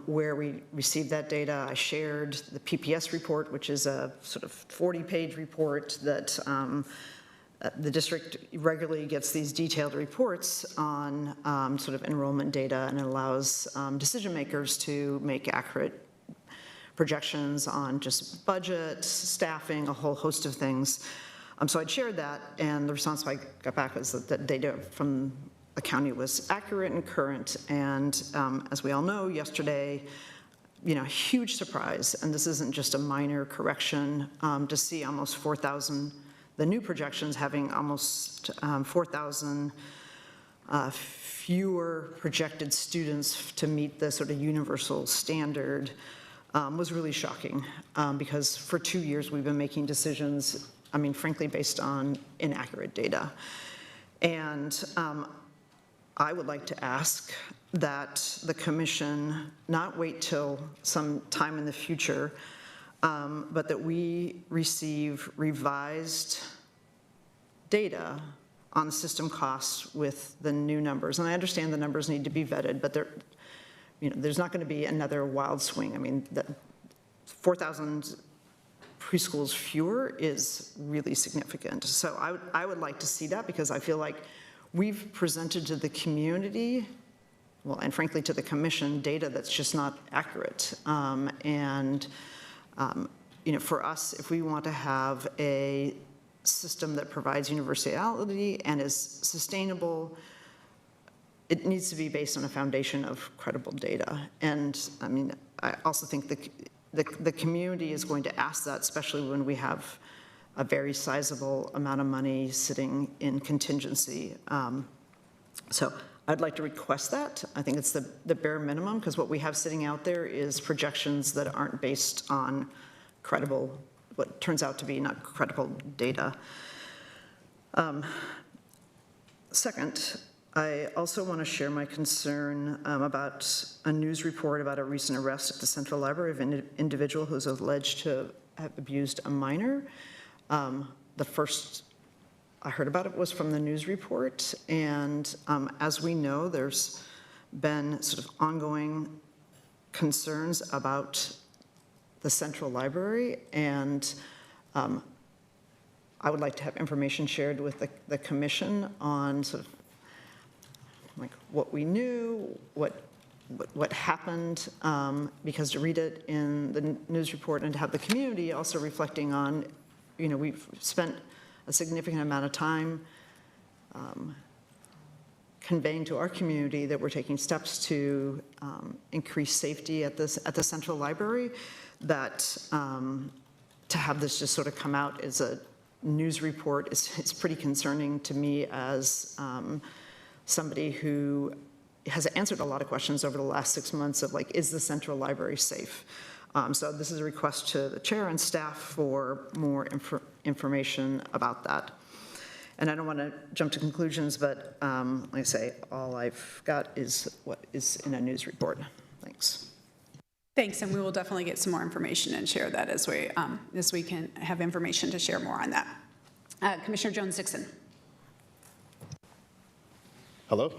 where we received that data. I shared the PPS report, which is a sort of 40-page report that the district regularly gets these detailed reports on sort of enrollment data, and it allows decision makers to make accurate projections on just budget, staffing, a whole host of things. So I'd shared that, and the response I got back was that the data from the county was accurate and current. And as we all know, yesterday, huge surprise, and this isn't just a minor correction, to see almost 4,000, the new projections having almost 4,000 fewer projected students to meet the sort of universal standard was really shocking, because for 2 years we've been making decisions, I mean, frankly, based on inaccurate data. And I would like to ask that the commission not wait till some time in the future, but that we receive revised data on the system costs with the new numbers. And I understand the numbers need to be vetted, but there's not going to be another wild swing. I mean, 4,000 preschools fewer is really significant. So I would like to see that, because I feel like we've presented to the community, well, and frankly to the commission, data that's just not accurate. For us, if we want to have a system that provides universality and is sustainable, it needs to be based on a foundation of credible data. And I mean, I also think the community is going to ask that, especially when we have a very sizable amount of money sitting in contingency. So I'd like to request that. I think it's the bare minimum, because what we have sitting out there is projections that aren't based on credible, what turns out to be not credible data. Second, I also want to share my concern about a news report about a recent arrest at the Central Library of an individual who's alleged to have abused a minor. The first I heard about it was from the news report, and as we know, there's been sort of ongoing concerns about the Central Library, and I would like to have information shared with the commission on sort of like what we knew, what happened, because to read it in the news report and to have the community also reflecting on, we've spent a significant amount of time conveying to our community that we're taking steps to increase safety at the Central Library, that to have this just sort of come out as a news report it's pretty concerning to me as somebody who has answered a lot of questions over the last 6 months of like, is the Central Library safe? So this is a request to the chair and staff for more information about that. And I don't want to jump to conclusions, but like I say, all I've got is what is in a news report. Thanks. Thanks, and we will definitely get some more information and share that as we can have information to share more on that. Commissioner Jones-Dixon. Hello.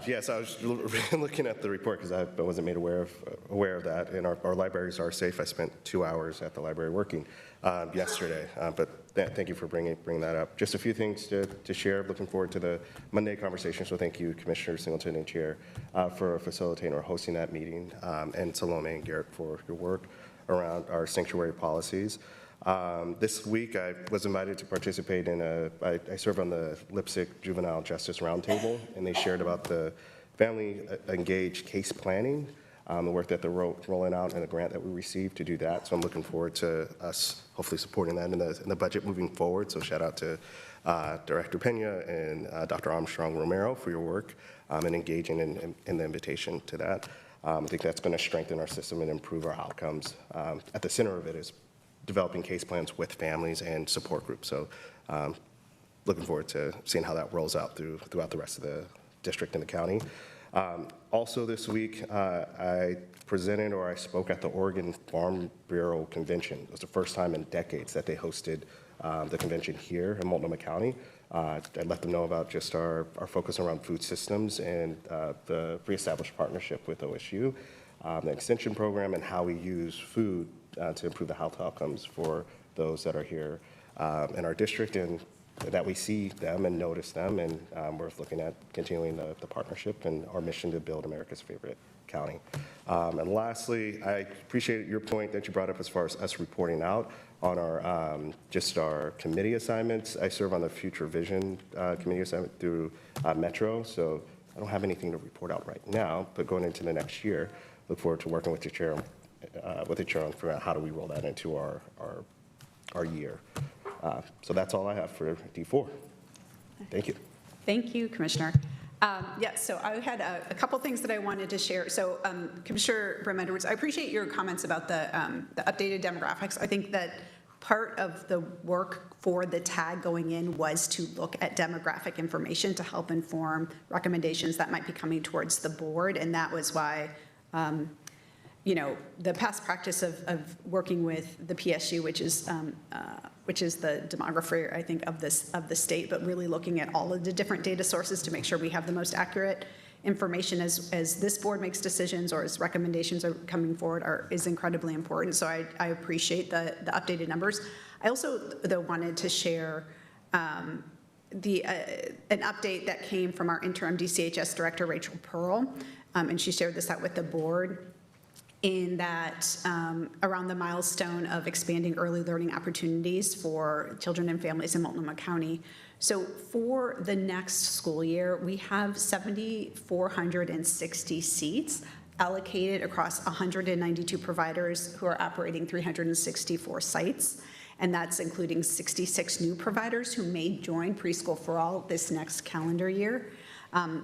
Yes, I was looking at the report because I wasn't made aware of that. And our libraries are safe. I spent 2 hours at the library working yesterday. But thank you for bringing that up. Just a few things to share. Looking forward to the Monday conversation. So thank you, Commissioner Singleton and Chair, for facilitating or hosting that meeting, and Salome and Garrett for your work around our sanctuary policies. This week, I was invited to participate in I serve on the Lipsick Juvenile Justice Roundtable, and they shared about the Family Engaged Case Planning, the work that they're rolling out, and the grant that we received to do that. So I'm looking forward to us hopefully supporting that in the budget moving forward. So shout out to Director Pena and Dr. Armstrong Romero for your work and engaging in the invitation to that. I think that's going to strengthen our system and improve our outcomes. At the center of it is developing case plans with families and support groups. So looking forward to seeing how that rolls out throughout the rest of the district and the county. Also this week, I presented or I spoke at the Oregon Farm Bureau Convention. It was the first time in decades that they hosted the convention here in Multnomah County. I let them know about just our focus around food systems and the reestablished partnership with OSU, the extension program, and how we use food to improve the health outcomes for those that are here in our district, and that we see them and notice them, and we're looking at continuing the partnership and our mission to build America's favorite county. And lastly, I appreciate your point that you brought up as far as us reporting out on our just our committee assignments. I serve on the Future Vision committee assignment through Metro, so I don't have anything to report out right now, but going into the next year, look forward to working with the chair on figuring out how do we roll that into our year. So that's all I have for D4. Thank you. Thank you, Commissioner. Yeah, so I had a couple things that I wanted to share. So Commissioner Brim-Edwards, I appreciate your comments about the updated demographics. I think that part of the work for the tag going in was to look at demographic information to help inform recommendations that might be coming towards the board, and that was why the past practice of working with the PSU, which is the demographer, I think, of the state, but really looking at all of the different data sources to make sure we have the most accurate information as this board makes decisions or as recommendations are coming forward is incredibly important. So I appreciate the updated numbers. I also, though, wanted to share an update that came from our interim DCHS director, Rachel Pearl, and she shared this out with the board in that around the milestone of expanding early learning opportunities for children and families in Multnomah County. So for the next school year, we have 7,460 seats allocated across 192 providers who are operating 364 sites. And that's including 66 new providers who may join Preschool for All this next calendar year.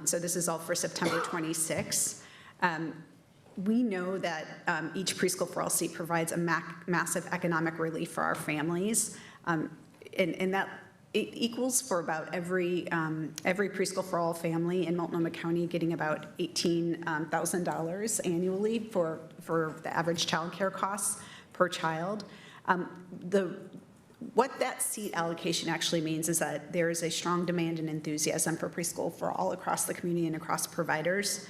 So this is all for September 26. We know that each Preschool for All seat provides a massive economic relief for our families, and that it equals for about every Preschool for All family in Multnomah County getting about $18,000 annually for the average child care costs per child. What that seat allocation actually means is that there is a strong demand and enthusiasm for Preschool for All across the community and across providers.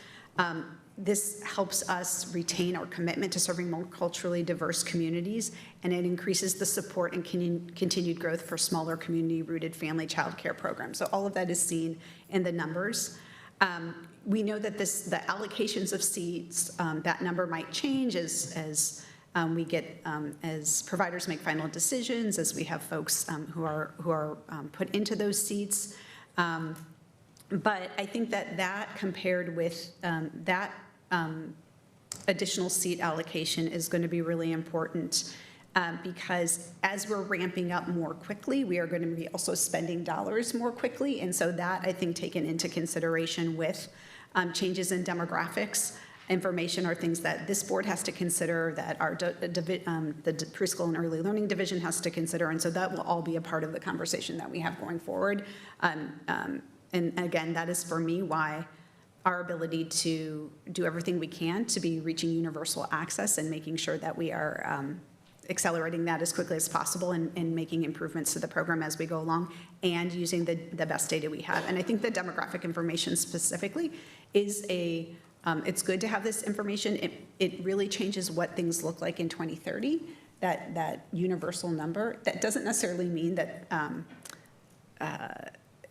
This helps us retain our commitment to serving more culturally diverse communities, and it increases the support and continued growth for smaller community-rooted family child care programs. So all of that is seen in the numbers. We know that the allocations of seats, that number might change as providers make final decisions, as we have folks who are put into those seats. But I think that compared with that additional seat allocation is going to be really important because as we're ramping up more quickly, we are going to be also spending dollars more quickly. And so that, I think, taken into consideration with changes in demographics, information are things that this board has to consider, that the preschool and early learning division has to consider. And so that will all be a part of the conversation that we have going forward. And again, that is for me why our ability to do everything we can to be reaching universal access and making sure that we are accelerating that as quickly as possible and making improvements to the program as we go along and using the best data we have. And I think the demographic information specifically is it's good to have this information. It really changes what things look like in 2030, that universal number. That doesn't necessarily mean that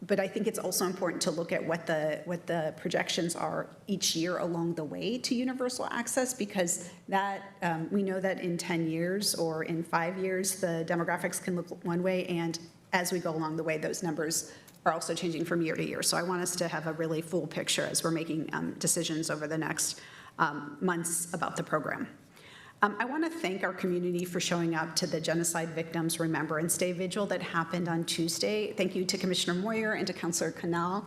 but I think it's also important to look at what the projections are each year along the way to universal access, because that we know that in 10 years or in 5 years, the demographics can look one way, and as we go along the way, those numbers are also changing from year to year. So I want us to have a really full picture as we're making decisions over the next months about the program. I want to thank our community for showing up to the Genocide Victims Remembrance Day vigil that happened on Tuesday. Thank you to Commissioner Moyer and to Councilor Canal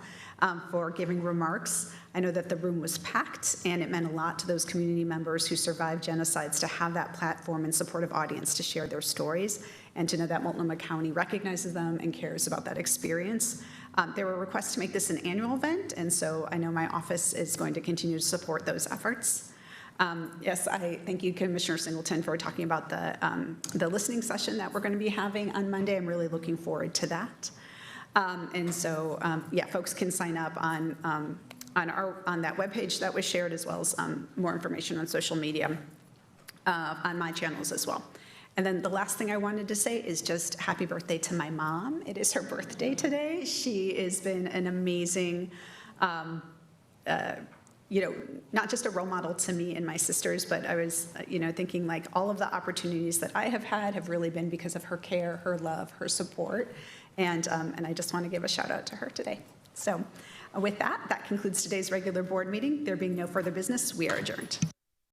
for giving remarks. I know that the room was packed, and it meant a lot to those community members who survived genocides to have that platform and supportive audience to share their stories, and to know that Multnomah County recognizes them and cares about that experience. There were requests to make this an annual event, and so I know my office is going to continue to support those efforts. Yes, I thank you, Commissioner Singleton, for talking about the listening session that we're going to be having on Monday. I'm really looking forward to that. And so, yeah, folks can sign up on that webpage that was shared, as well as more information on social media on my channels as well. And then the last thing I wanted to say is just happy birthday to my mom. It is her birthday today. She has been an amazing not just a role model to me and my sisters, but I was, thinking like all of the opportunities that I have had have really been because of her care, her love, her support. And I just want to give a shout out to her today. So with that concludes today's regular board meeting. There being no further business, we are adjourned.